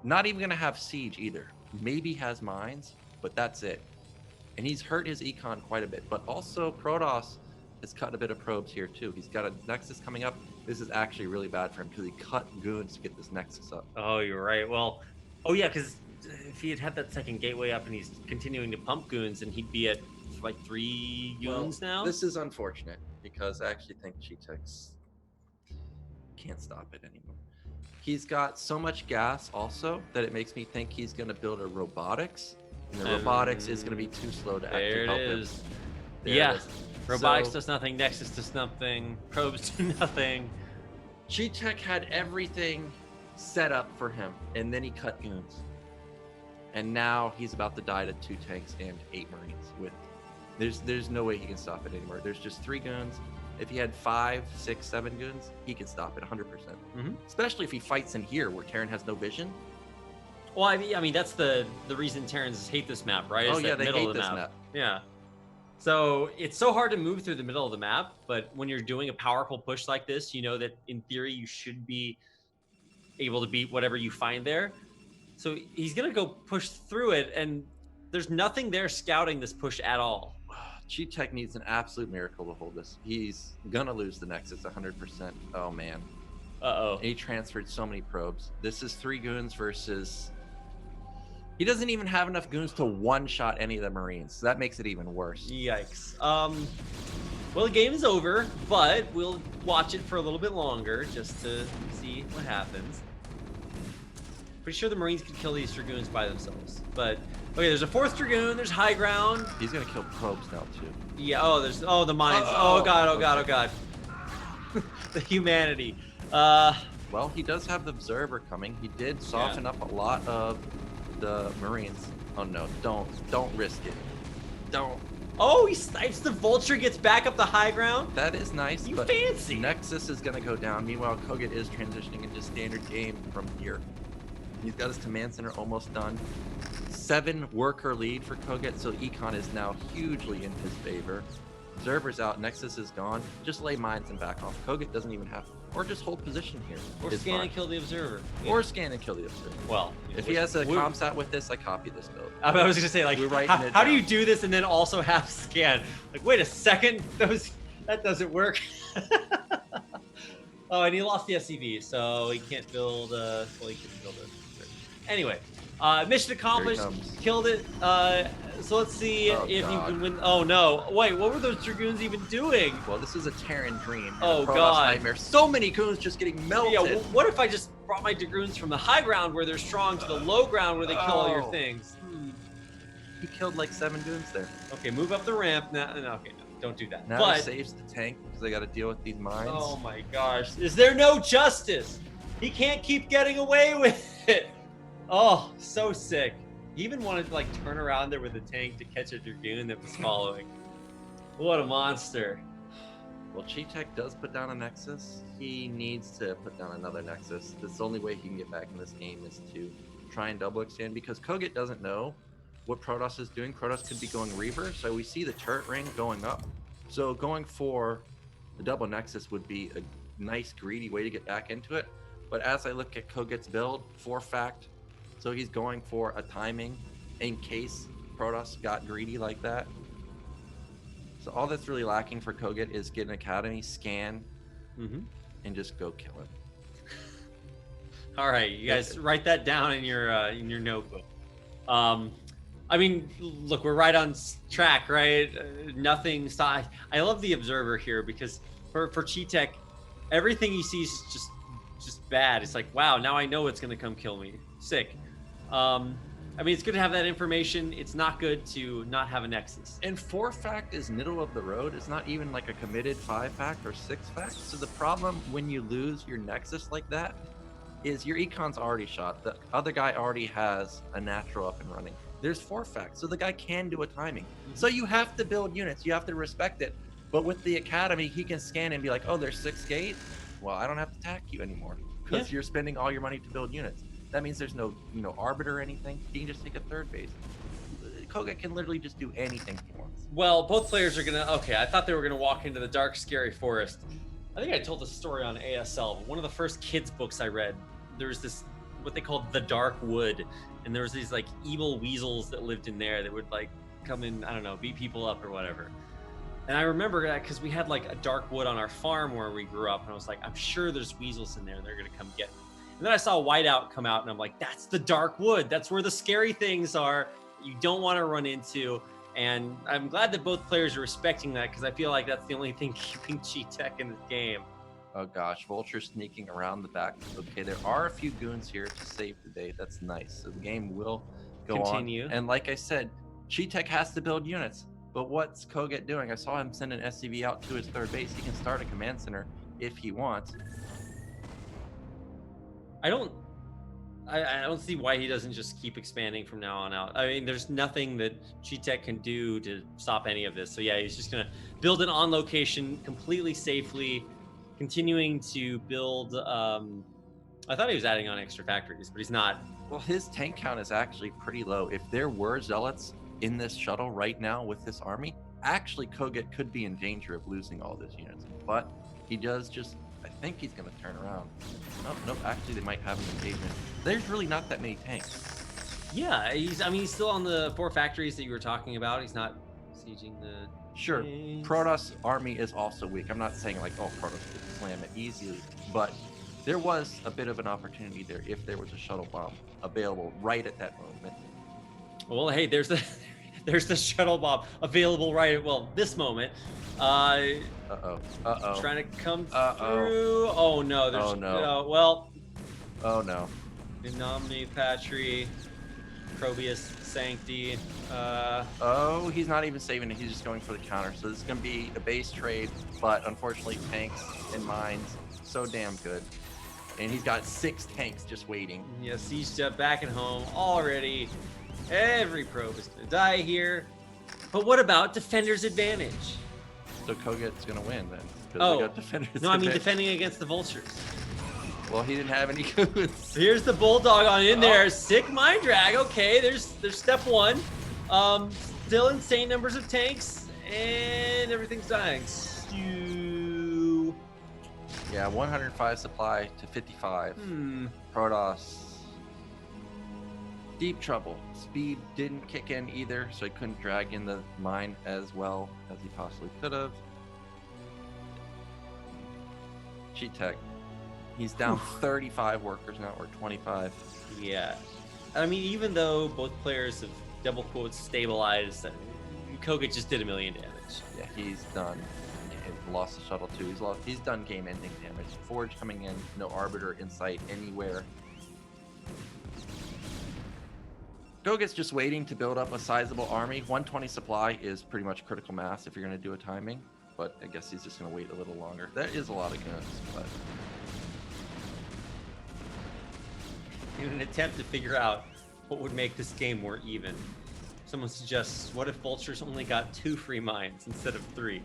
Not even going to have siege either. Maybe has mines, but that's it. And he's hurt his econ quite a bit. But also, Protoss has cut a bit of probes here too. He's got a Nexus coming up. This is actually really bad for him because he cut goons to get this Nexus up. Oh, you're right. Well, yeah, because if he had that 2nd gateway up and he's continuing to pump goons, and he'd be at like 3 goons now. This is unfortunate because I actually think Cheetech's can't stop it anymore. He's got so much gas also that it makes me think he's going to build a robotics, and the robotics is going to be too slow to actually help him. There it is. Robotics does nothing, Nexus does nothing, probes do nothing. Cheetech had everything set up for him, and then he cut goons. And now he's about to die to 2 tanks and 8 Marines. There's no way he can stop it anymore. There's just 3 goons. If he had 5, 6, 7 goons, he can stop it 100%. Especially if he fights in here where Terran has no vision. Well, I mean that's the reason Terrans hate this map, right? Oh yeah, they hate this map. Yeah. So it's so hard to move through the middle of the map, but when you're doing a powerful push like this, you know that in theory you should be able to beat whatever you find there. So he's going to go push through it, and there's nothing there scouting this push at all. Cheetech needs an absolute miracle to hold this. He's going to lose the Nexus 100%. Oh, man. Uh-oh. And he transferred so many probes. This is 3 goons versus... He doesn't even have enough goons to one-shot any of the Marines. So that makes it even worse. Yikes. Well, the game is over, but we'll watch it for a little bit longer just to see what happens. Pretty sure the Marines could kill these Dragoons by themselves. But okay, there's a 4th Dragoon. There's high ground. He's gonna kill probes now too. Yeah. Oh, there's the mines. Oh god. Oh god. Oh god. The humanity. Well, he does have the observer coming. He did soften up a lot of the Marines. Oh no! Don't risk it. Don't. Oh, he snipes the vulture. Gets back up the high ground. That is nice. You but fancy. Nexus is gonna go down. Meanwhile, Kogut is transitioning into standard game from here. He's got his command center almost done. 7 worker lead for Kogut, so Econ is now hugely in his favor. Observer's out, Nexus is gone. Just lay mines and back off. Kogut doesn't even have, or just hold position here. Or scan and kill the observer. Or scan and kill the observer. Well, if he has a comsat with this, I copy this build. I was gonna say, like, how do you do this and then also have scan? Like, wait a second, that doesn't work. Oh, and he lost the SCV, so he can't build. Well, he couldn't build it. Anyway, mission accomplished. Killed it. So let's see if you can win. Oh no! Wait, what were those Dragoons even doing? Well, this is a Terran dream. Oh god! Nightmare. So many goons just getting melted. Yeah. Well, what if I just brought my Dragoons from the high ground where they're strong to the low ground where they kill all your things? He killed like 7 goons there. Okay, move up the ramp now. No, okay, no, don't do that. Now he saves the tank because they got to deal with these mines. Oh my gosh! Is there no justice? He can't keep getting away with it. Oh, so sick. He even wanted to like turn around there with a tank to catch a Dragoon that was following. What a monster. Well, Cheetek does put down a Nexus. He needs to put down another Nexus. That's the only way he can get back in this game is to try and double extend because Kogut doesn't know what Protoss is doing. Protoss could be going Reaver, so we see the turret ring going up. So going for the double Nexus would be a nice greedy way to get back into it. But as I look at Kogut's build, 4-fact, so he's going for a timing in case Protoss got greedy like that. So all that's really lacking for Kogut is get an Academy, scan, and just go kill him. All right, you guys write that down in your notebook. I mean, look, we're right on track, right? Nothing. I love the observer here because for Cheetek, everything he sees is just bad. It's like, wow, now I know it's gonna come kill me. Sick. I mean, it's good to have that information. It's not good to not have a Nexus. And 4-fact is middle of the road. It's not even like a committed 5-fact or 6-fact. So the problem when you lose your Nexus like that is your Econ's already shot. The other guy already has a natural up and running. There's 4-fact, so the guy can do a timing. So you have to build units. You have to respect it. But with the Academy, he can scan and be like, oh, there's 6 gate. Well, I don't have to attack you anymore because you're spending all your money to build units. That means there's no, arbiter or anything. He can just take a 3rd base. Kogut can literally just do anything he wants. Well, both players are gonna. Okay, I thought they were gonna walk into the dark, scary forest. I think I told the story on ASL. But one of the first kids' books I read, there was this what they called the Dark Wood, and there was these like evil weasels that lived in there that would like come in, I don't know, beat people up or whatever. And I remember that because we had like a dark wood on our farm where we grew up, and I was like, I'm sure there's weasels in there. They're gonna come get me. And then I saw Whiteout come out, and I'm like, that's the dark wood. That's where the scary things are you don't want to run into. And I'm glad that both players are respecting that because I feel like that's the only thing keeping Cheetek in this game. Oh gosh, Vulture sneaking around the back. Okay, there are a few goons here to save the day. That's nice. So the game will go continue on. And like I said, Cheetek has to build units. But what's Kogut doing? I saw him send an SCV out to his 3rd base. He can start a command center if he wants. I don't see why he doesn't just keep expanding from now on out. I mean, there's nothing that Cheetek can do to stop any of this. So yeah, he's just gonna build it on location completely safely, continuing to build. I thought he was adding on extra factories, but he's not. Well, his tank count is actually pretty low. If there were zealots in this shuttle right now with this army, actually Kogut could be in danger of losing all those units. But he does just. I think he's going to turn around. Nope, actually they might have an engagement. There's really not that many tanks. Yeah, he's still on the 4 factories that you were talking about. He's not sieging the... Sure, Protoss army is also weak. I'm not saying like, oh, Protoss could slam it easily, but there was a bit of an opportunity there if there was a shuttle bomb available right at that moment. Well, hey, there's the shuttle bomb available right at, this moment. Uh-oh. Trying to come through. Oh no, there's oh no. well. Oh no. Menominee, Patry, Probius, Sancti. Oh, he's not even saving it. He's just going for the counter. So this is going to be a base trade, but unfortunately tanks and mines, so damn good. And he's got 6 tanks just waiting. Yeah, Siege Step back at home already. Every probe is going to die here. But what about Defender's Advantage? So Koget's going to win then. Oh, we got Defender's no, I mean Advantage. defending against the Vultures. Well, he didn't have any goods. Here's the Bulldog on in there. Sick Mind Drag. Okay, there's step 1. Still insane numbers of tanks, and everything's dying. Yeah, 105 supply to 55. Protoss. Deep trouble. Speed didn't kick in either, so he couldn't drag in the mine as well as he possibly could have. Cheat Tech. He's down 35 workers now, or 25. Yeah. I mean, even though both players have double quotes stabilized, Koget just did 1 million damage. Yeah, he's done. And lost the shuttle too. He's done game-ending damage. Forge coming in, no Arbiter in sight anywhere. Koget's just waiting to build up a sizable army. 120 supply is pretty much critical mass if you're going to do a timing, but I guess he's just going to wait a little longer. That is a lot of guns, but... In an attempt to figure out what would make this game more even, someone suggests, what if Vultures only got 2 free mines instead of 3?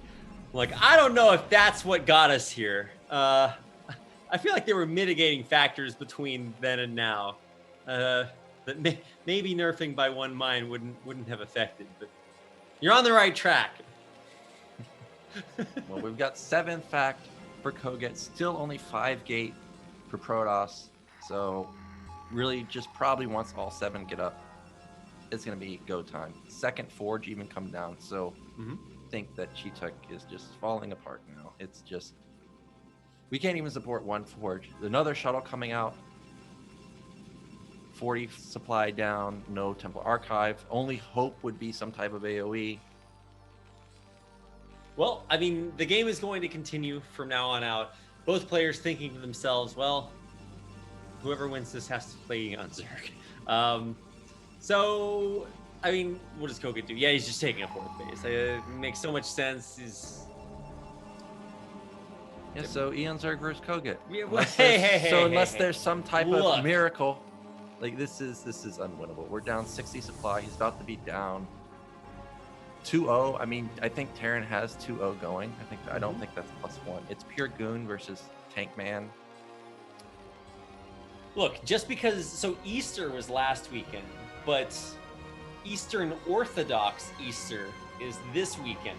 Like, I don't know if that's what got us here. I feel like there were mitigating factors between then and now that maybe nerfing by 1 mine wouldn't have affected, but you're on the right track. Well, we've got 7th fact for Koget, still only 5 gate for Protoss, so really just probably once all 7 get up, it's going to be go time. 2nd Forge even come down, so I think that Cheetah is just falling apart now. It's just, we can't even support 1 Forge. Another shuttle coming out, 40 supply down, no Temple Archive. Only hope would be some type of AoE. Well, I mean, the game is going to continue from now on out. Both players thinking to themselves, well, whoever wins this has to play on Zerg. So, I mean, what does Koget do? Yeah, he's just taking a 4th base. It makes so much sense. Yeah, so Eon Zerg versus Koget. Yeah, well, hey, unless there's some type Look. of miracle, like this is unwinnable. We're down 60 supply. He's about to be down 2-0. I mean, I think Terran has 2-0 going. I don't think that's +1. It's pure Goon versus Tank Man. Look, just because, so Easter was last weekend, but Eastern Orthodox Easter is this weekend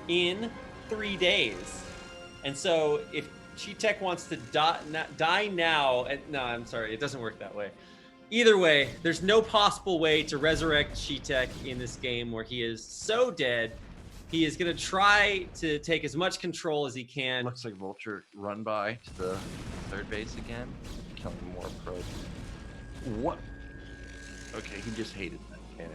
in 3 days. And so if Cheetech wants to die now, no, I'm sorry, it doesn't work that way. Either way, there's no possible way to resurrect Cheetech in this game where he is so dead. He is going to try to take as much control as he can. Looks like Vulture run by to the 3rd base again. Killing more probes. What? Okay, he just hated that cannon.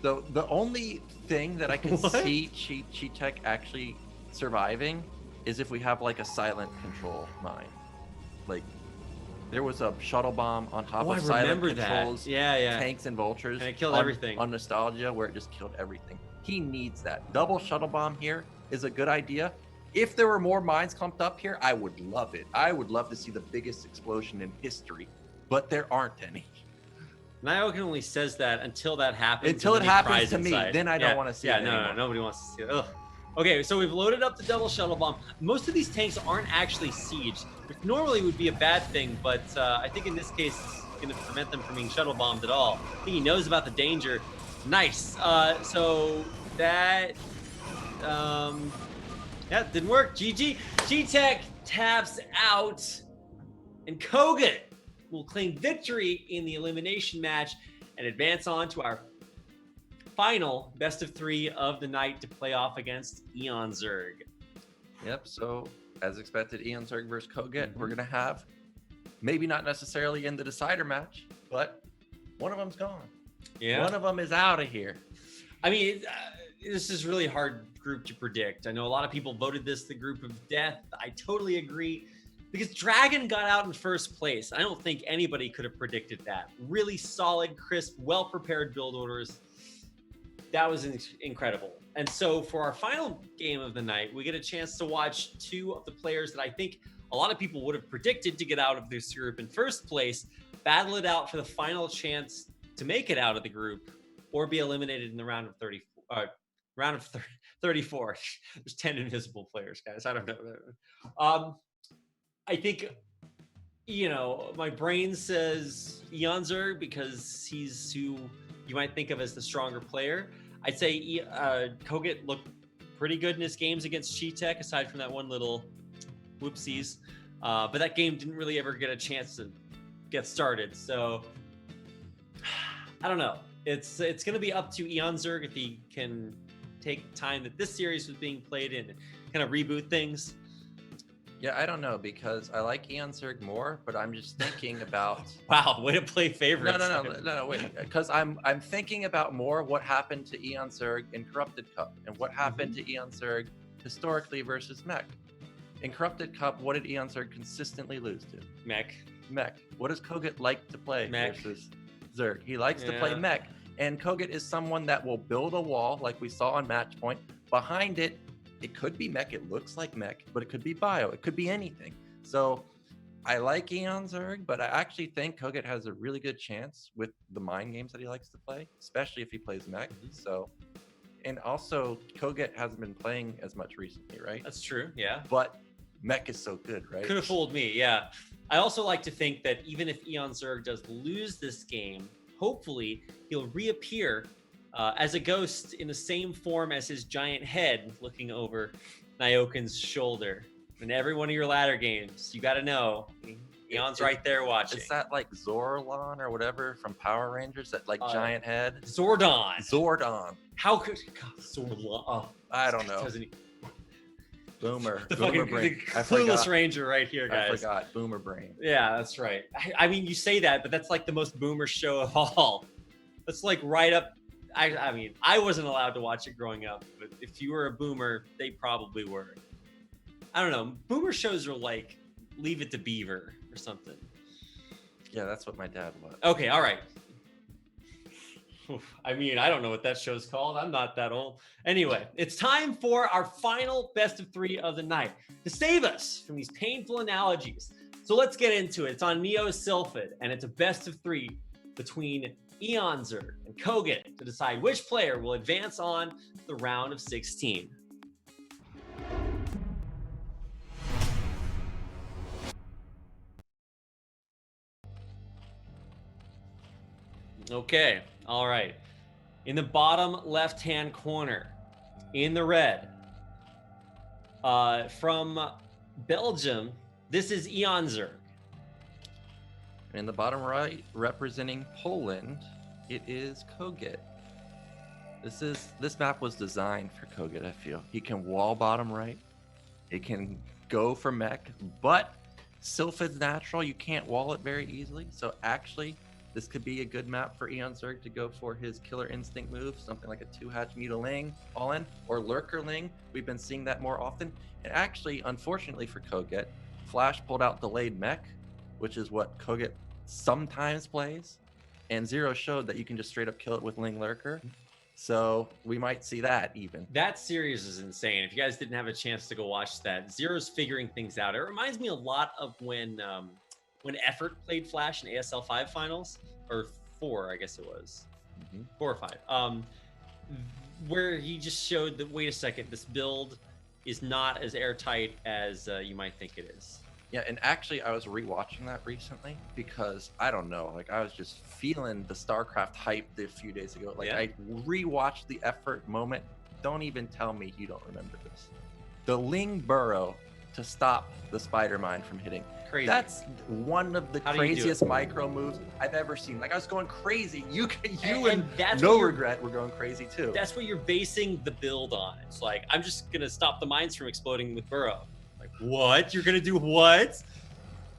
So the only thing that I can see Cheetech actually surviving is if we have like a silent control mine. Like there was a shuttle bomb on top of silent controls, yeah, tanks and vultures, and it killed everything on Nostalgia, where it just killed everything. He needs that. Double shuttle bomb here is a good idea. If there were more mines clumped up here, I would love it. I would love to see the biggest explosion in history, but there aren't any. Nioken only says that until that happens. Until it happens to me, then I don't want to see it anymore. No, nobody wants to see it. Ugh. Okay, so we've loaded up the double shuttle bomb. Most of these tanks aren't actually sieged, which normally would be a bad thing, but I think in this case, it's going to prevent them from being shuttle bombed at all. I think he knows about the danger. Nice. So that... yeah, didn't work. GG. G-Tech taps out, and Koget will claim victory in the elimination match and advance on to our final best of 3 of the night to play off against Eon Zerg. Yep, so as expected, Eon Zerg versus Koget, we're going to have, maybe not necessarily in the decider match, but one of them's gone. Yeah. One of them is out of here. I mean, this is really hard group to predict. I know a lot of people voted this the group of death. I totally agree. because Dragon got out in first place. I don't think anybody could have predicted that. Really solid, crisp, well-prepared build orders. That was incredible. And so for our final game of the night, we get a chance to watch two of the players that I think a lot of people would have predicted to get out of this group in first place, battle it out for the final chance to make it out of the group or be eliminated in the round of 34. There's 10 invisible players, guys. I don't know. I think, my brain says Eonzer because he's who you might think of as the stronger player. I'd say Koget looked pretty good in his games against Cheetech, aside from that one little whoopsies. But that game didn't really ever get a chance to get started. So I don't know. It's going to be up to Eonzer if he can take time that this series was being played in and kind of reboot things. Yeah, I don't know, because I like Eonzer more, but I'm just thinking about... Wow, way to play favorites. No, wait. Because I'm thinking about more what happened to Eonzer in Corrupted Cup and what happened to Eonzer historically versus Mech. In Corrupted Cup, what did Eonzer consistently lose to? Mech. What does Koget like to play Mech versus Zerg? He likes to play Mech. And Koget is someone that will build a wall, like we saw on Match Point. Behind it, it could be Mech, it looks like Mech, but it could be Bio, it could be anything. So I like Eonzer, but I actually think Koget has a really good chance with the mind games that he likes to play, especially if he plays Mech. So, and also Koget hasn't been playing as much recently, right? That's true, yeah. But Mech is so good, right? Could have fooled me, yeah. I also like to think that even if Eonzer does lose this game, hopefully he'll reappear as a ghost in the same form as his giant head looking over Nyoken's shoulder. In every one of your ladder games, you got to know, Eon's right there watching. Is that like Zorlon or whatever from Power Rangers? That like giant head? Zordon. How could... God, Zorlon. Oh, I don't know. Boomer. The Boomer fucking brain. the clueless ranger right here, guys. I forgot. Boomer brain. Yeah, that's right. I mean, you say that, but that's like the most boomer show of all. That's like right up... I mean, I wasn't allowed to watch it growing up, but if you were a boomer, they probably were. I don't know. Boomer shows are like Leave It to Beaver or something. Yeah, that's what my dad was. Okay, all right. I mean, I don't know what that show's called. I'm not that old. Anyway, it's time for our final best of three of the night to save us from these painful analogies. So let's get into it. It's on Neo Sylphid, and it's a best of three between Eonzer and Koget to decide which player will advance on to the round of 16. Okay, all right. In the bottom left-hand corner, in the red, from Belgium, this is Eonzer. In the bottom right, representing Poland, it is Koget. This map was designed for Koget, I feel. He can wall bottom right. It can go for mech, but Sylphid's natural. You can't wall it very easily. So actually, this could be a good map for Eonzer to go for his Killer Instinct move, something like a 2-hatch Mutiling all in, or Lurkerling. We've been seeing that more often. And actually, unfortunately for Koget, Flash pulled out delayed mech, which is what Koget sometimes plays, and Zero showed that you can just straight up kill it with Ling Lurker. So we might see that even. That series is insane. If you guys didn't have a chance to go watch that, Zero's figuring things out. It reminds me a lot of when Effort played Flash in ASL 5 finals, or 4, I guess it was. 4 or 5. Where he just showed that, wait a second, this build is not as airtight as you might think it is. Yeah, and actually I was rewatching that recently because I don't know, like I was just feeling the StarCraft hype a few days ago. Like I rewatched the Effort moment. Don't even tell me you don't remember this. The Ling burrow to stop the Spider Mine from hitting. Crazy. That's one of the craziest micro moves I've ever seen. Like I was going crazy. You and no regret were going crazy too. That's what you're basing the build on. It's like, I'm just gonna stop the mines from exploding with burrow. Like, what? You're gonna do what?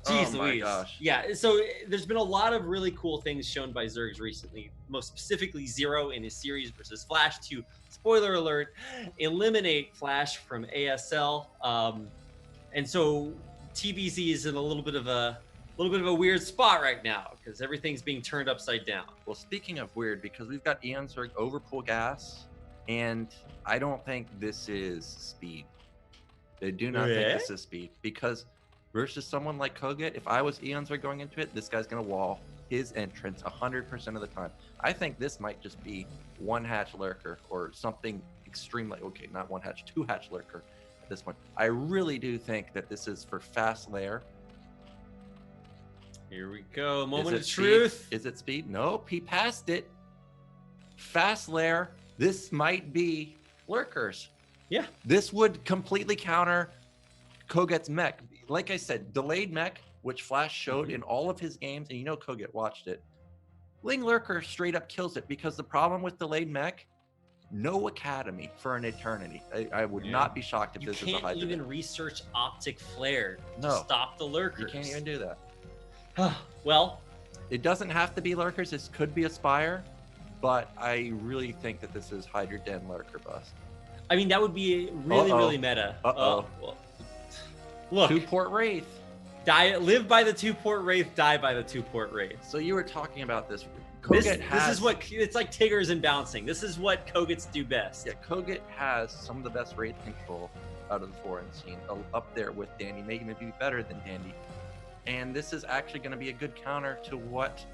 Jeez Louise. My gosh. Yeah, so there's been a lot of really cool things shown by Zergs recently, most specifically Zero in his series versus Flash to, spoiler alert, eliminate Flash from ASL. And so TBZ is in a little bit of a weird spot right now because everything's being turned upside down. Well, speaking of weird, because we've got Eon Zerg overpool gas, and I don't think this is speed. They do not think this is speed, because versus someone like Koget, if I was Eon Zerg going into it, this guy's going to wall his entrance 100% of the time. I think this might just be one hatch lurker or something extremely, okay, not one hatch, two hatch lurker at this point. I really do think that this is for fast lair. Here we go. Moment of speed? truth. Is it speed? Nope, he passed it. Fast lair. This might be lurkers. Yeah. This would completely counter Koget's mech. Like I said, delayed mech, which Flash showed in all of his games, and you know Koget watched it. Ling Lurker straight up kills it, because the problem with delayed mech, no academy for an eternity. I would not be shocked if this is a high. You can't even research optic flare to No. stop the lurkers. You can't even do that. Well, it doesn't have to be lurkers. This could be Aspire, but I really think that this is Hydra Den lurker bust. I mean, that would be really meta. Well, look, 2-port Wraith. Live by the 2-port Wraith, die by the 2-port Wraith. So you were talking about this. This is what, it's like Tiggers and bouncing. This is what Kogets do best. Yeah, Koget has some of the best Wraith control out of the foreign scene, up there with Dandy, making it be better than Dandy. And this is actually going to be a good counter to what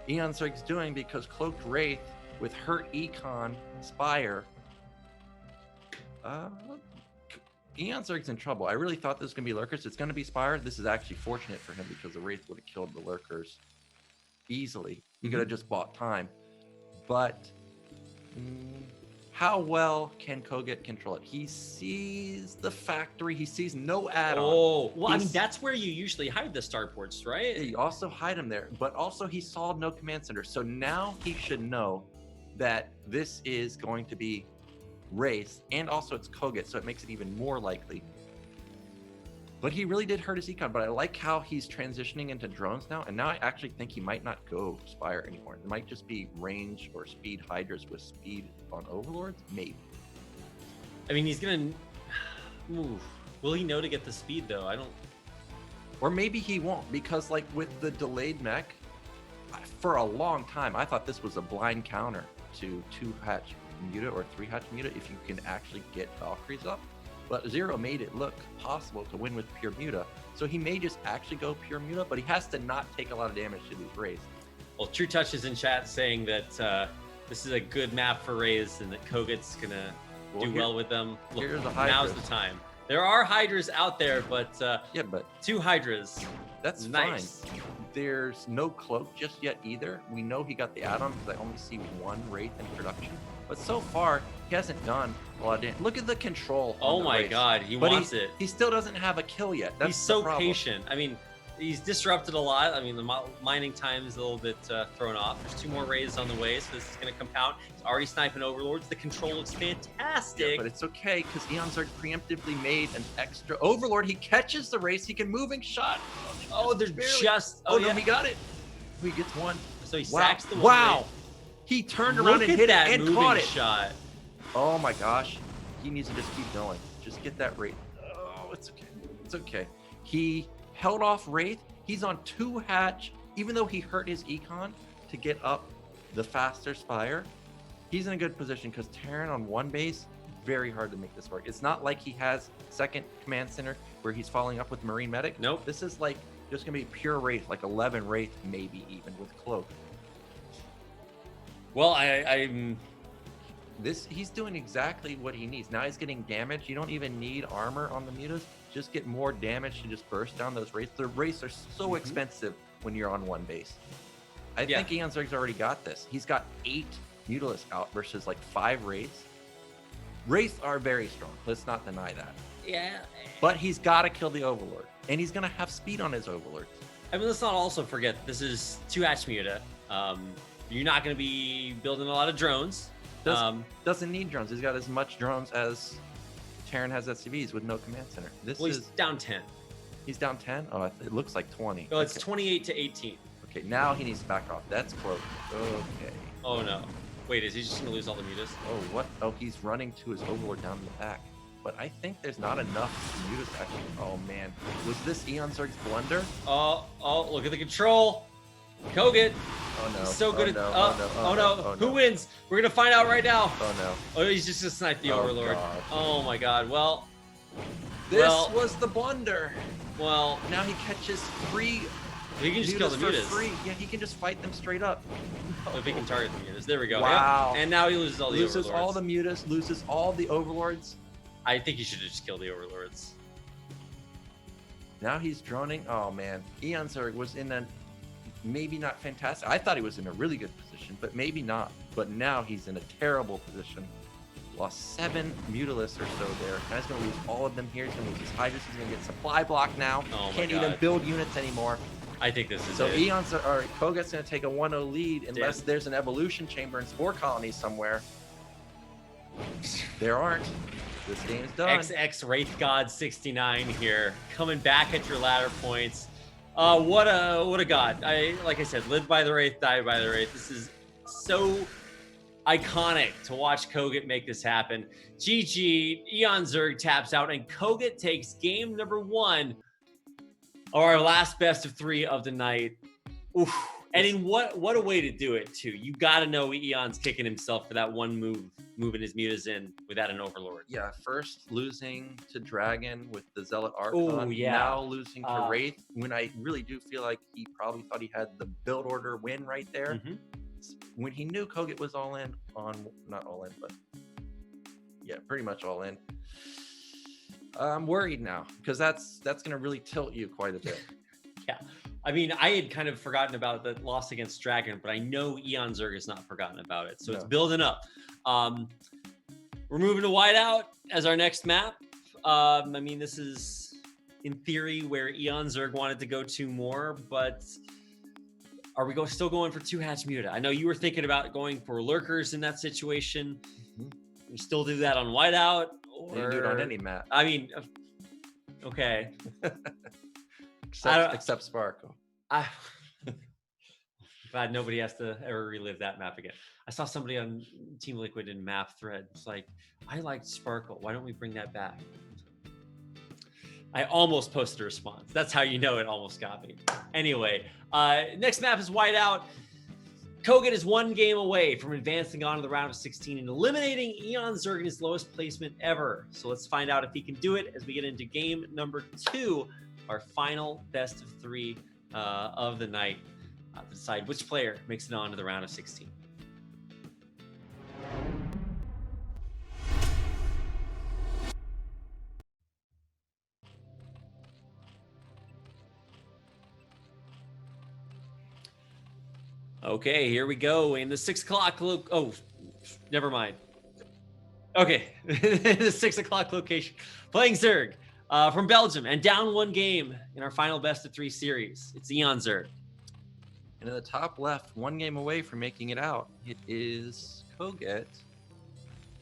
Eon Zerg's doing, because Cloaked Wraith with Hurt Econ Spire, Eon Zerg's in trouble. I really thought this was going to be lurkers. It's going to be Spire. This is actually fortunate for him, because the Wraith would have killed the lurkers easily. He could have just bought time. But how well can Koget control it? He sees the factory. He sees no add-on. Oh, well, I mean, that's where you usually hide the starports, right? You also hide him there, but also he saw no command center. So now he should know that this is going to be Wraith, and also it's Koget, so it makes it even more likely. But he really did hurt his econ. But I like how he's transitioning into drones now, and now I actually think he might not go Spire anymore. It might just be range or speed Hydras with speed on Overlords, maybe. I mean, he's gonna. Ooh. Will he know to get the speed though? I don't. Or maybe he won't, because like with the delayed mech, for a long time I thought this was a blind counter to 2-hatch Muta or 3-hatch Muta if you can actually get Valkyries up. But Zero made it look possible to win with pure Muta. So he may just actually go pure Muta, but he has to not take a lot of damage to these Wraiths. Well, True Touch is in chat saying that this is a good map for Rays and that Koget's gonna do well with them. Look, now's the time. There are Hydras out there, but yeah, but 2 Hydras. That's nice. Fine. There's no Cloak just yet either. We know he got the add-on because I only see 1 Wraith in production. But so far, he hasn't done a lot of damage. Look at the control. Oh my god, he wants it. He still doesn't have a kill yet. That's he's so patient. I mean, he's disrupted a lot. I mean, the mining time is a little bit thrown off. There's 2 more Rays on the way, so this is going to compound. He's already sniping Overlords. The control looks fantastic. Yeah, but it's okay, because Eon Zerg preemptively made an extra Overlord. He catches the race. He can moving shot. Oh, there's barely. just... Oh, no, he got it. He gets 1. So he sacks the one. Wow. He turned around and hit it and caught it. Shot. Oh my gosh. He needs to just keep going. Just get that Wraith. Oh, it's okay. It's okay. He held off Wraith. He's on 2-hatch, even though he hurt his econ to get up the faster Spire. He's in a good position, because Terran on 1 base, very hard to make this work. It's not like he has 2nd command center where he's following up with Marine Medic. Nope. This is like just gonna be pure Wraith, like 11 Wraith, maybe even with Cloak. Well, he's doing exactly what he needs. Now he's getting damage. You don't even need armor on the Mutas. Just get more damage to just burst down those Wraiths. The Wraiths are so expensive when you're on 1 base. I think Eon Zerg's already got this. He's got 8 Mutalisks out versus like 5 Wraiths. Wraiths are very strong. Let's not deny that. Yeah. But he's got to kill the Overlord. And he's going to have speed on his Overlords. I mean, let's not also forget, this is 2-hatch Muta. You're not going to be building a lot of drones. Doesn't need drones. He's got as much drones as Terran has SCVs with no command center. He's down 10. He's down 10? Oh, it looks like 20. Oh, it's 28 to 18. Okay, now he needs to back off. That's close. Okay. Oh, no. Wait, is he just going to lose all the mutas? Oh, what? Oh, he's running to his Overlord down in the back. but I think there's not enough Mutas actually. Oh man, was this Eon Zerg's blunder? Oh, look at the control. Kogut. Oh no. He's so good no, at. oh no. Who wins? We're gonna find out right now. Oh no. Oh, he's just gonna snipe the Overlord. God. Oh my God. Well, this was the blunder. Well, now he catches 3. He can just kill the Mutas. Free. Yeah, he can just fight them straight up. If he can target the Mutas. There we go. Wow. Yep. And now he loses all the Overlords. Loses all the Mutas, loses all the Overlords. I think he should have just killed the Overlords. Now he's droning. Oh man, Eon Zerg was in a maybe not fantastic. I thought he was in a really good position, but maybe not. But now he's in a terrible position. Lost 7 Mutalisks or so there. Now he's going to lose all of them here. He's going to lose his Hydras. He's going to get supply block now. Oh Can't even build units anymore. I think this is so it. Kogut's going to take a 1-0 lead unless there's an evolution chamber and spore colony somewhere. There aren't. This game's done. XX Wraith God 69 here, coming back at your ladder points. What a god! Like I said, live by the Wraith, die by the Wraith. This is so iconic to watch Kogut make this happen. GG, Eon Zerg taps out, and Kogut takes game number 1 of our last best of 3 of the night. Oof. And in what a way to do it too. You got to know Eon's kicking himself for that one move, moving his Mutas in without an Overlord. Yeah, first losing to Dragon with the Zealot Archon. Oh, yeah. Now losing to Wraith, when I really do feel like he probably thought he had the build order win right there. Mm-hmm. When he knew Kogut was all in on, not all in, but yeah, pretty much all in. I'm worried now because that's going to really tilt you quite a bit. Yeah. I mean, I had kind of forgotten about the loss against Dragon, but I know Eon Zerg has not forgotten about it. So it's building up. We're moving to Whiteout as our next map. I mean, this is, in theory, where Eon Zerg wanted to go to more, but are we still going for 2-hatch Muta? I know you were thinking about going for Lurkers in that situation. Mm-hmm. We still do that on Whiteout? Or... You can do it on any map. I mean, okay. Except Sparkle. Glad nobody has to ever relive that map again. I saw somebody on Team Liquid in map thread. It's like, I liked Sparkle. Why don't we bring that back? I almost posted a response. That's how you know it almost got me. Anyway, next map is Whiteout. Kogut is 1 game away from advancing on to the round of 16 and eliminating Eon Zerg in his lowest placement ever. So let's find out if he can do it as we get into game number 2. Our final best of 3 of the night to decide which player makes it on to the round of 16. Okay, here we go in the 6 o'clock. Oh, never mind. Okay, the 6 o'clock location. Playing Zerg. From Belgium and down 1 game in our final best of 3 series. It's Eon Zerg. And in the top left, 1 game away from making it out, it is Kogut.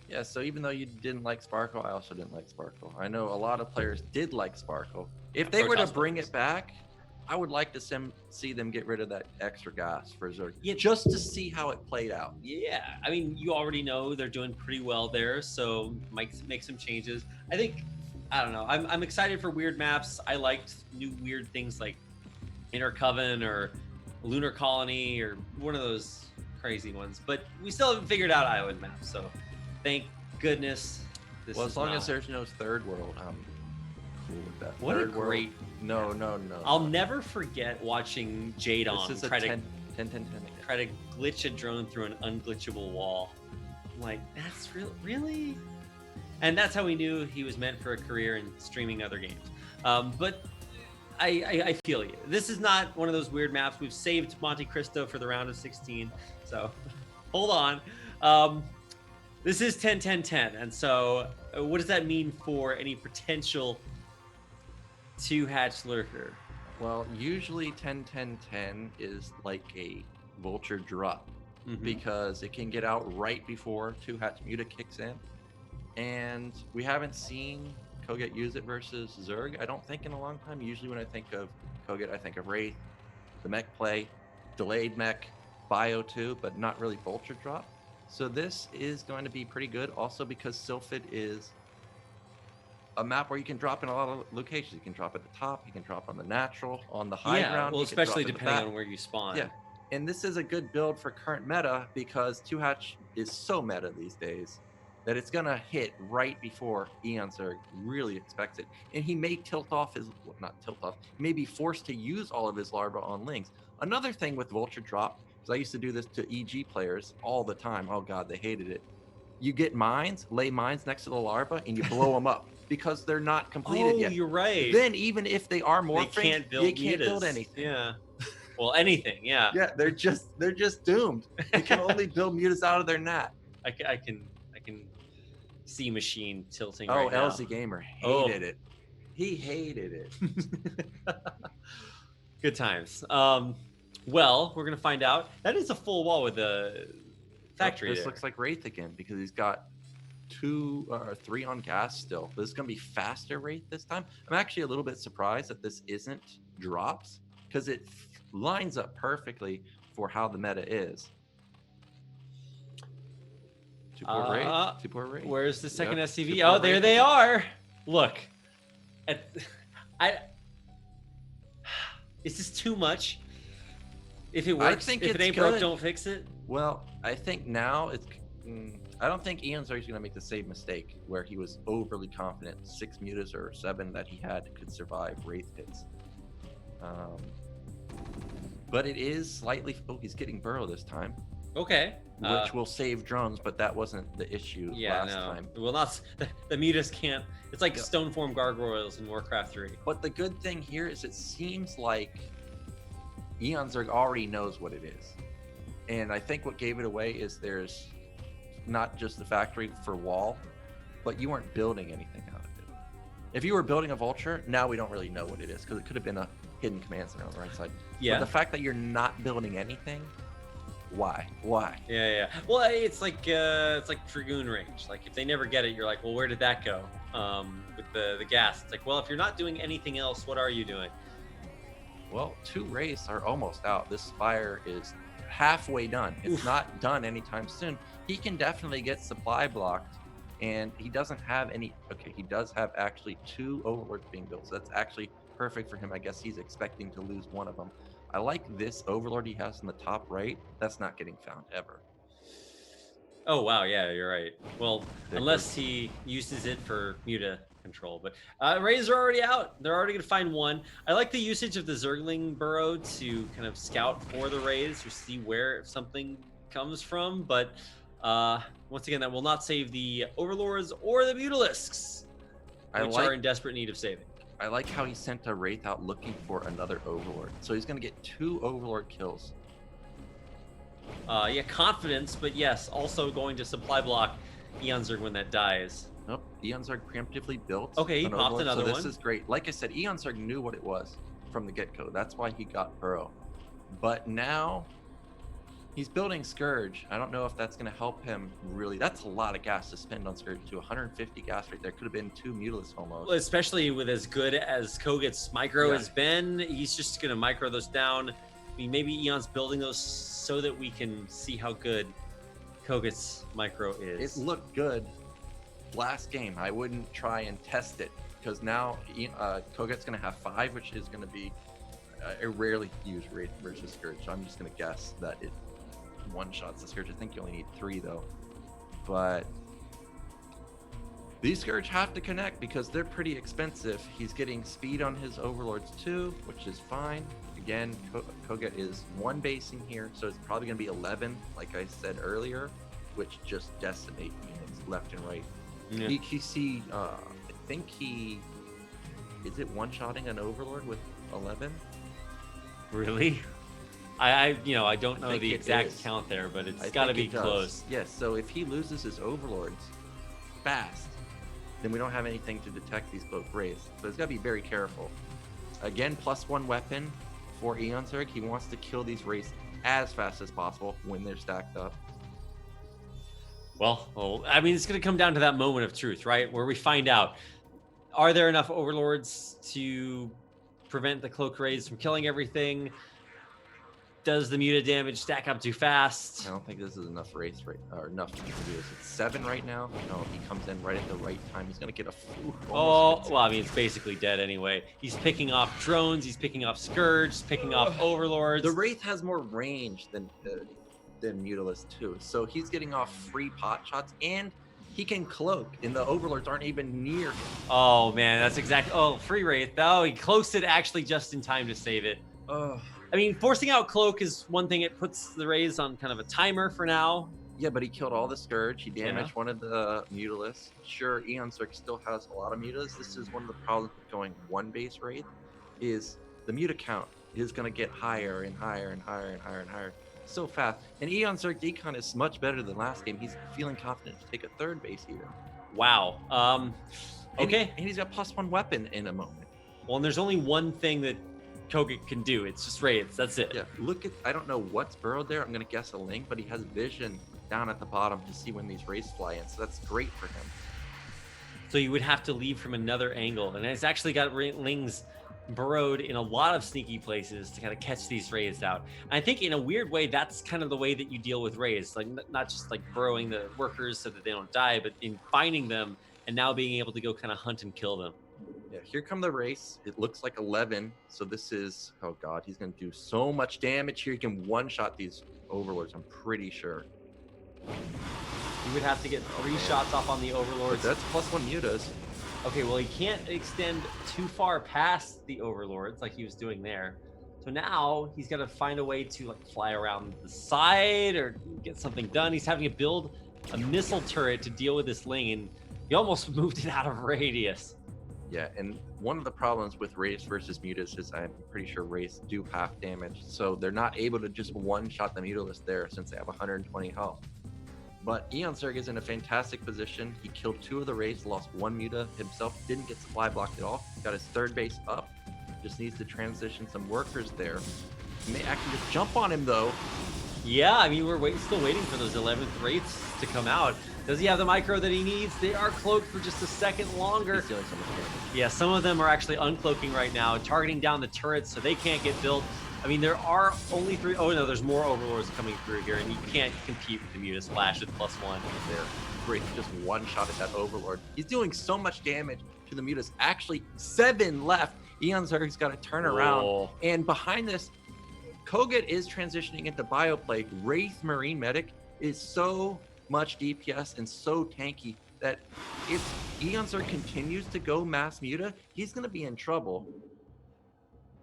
Yeah, so even though you didn't like Sparkle, I also didn't like Sparkle. I know a lot of players did like Sparkle. If they were to bring it back, I would like to see them get rid of that extra gas for Zerg, just to see how it played out. Yeah, I mean, you already know they're doing pretty well there, so might make some changes. I don't know. I'm excited for weird maps. I liked new weird things like Inner Coven or Lunar Colony or one of those crazy ones. But we still haven't figured out island maps. So thank goodness. Well, as long as there's no third world, I'm cool with that. What a great... No. I'll never forget watching Jadon try to glitch a drone through an unglitchable wall. I'm like, that's really? And that's how we knew he was meant for a career in streaming other games. But I feel you. This is not one of those weird maps. We've saved Monte Cristo for the round of 16. So hold on. This is 10-10-10. And so what does that mean for any potential 2-hatch Lurker? Well, usually 10-10-10 is like a vulture drop because it can get out right before 2-hatch Muta kicks in. And we haven't seen Kogut use it versus Zerg, I don't think, in a long time. Usually when I think of Kogut, I think of Wraith, the mech play, delayed mech, Bio 2, but not really vulture drop. So this is going to be pretty good also because Sylphid is a map where you can drop in a lot of locations. You can drop at the top, you can drop on the natural, on the high ground. Well, you can drop especially at the depending back. on where you spawn. Yeah, and this is a good build for current meta because 2-hatch is so meta these days that it's gonna hit right before Eon Zerg really expects it, and he may tilt off his not tilt off. He may be forced to use all of his larva on links. Another thing with Vulture Drop, because I used to do this to EG players all the time. Oh god, they hated it. You get mines, lay mines next to the larva, and you blow them up because they're not completed yet. You're right. Then even if they are morphing, they can't build, build anything. Yeah. Well, anything. Yeah. Yeah, they're just doomed. They can only build mutas out of their nat. I can see machine tilting. Oh, right now. LZ Gamer hated it. He hated it. Good times. Well, we're gonna find out. That is a full wall with the factory. This looks like Wraith again because he's got 2 or 3 on gas still. This is gonna be faster Wraith this time. I'm actually a little bit surprised that this isn't drops because it lines up perfectly for how the meta is. 2-port Wraith. 2-port Wraith. Where's the second Yep, SCV? 2-port Oh, there Wraith they again. are. Look, is this too much? If it works, think if it it's ain't broke, good. don't fix it. Well, I think now it's. I don't think Eon Zerg's gonna make the same mistake where he was overly confident 6 mutas or 7 that he had could survive Wraith hits. But it is slightly. Oh, he's getting Burrow this time, Okay. which will save drones, but that wasn't the issue last time. Well, not the mutas can't. It's like Yep. Stoneform gargoyles in Warcraft 3. But the good thing here is it seems like Eon Zerg already knows what it is. And I think what gave it away is there's not just the factory for wall, but you weren't building anything out of it. If you were building a vulture, now we don't really know what it is because it could have been a hidden command center on the right side. Yeah. But the fact that you're not building anything, why? Yeah. Well, it's like Dragoon range. Like if they never get it, you're like, well, where did that go? With the gas, it's like, well, if you're not doing anything else, what are you doing? Well, 2 wraiths are almost out. This spire is halfway done. It's not done anytime soon. He can definitely get supply blocked, and he doesn't have any. Okay, he does have actually 2 overlords being built, so that's actually perfect for him. I guess he's expecting to lose one of them. I like this overlord he has in the top right. That's not getting found ever. Oh wow, yeah, you're right. Well, unless he uses it for muta control, but Rays are already out. They're already gonna find one. I like the usage of the Zergling burrow to kind of scout for the Rays or see where something comes from. But once again, that will not save the Overlords or the Mutalisks, which are in desperate need of saving. I like how he sent a Wraith out looking for another Overlord. So he's going to get 2 Overlord kills. Yeah, confidence, but yes, also going to supply block Eon Zerg when that dies. Nope, Eon Zerg preemptively built. Okay, he an popped Overlord, another so this one. is great. Like I said, Eon Zerg knew what it was from the get-go. That's why he got Burrow. But now he's building Scourge. I don't know if that's going to help him really. That's a lot of gas to spend on Scourge too. 150 gas right there. Could have been 2 Mutalisk almost. Well, especially with as good as Koget's micro has been, he's just going to micro those down. I mean, maybe Eon's building those so that we can see how good Koget's micro is. It looked good last game. I wouldn't try and test it because now Koget's going to have 5, which is going to be a rarely used Wraith versus Scourge. So I'm just going to guess that it one-shots the Scourge. I think you only need 3 though. But these Scourge have to connect because they're pretty expensive. He's getting speed on his Overlords too, which is fine. Again, Koget is 1 basing here, so it's probably going to be 11, like I said earlier, which just decimate units left and right. Yeah. I think he is it one-shotting an Overlord with 11? Really? I don't know the exact is. count there, but it's I got to think be it does. close. Yes, so if he loses his Overlords fast, then we don't have anything to detect these cloak wraiths. So he's got to be very careful. Again, +1 weapon for Eon Zerg. He wants to kill these wraiths as fast as possible when they're stacked up. Well, I mean, it's going to come down to that moment of truth, right? Where we find out, are there enough Overlords to prevent the Cloak Wraiths from killing everything? Does the muta damage stack up too fast? I don't think this is enough race rate or enough to do this. It's 7 right now. No, he comes in right at the right time. He's gonna get a Oh, well, I mean, it's basically dead anyway. He's picking off drones. He's picking off Scourge. He's picking off Overlords. The Wraith has more range than Mutalisk too, so he's getting off free pot shots, and he can cloak, and the Overlords aren't even near him. Oh man, that's exactly. Oh, free Wraith. Oh, he cloaks it actually just in time to save it. I mean, forcing out cloak is one thing. It puts the Rays on kind of a timer for now. Yeah, but he killed all the Scourge. He damaged one of the Mutalisks. Sure, Eon Zerg still has a lot of mutas. This is one of the problems with going one base Wraith, is the muta count is going to get higher and higher and higher and higher and higher so fast. And Eon Zerg decon is much better than last game. He's feeling confident to take a 3rd base even. Wow. Okay. And he's got +1 weapon in a moment. Well, and there's only one thing that Koga can do. It's just Wraiths. That's it. Yeah, look at, I don't know what's burrowed there. I'm going to guess a Ling, but he has vision down at the bottom to see when these Wraiths fly in. So that's great for him. So you would have to leave from another angle. And it's actually got Lings burrowed in a lot of sneaky places to kind of catch these Wraiths out. And I think in a weird way, that's kind of the way that you deal with Wraiths. Like not just like burrowing the workers so that they don't die, but in finding them and now being able to go kind of hunt and kill them. Yeah, here come the Wraiths. It looks like 11. So this is, oh God, he's going to do so much damage here. He can one-shot these Overlords, I'm pretty sure. You would have to get 3 shots off on the Overlords. But that's +1 mutas. Okay, well, he can't extend too far past the Overlords like he was doing there. So now he's got to find a way to like fly around the side or get something done. He's having to build a missile turret to deal with this Ling, and he almost moved it out of radius. Yeah, and one of the problems with Wraiths versus mutas is I'm pretty sure Wraiths do half damage, so they're not able to just one-shot the Mutalisk there since they have 120 health. But Eon Zerg is in a fantastic position. He killed 2 of the Wraiths, lost 1 muta himself, didn't get supply blocked at all. Got his 3rd base up. Just needs to transition some workers there. He may actually just jump on him though. Yeah, I mean, we're still waiting for those 11th Wraiths to come out. Does he have the micro that he needs? They are cloaked for just a second longer. He's dealing so much damage. Yeah, some of them are actually uncloaking right now, targeting down the turrets so they can't get built. I mean, there are only 3. Oh no, there's more Overlords coming through here, and you can't compete with the Muta Splash with +1. There, Wraith just one-shot at that Overlord. He's doing so much damage to the Mutas. Actually, 7 left. Eon Zerg's got to turn around. And behind this, Kogut is transitioning into Bioplague. Wraith Marine Medic is so much DPS and so tanky that if Eon Zerg continues to go mass muta, he's going to be in trouble.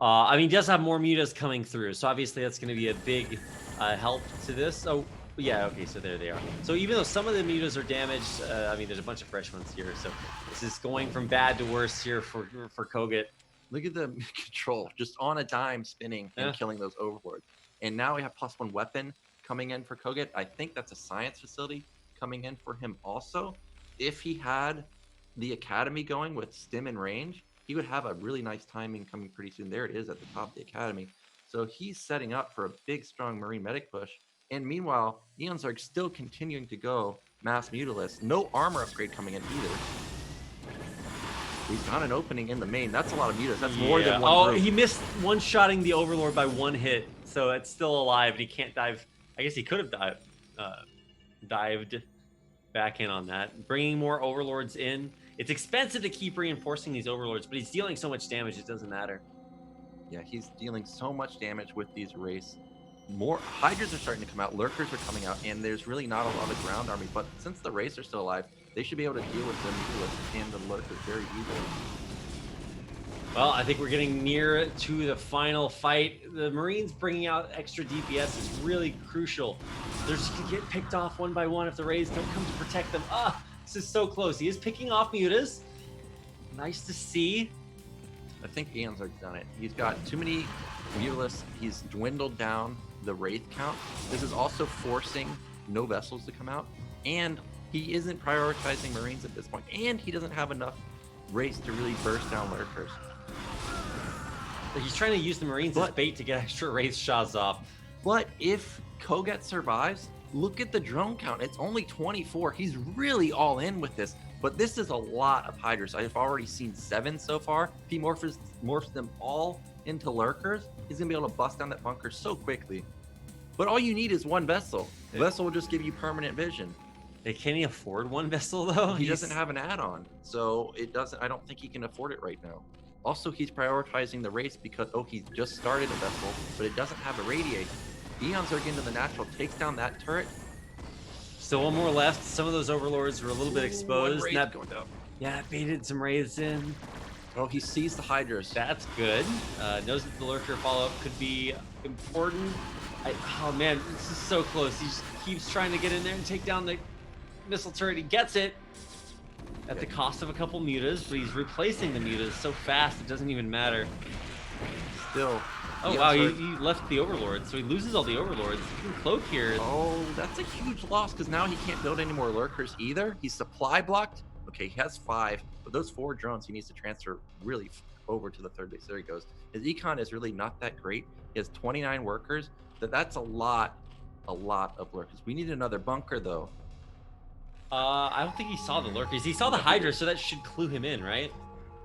I mean, he does have more mutas coming through, so obviously that's going to be a big help to this. Oh, yeah, okay, so there they are. So even though some of the mutas are damaged, I mean, there's a bunch of fresh ones here, so this is going from bad to worse here for Kogut. Look at the control, just on a dime spinning and killing those Overlords. And now we have +1 weapon coming in for Kogut. I think that's a science facility coming in for him also. If he had the academy going with stim and range, he would have a really nice timing coming pretty soon. There it is at the top of the academy. So he's setting up for a big, strong Marine Medic push. And meanwhile, Eon Zerg still continuing to go mass Mutalisk. No armor upgrade coming in either. He's got an opening in the main. That's a lot of mutas. That's more than one group. He missed one-shotting the Overlord by 1 hit, so it's still alive, and he can't dive. I guess he could have dived back in on that. Bringing more Overlords in. It's expensive to keep reinforcing these Overlords, but he's dealing so much damage, it doesn't matter. Yeah, he's dealing so much damage with these Wraiths. More Hydras are starting to come out, Lurkers are coming out, and there's really not a lot of ground army, but since the Wraiths are still alive, they should be able to deal with the Mutalisk and the Lurkers very easily. Well, I think we're getting near to the final fight. The Marines bringing out extra DPS is really crucial. They're just going to get picked off one by one if the Rays don't come to protect them. This is so close. He is picking off mutas. Nice to see. I think Eon Zerg's done it. He's got too many Mutalisks. He's dwindled down the Wraith count. This is also forcing no vessels to come out. And he isn't prioritizing Marines at this point. And he doesn't have enough Wraiths to really burst down Lurkers. He's trying to use the Marines as bait to get extra Wraith shots off. But if Kogut survives, look at the drone count. It's only 24. He's really all in with this. But this is a lot of Hydras. I've already seen 7 so far. If he morphs them all into lurkers, he's going to be able to bust down that bunker so quickly. But all you need is one vessel. The vessel will just give you permanent vision. Can he afford one vessel though? He doesn't have an add-on, so it doesn't. I don't think he can afford it right now. Also, he's prioritizing the race because he's just started a vessel, but it doesn't have a radiate. Eon's are into the natural, takes down that turret. Still one more left. Some of those overlords were a little bit exposed. Going down. Yeah, baited some wraiths in. Oh, he sees the Hydras. That's good. Knows that the lurker follow-up could be important. Oh man, this is so close. He just keeps trying to get in there and take down the missile turret. He gets it at the cost of a couple mutas, but he's replacing the mutas so fast it doesn't even matter. Still. Oh wow, he left the overlord, so he loses all the overlords. He can cloak here. Oh, that's a huge loss because now he can't build any more lurkers either. He's supply blocked. Okay, he has 5, but those 4 drones he needs to transfer really over to the third base. There he goes. His econ is really not that great. He has 29 workers. That's a lot of lurkers. We need another bunker though. I don't think he saw the lurkers. He saw the Hydra, so that should clue him in, right?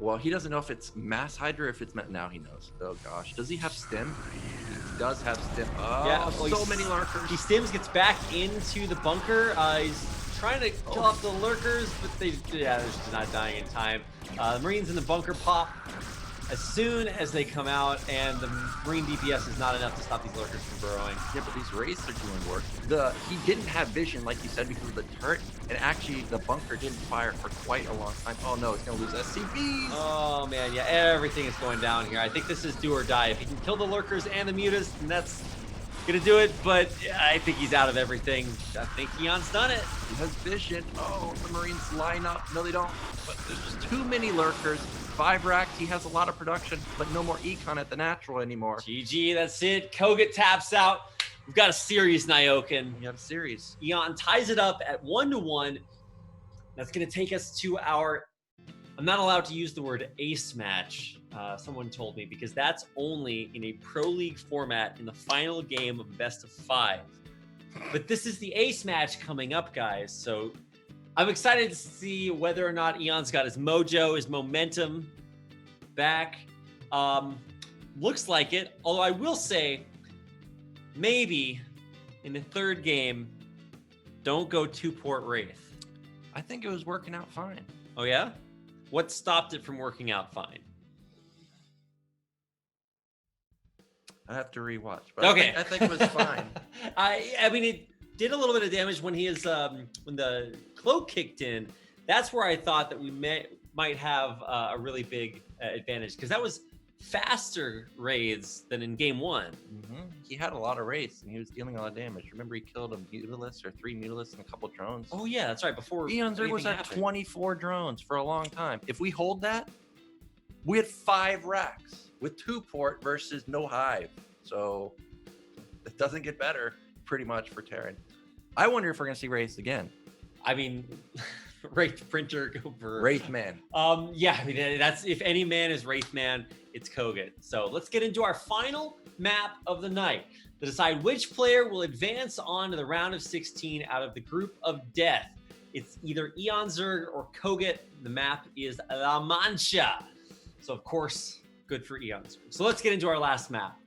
Well, he doesn't know if it's mass Hydra or if it's meant. Now he knows. Oh gosh, does he have stim? He does have stim. Oh, yeah, so many lurkers. He stims, gets back into the bunker. He's trying to kill off the lurkers, but they're just not dying in time. The Marines in the bunker pop as soon as they come out, and the Marine DPS is not enough to stop these lurkers from burrowing. Yeah, but these wraiths are doing work. He didn't have vision, like you said, because of the turret, and actually the bunker didn't fire for quite a long time. Oh no, it's gonna lose SCVs. Oh man, yeah, everything is going down here. I think this is do or die. If he can kill the lurkers and the mutas, then that's gonna do it, but I think he's out of everything. I think Eon's done it. He has vision. Oh, the Marines line up. No, they don't. But there's just too many lurkers. 5 racks. He has a lot of production, but no more econ at the natural anymore. GG, that's it. Kogut taps out. We've got a series, Nyoken. We have a series. Eon ties it up at 1-1. That's gonna take us to our, I'm not allowed to use the word ace match, someone told me, because that's only in a Pro League format in the final game of best of 5. But this is the ace match coming up, guys. So I'm excited to see whether or not Eon's got his mojo, his momentum back. Looks like it. Although I will say, maybe in the third game, don't go 2-port Wraith. I think it was working out fine. Oh yeah? What stopped it from working out fine? I have to rewatch. But Okay. I think it was fine. I mean, it did a little bit of damage when when the cloak kicked in. That's where I thought that we might have a really big advantage, because that was faster raids than in game 1. Mm-hmm. He had a lot of raids and he was dealing a lot of damage. Remember, he killed a Mutalisk or 3 Mutalisks and a couple drones. Oh yeah, that's right. Before Eon's was at 24 drones for a long time. If we hold that, we had 5 racks with 2-port versus no hive. So it doesn't get better pretty much for Terran. I wonder if we're gonna see Wraiths again. I mean, Wraith Printer, go for Wraith Man. Yeah, I mean, that's, if any man is Wraith Man, it's Kogut. So let's get into our final map of the night to decide which player will advance on to the round of 16 out of the group of death. It's either Eon Zerg or Kogut. The map is La Mancha. So of course, good for Eon Zerg. So let's get into our last map.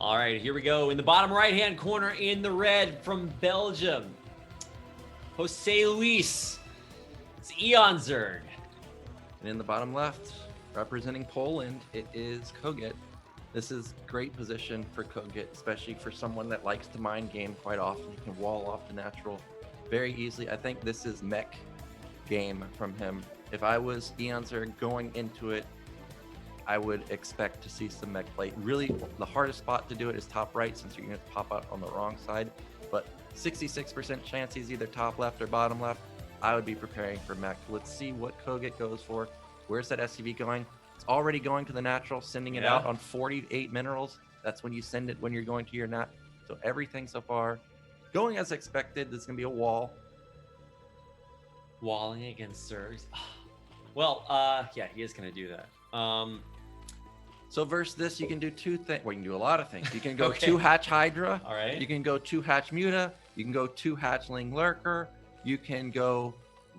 All right, here we go. In the bottom right-hand corner in the red from Belgium, Jose Luis. It's Eon Zerg. And in the bottom left, representing Poland, it is Kogut. This is great position for Kogut, especially for someone that likes to mind game quite often. He can wall off the natural very easily. I think this is mech game from him. If I was Eon Zerg going into it, I would expect to see some mech play. Really, the hardest spot to do it is top right, since you're going to pop out on the wrong side. But 66% chance he's either top left or bottom left. I would be preparing for mech. Let's see what Kogut goes for. Where's that SCV going? It's already going to the natural, sending it out on 48 minerals. That's when you send it when you're going to your nat. So everything so far going as expected. There's going to be a wall. Walling against Zergs. Well, yeah, he is going to do that. So versus this, you can do two things. Well, you can do a lot of things. You can go Okay. 2 hatch Hydra. All right. You can go 2 hatch Muta. You can go 2 hatchling Lurker. You can go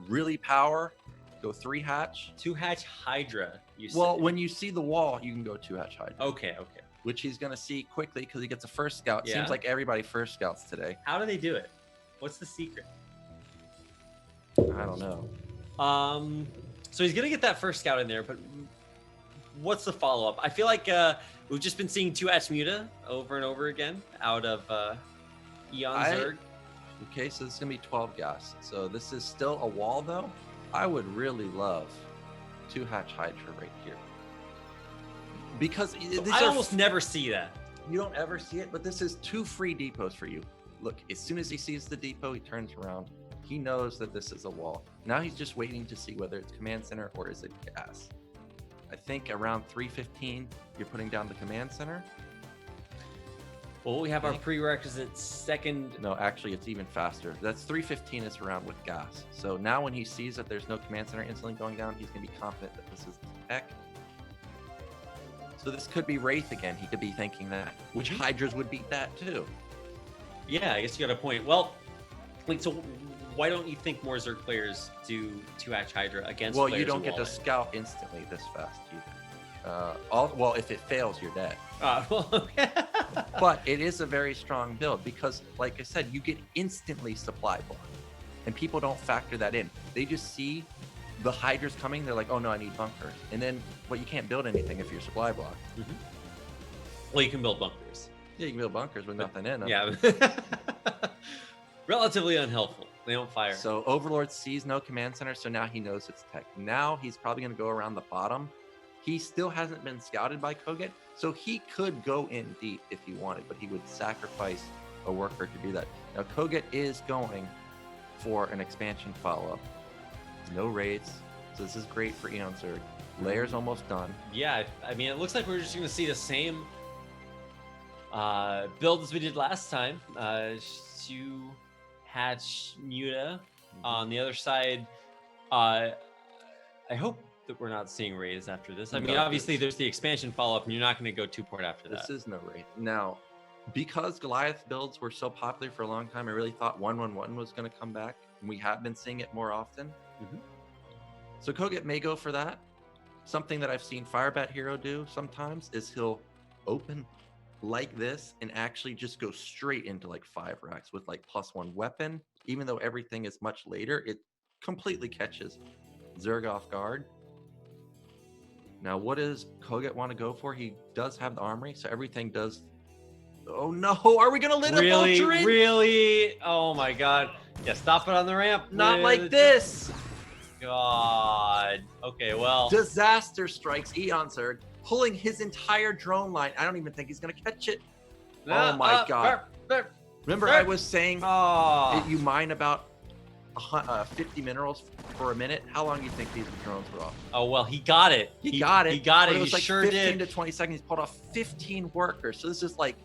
really power. Go 3 hatch. 2 hatch Hydra. Well, said. when you see the wall, you can go 2 hatch Hydra. Okay. Which he's going to see quickly because he gets a first scout. Yeah. Seems like everybody first scouts today. How do they do it? What's the secret? I don't know. So he's gonna get that first scout in there, but what's the follow up? I feel like we've just been seeing 2 hatch Muta over and over again out of Eon Zerg. Okay, so this is gonna be 12 gas. So this is still a wall though. I would really love 2 hatch Hydra right here. Because I almost never see that. You don't ever see it, but this is 2 free depots for you. Look, as soon as he sees the depot, he turns around. He knows that this is a wall. Now he's just waiting to see whether it's command center or is it gas. I think around 3:15, you're putting down the command center. Well, we have our prerequisite second. No, actually, it's even faster. That's 3:15 is around with gas. So now when he sees that there's no command center instantly going down, he's going to be confident that this is tech. So this could be Wraith again. He could be thinking that, which Hydras would beat that too. Yeah, I guess you got a point. Well, like, so why don't you think more Zerg players do 2 hatch Hydra against? Well, you don't get to scout instantly this fast either. Well, if it fails, you're dead. But it is a very strong build because, like I said, you get instantly supply block, and people don't factor that in. They just see the Hydras coming. They're like, "Oh no, I need bunkers," and then, well, you can't build anything if you're supply block. Well, you can build bunkers. Yeah, you can build bunkers with nothing in them. Yeah, relatively unhelpful. They don't fire. So Overlord sees no command center, so now he knows it's tech. Now he's probably going to go around the bottom. He still hasn't been scouted by Koget, so he could go in deep if he wanted, but he would sacrifice a worker to do that. Now Koget is going for an expansion follow-up. No raids, so this is great for Eon Zerg. Layer's almost done. Yeah, I mean, it looks like we're just going to see the same build as we did last time. 2 hatch Muta. On the other side, I hope that we're not seeing raids after this. I mean, obviously there's the expansion follow-up, and you're not going to go 2-port after that. This is no raid. Now, because Goliath builds were so popular for a long time, I really thought 1-1-1 was going to come back, and we have been seeing it more often. So Koget may go for that. Something that I've seen Firebat Hero do sometimes is he'll open like this and actually just go straight into like 5 racks with like +1 weapon. Even though everything is much later, it completely catches Zerg off guard. Now, what does Koget want to go for? He does have the armory, so everything does. Oh no, are we gonna lit a vulture in? Really? Oh my god. Yeah, stop it on the ramp. Not like this. God. Okay, well. Disaster strikes Eon Zerg, pulling his entire drone line. I don't even think he's gonna catch it. Oh my god. Remember I was saying you mine about 50 minerals for a minute? How long do you think these drones were off? Oh, well, he got it. He got it. He got it. It was he like sure 15 did. to 20 seconds. He's pulled off 15 workers. So this is like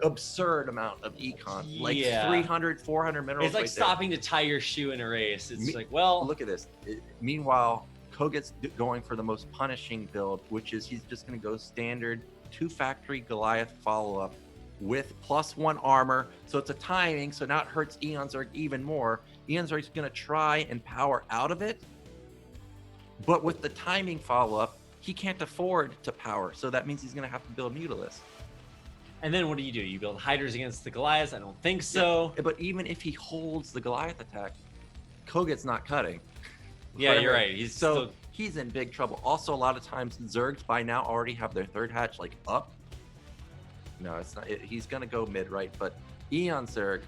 absurd amount of econ. Like 300, 400 minerals. It's like stopping to tie your shoe in a race. It's like, well. Look at this. Meanwhile, Koget's going for the most punishing build, which is he's just going to go standard 2 factory Goliath follow-up with +1 armor. So it's a timing, so now it hurts Eon Zerg even more. Eon Zerg's going to try and power out of it. But with the timing follow-up, he can't afford to power. So that means he's going to have to build Mutalis. And then what do? You build Hydras against the Goliaths? I don't think so. Yeah, but even if he holds the Goliath attack, Koget's not cutting. Yeah, you're right. He's in big trouble. Also, a lot of times Zergs by now already have their 3rd hatch like up. No, it's not. He's going to go mid, right? But Eon Zerg,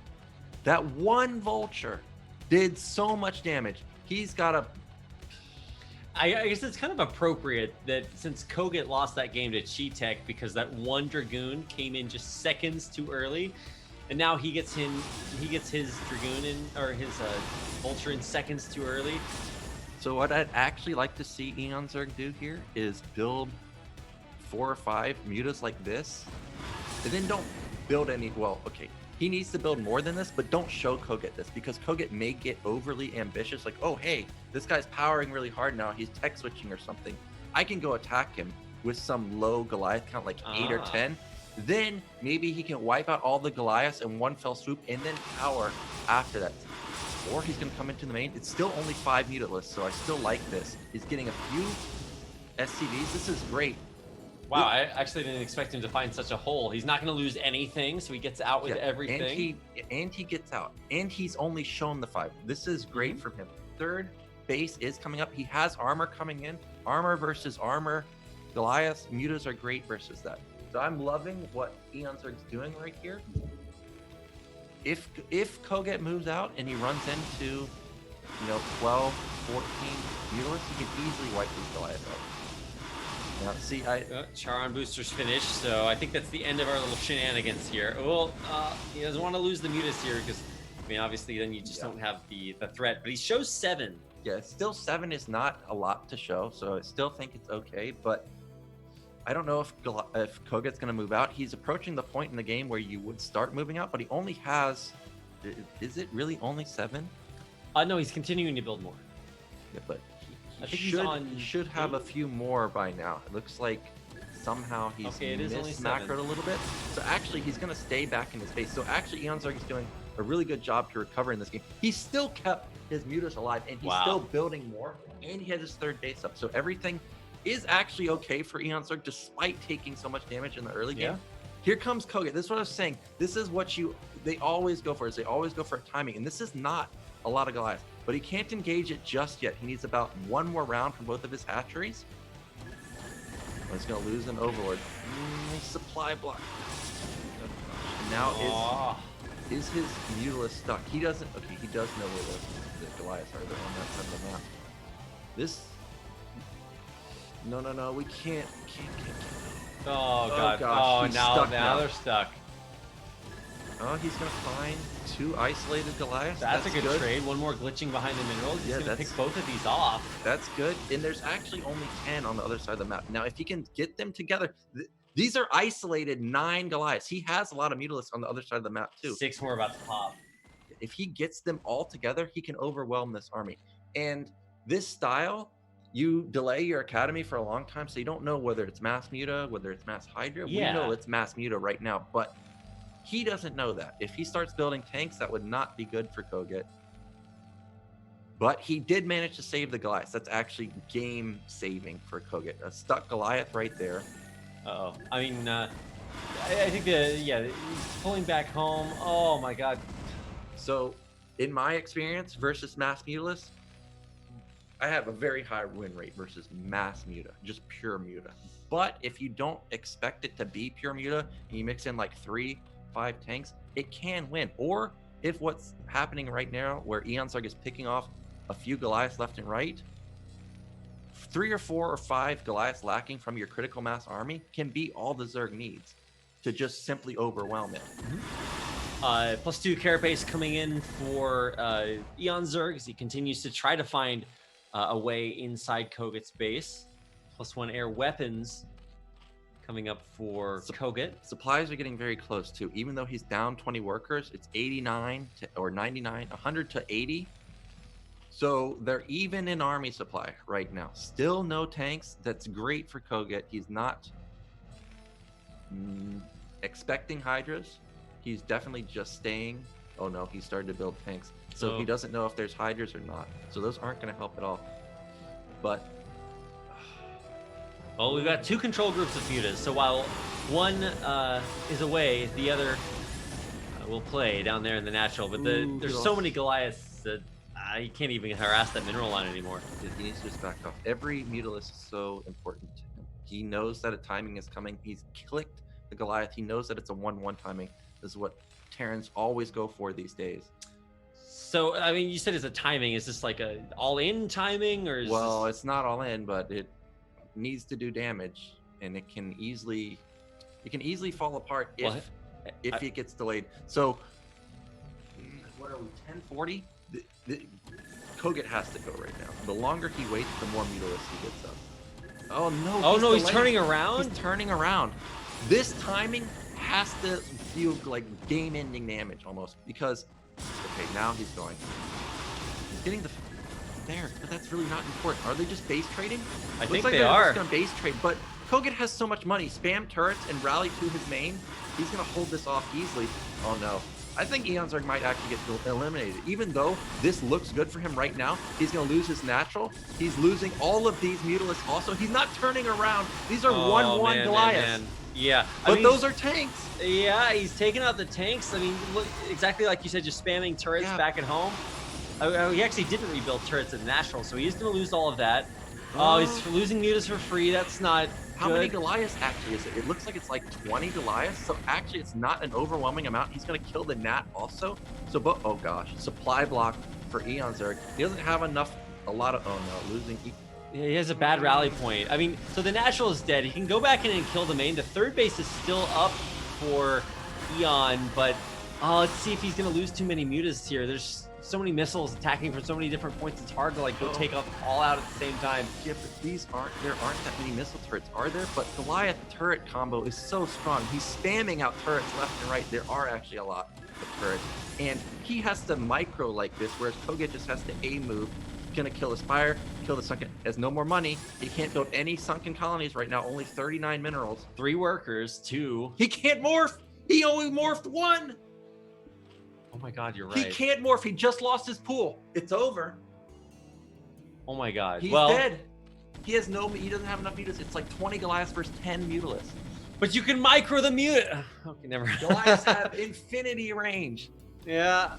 that one vulture did so much damage. He's got a... I guess it's kind of appropriate that since Koget lost that game to Cheetech because that one Dragoon came in just seconds too early, and now he gets his Dragoon in, or his Vulture in seconds too early. So what I'd actually like to see Eon Zerg do here is build 4 or 5 mutas like this, and then don't build any. Well, okay, he needs to build more than this, but don't show Koget this because Koget may get overly ambitious. Like, oh hey, this guy's powering really hard now. He's tech switching or something. I can go attack him. with some low Goliath count, like 8 or 10, then maybe he can wipe out all the Goliaths in one fell swoop and then power after that. Or he's going to come into the main. It's still only 5 mutaless, so I still like this. He's getting a few SCVs. This is great. Wow, I actually didn't expect him to find such a hole. He's not going to lose anything, so he gets out with everything. And he gets out. And he's only shown the 5. This is great for him. Third base is coming up. He has armor coming in. Armor versus armor. Goliaths, mutas are great versus that. So I'm loving what Eonzerg's doing right here. If Koget moves out and he runs into, 12, 14 mutalists, he can easily wipe these Goliaths out. Now, see, Charon boosters finished, so I think that's the end of our little shenanigans here. Well, he doesn't want to lose the mutas here because, obviously then you just don't have the threat. But he shows 7. Yeah, still 7 is not a lot to show, so I still think it's okay. But I don't know if Koget's going to move out. He's approaching the point in the game where you would start moving out, but he only has... Is it really only 7? No, he's continuing to build more. Yeah, but I think he should have a few more by now. It looks like somehow he's missed macroed a little bit. So actually, he's going to stay back in his base. So actually, Eonzerg is doing a really good job to recover in this game. He still kept his mutas alive, and he's still building more, and he has his 3rd base up. So everything is actually okay for Eonzerg, despite taking so much damage in the early game. Here comes Koget. This is what I was saying. This is what they always go for. They always go for timing, and this is not a lot of Goliath. But he can't engage it just yet. He needs about 1 more round from both of his hatcheries. He's going to lose an Overlord. Supply block. And now is his Mutalist stuck? He doesn't. Okay, he does know where the Goliaths are. They're on that side of the map. This. No. We can't. Oh god. Oh, now they're stuck. Oh, he's going to find 2 isolated Goliaths. That's a good trade. 1 more glitching behind the minerals. He's going to pick both of these off. That's good. And there's actually only 10 on the other side of the map. Now, if he can get them together, these are isolated 9 Goliaths. He has a lot of Mutalisks on the other side of the map, too. 6 more about to pop. If he gets them all together, he can overwhelm this army. And this style, you delay your academy for a long time, so you don't know whether it's mass Muta, whether it's mass Hydra. Yeah. We know it's mass Muta right now, but he doesn't know that. If he starts building tanks, that would not be good for Koget. But he did manage to save the Goliath. That's actually game saving for Koget. A stuck Goliath right there. Uh-oh. I think he's pulling back home. Oh my god. So, in my experience versus mass Mutalists, I have a very high win rate versus mass Muta, just pure Muta. But if you don't expect it to be pure Muta, and you mix in like 3-5 tanks, it can win. Or if what's happening right now, where Eonzerg is picking off a few Goliaths left and right, 3 or 4 or 5 Goliaths lacking from your critical mass army can be all the Zerg needs to just simply overwhelm it. +2 carapace coming in for Eonzerg as he continues to try to find a way inside Koget's base. +1 air weapons coming up for Koget. Supplies are getting very close too. Even though he's down 20 workers, it's 89 or 99, 100 to 80. So they're even in army supply right now. Still no tanks. That's great for Koget. He's not expecting Hydras. He's definitely just staying. Oh no, he started to build tanks. So he doesn't know if there's Hydras or not. So those aren't going to help at all. But well, we've got 2 control groups of mutas. So while one is away, the other will play down there in the natural. But there's so many Goliaths that you can't even harass that mineral line anymore. He needs to just back off. Every Mutalist is so important to him. He knows that a timing is coming. He's clicked the Goliath. He knows that it's a 1-1 timing. This is what Terrans always go for these days. So, I mean, you said it's a timing. Is this like a all-in timing, or is it's not all in, but it needs to do damage, and it can easily fall apart if it gets delayed. So, what are we? 1040. Koget has to go right now. The longer he waits, the more Mutalists he gets up. Oh no! Oh no! He's turning around. He's turning around. This timing has to feel like game-ending damage almost, because okay, now he's going. He's getting there, but that's really not important. Are they just base trading? I think they are. Just gonna base trade, but Koget has so much money. Spam turrets and rally to his main. He's going to hold this off easily. Oh, no. I think Eonzerg might actually get eliminated. Even though this looks good for him right now, he's going to lose his natural. He's losing all of these Mutalisks also. He's not turning around. These are 1-1 Goliaths. Yeah. But those are tanks. Yeah, he's taking out the tanks. I mean, look, exactly like you said, just spamming turrets back at home. He actually didn't rebuild turrets at National, so he's going to lose all of that. He's losing Mutas for free. That's not How good. many Goliaths actually is it? It looks like it's like 20 Goliaths. So actually, it's not an overwhelming amount. He's going to kill the Nat also. So, but oh gosh, supply block for Eonzerg. He doesn't have enough. Oh no, losing. Yeah, he has a bad rally point. I mean, so the National is dead. He can go back in and kill the main. The third base is still up for Eon, but let's see if he's going to lose too many Mutas here. There's so many missiles attacking from so many different points. It's hard to like go take up all out at the same time. Yeah, but there aren't that many missile turrets, are there? But Goliath turret combo is so strong. He's spamming out turrets left and right. There are actually a lot of turrets. And he has to micro like this, whereas Koget just has to A move. Gonna kill the Spire, kill the Sunken. Has no more money. He can't build any Sunken colonies right now. Only 39 minerals. 3 workers, 2. He can't morph. He only morphed 1. Oh my God, you're right. He can't morph. He just lost his pool. It's over. Oh my God. He's dead. He doesn't have enough mutas. It's like 20 Goliaths versus 10 Mutalisks. But you can micro the mute. Okay, never. Goliaths have infinity range. Yeah.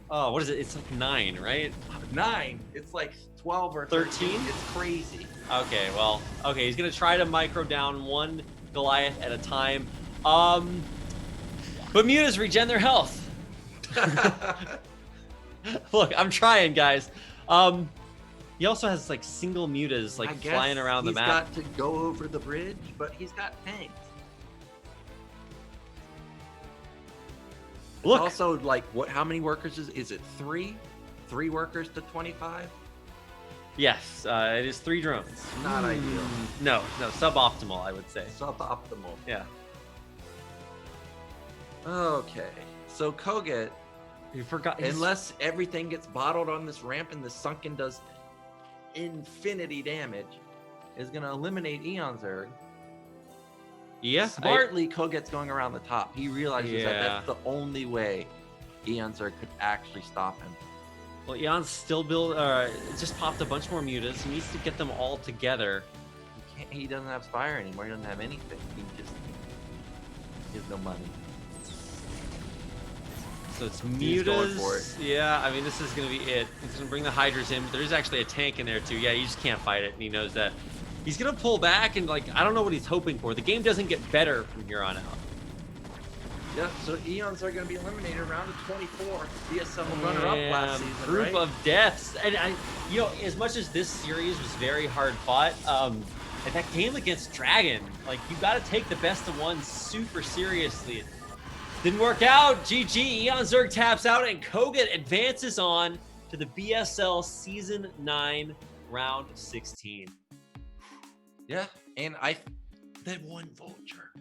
Oh, what is it? It's like 9, right? 9. It's like 12 or 13. It's crazy. Okay, well, he's gonna try to micro down 1 Goliath at a time. But mutas regen their health. Look, I'm trying, guys. He also has like single mutas like flying around the map. He's got to go over the bridge, but he's got tanks. Look. Also, like, how many workers is it? 3? 3 workers to 25? Yes, it is 3 drones. Not ideal. No, suboptimal, I would say. Suboptimal. Yeah. Okay. So Koget, you forgot. Unless everything gets bottled on this ramp and the Sunken does infinity damage, is going to eliminate Eonzerg. Yeah. Smartly, Koget's going around the top. He realizes that that's the only way Eonzerg could actually stop him. Well, Eon's still just popped a bunch more mutas. He needs to get them all together. He doesn't have Spire anymore. He doesn't have anything. He has no money. So it's mutas. Yeah, I mean, this is going to be it. He's going to bring the Hydras in. But there's actually a tank in there, too. Yeah, you just can't fight it, and he knows that. He's going to pull back, and, like, I don't know what he's hoping for. The game doesn't get better from here on out. Yeah, so Eons are going to be eliminated round of 24. BSL runner-up last season, Group of deaths. And, as much as this series was very hard fought, and that game against Dragon, like, you got to take the best of 1 super seriously. Didn't work out. GG. Eonzerg taps out, and Koget advances on to the BSL Season 9 round of 16. Yeah, and that one Vulture.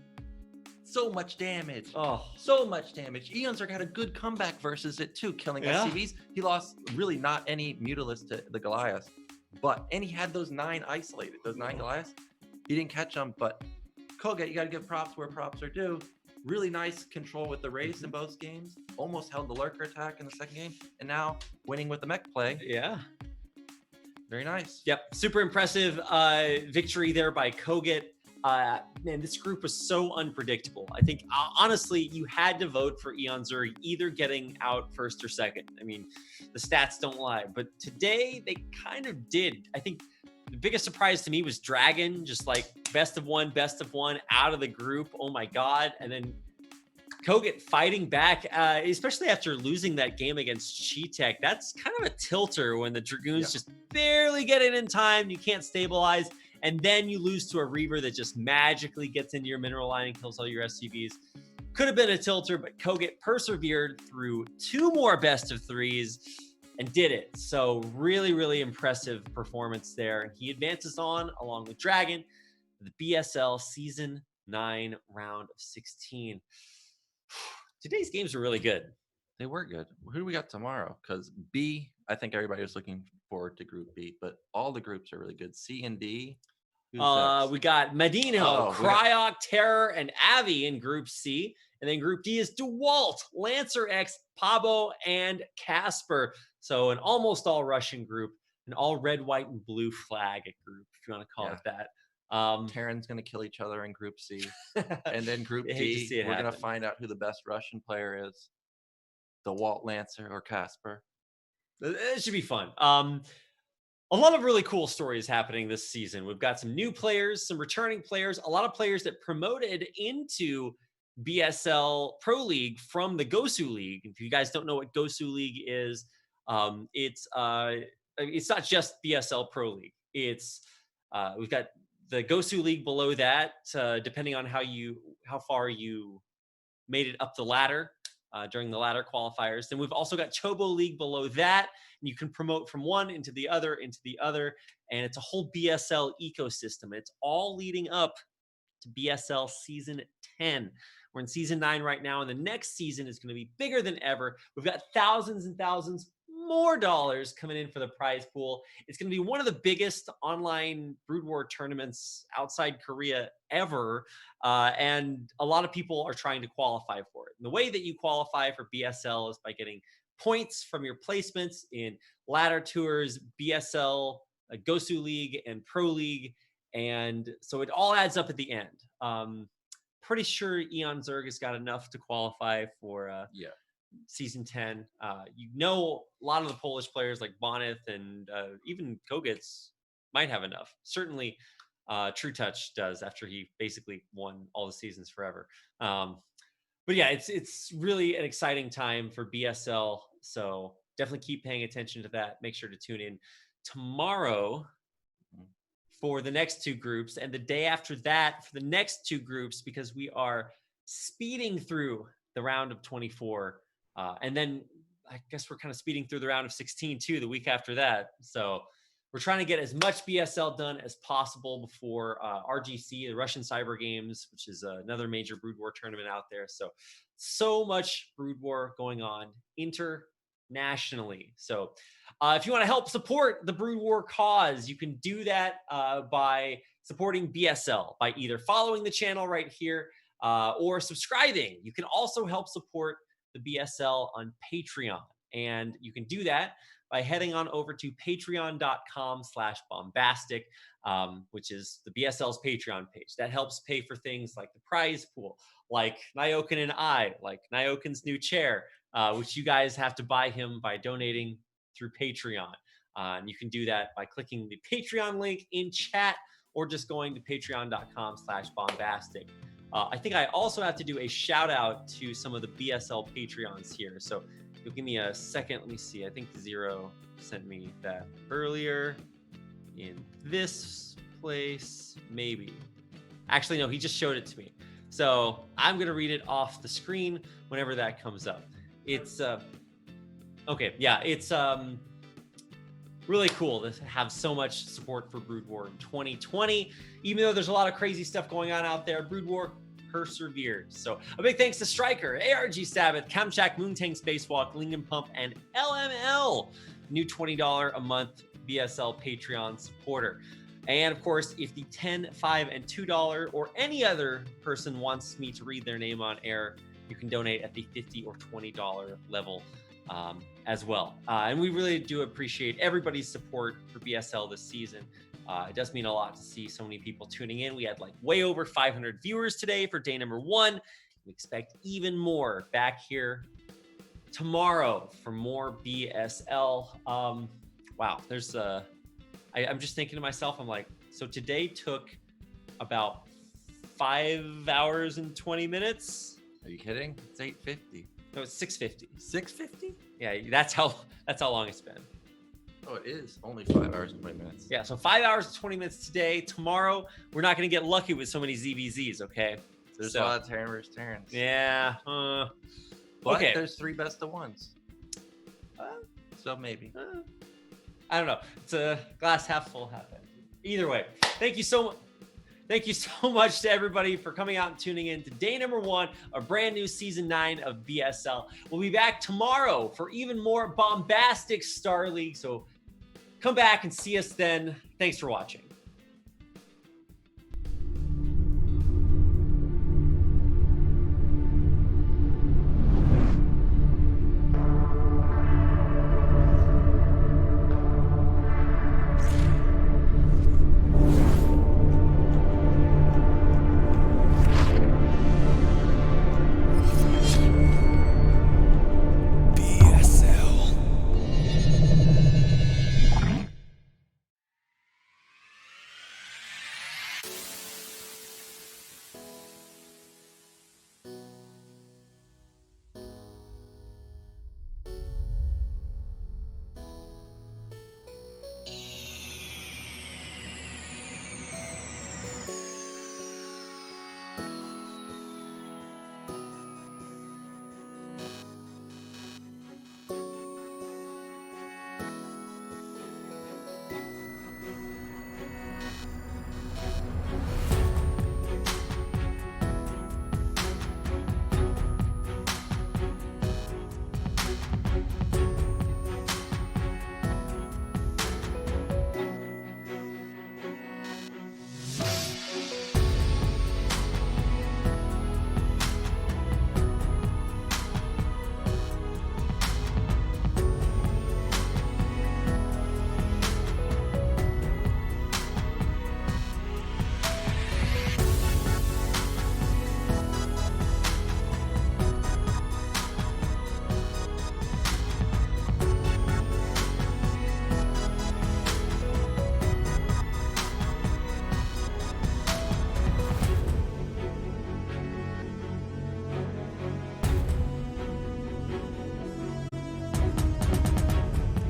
So much damage. Oh, so much damage. Eonzerg had a good comeback versus it too, killing SCVs. He lost really not any Mutalisks to the Goliath, and he had those 9 isolated, those 9 Goliaths. He didn't catch them, but Koget, you got to give props where props are due. Really nice control with the race in both games. Almost held the lurker attack in the second game, and now winning with the mech play. Yeah. Very nice. Yep. Super impressive victory there by Koget. Man, this group was so unpredictable. I think, honestly, you had to vote for Eonzerg either getting out first or second. I mean, the stats don't lie. But today, they kind of did. I think the biggest surprise to me was Dragon, just like best of one out of the group. Oh, my God. And then Koget fighting back, especially after losing that game against Cheetech. That's kind of a tilter when the Dragoons just barely get it in time. You can't stabilize. And then you lose to a Reaver that just magically gets into your mineral line and kills all your SCVs. Could have been a tilter, but Koget persevered through 2 more best of 3s and did it. So really, really impressive performance there. He advances on, along with Dragon, the BSL Season 9 round of 16. Today's games were really good. They were good. Who do we got tomorrow? Because B, I think everybody was looking forward to Group B, but all the groups are really good. C and D, Who's next? We got Medino, Oh, Cryok, Terror, and Avi in Group C. And then Group D is DeWalt, Lancer X, Pabo, and Casper. So an almost all Russian group, an all red, white, and blue flag group, if you want to call it that. Terran's going to kill each other in Group C. And then Group I hate to D, see it we're going to happen. find out who the best Russian player is. DeWalt, Lancer, or Casper. It should be fun. A lot of really cool stories happening this season. We've got some new players, some returning players, a lot of players that promoted into BSL Pro League from the Gosu League. If you guys don't know what Gosu League is, it's not just BSL Pro League. It's we've got the Gosu League below that, depending on how far you made it up the ladder during the ladder qualifiers. Then we've also got Chobo League below that, and you can promote from one into the other, and it's a whole BSL ecosystem. It's all leading up to BSL Season 10. We're in Season 9 right now, and the next season is going to be bigger than ever. We've got thousands and thousands more dollars coming in for the prize pool. It's going to be one of the biggest online Brood War tournaments outside Korea ever, and a lot of people are trying to qualify for it. And the way that you qualify for BSL is by getting points from your placements in ladder tours, BSL, Gosu League, and Pro League, and so it all adds up at the end. Pretty sure Eon Zerg has got enough to qualify for Season 10. A lot of the Polish players like Boneth and even Kogits might have enough. Certainly True Touch does after he basically won all the seasons forever. But yeah, it's really an exciting time for BSL. So definitely keep paying attention to that. Make sure to tune in tomorrow for the next two groups, and the day after that for the next two groups, because we are speeding through the round of 24. And then I guess we're kind of speeding through the round of 16 too, the week after that. So we're trying to get as much BSL done as possible before RGC, the Russian Cyber Games, which is another major Brood War tournament out there. So much Brood War going on internationally. So if you want to help support the Brood War cause, you can do that by supporting BSL by either following the channel right here or subscribing. You can also help support the BSL on Patreon, and you can do that by heading on over to patreon.com/bombastic, which is the BSL's Patreon page. That helps pay for things like the prize pool, like Nyokin and I, like Nyokin's new chair, which you guys have to buy him by donating through Patreon. And you can do that by clicking the Patreon link in chat or just going to patreon.com/bombastic. I think I also have to do a shout out to some of the BSL Patreons here. So you'll give me a second. Let me see. I think Zero sent me that earlier in this place. Maybe. Actually, no, he just showed it to me. So I'm going to read it off the screen whenever that comes up. It's okay. Yeah, it's really cool to have so much support for Brood War in 2020. Even though there's a lot of crazy stuff going on out there, Brood War persevered. So a big thanks to Striker, ARG Sabbath, Kamchak, Moontang Spacewalk, Lingen Pump, and LML, new $20 a month BSL Patreon supporter. And of course, if the $10, $5, and $2 or any other person wants me to read their name on air, you can donate at the $50 or $20 level as well. And we really do appreciate everybody's support for BSL this season. It does mean a lot to see so many people tuning in. We had like way over 500 viewers today for day number 1. We expect even more back here tomorrow for more BSL. Wow, there's I'm just thinking to myself, I'm like, so today took about 5 hours and 20 minutes. Are you kidding? It's 8:50. No, it's 6:50. 6:50? Yeah, that's how long it's been. Oh, it is only 5 hours and 20 minutes. Yeah, so 5 hours and 20 minutes today. Tomorrow, we're not going to get lucky with so many ZVZs, okay? There's a lot of Terran versus Terrans. Yeah. But okay. There's 3 best of 1s. So maybe. I don't know. It's a glass half full, half empty. Either way, thank you so much to everybody for coming out and tuning in to day number 1 of brand new season 9 of BSL. We'll be back tomorrow for even more Bombastic StarLeague. So come back and see us then. Thanks for watching.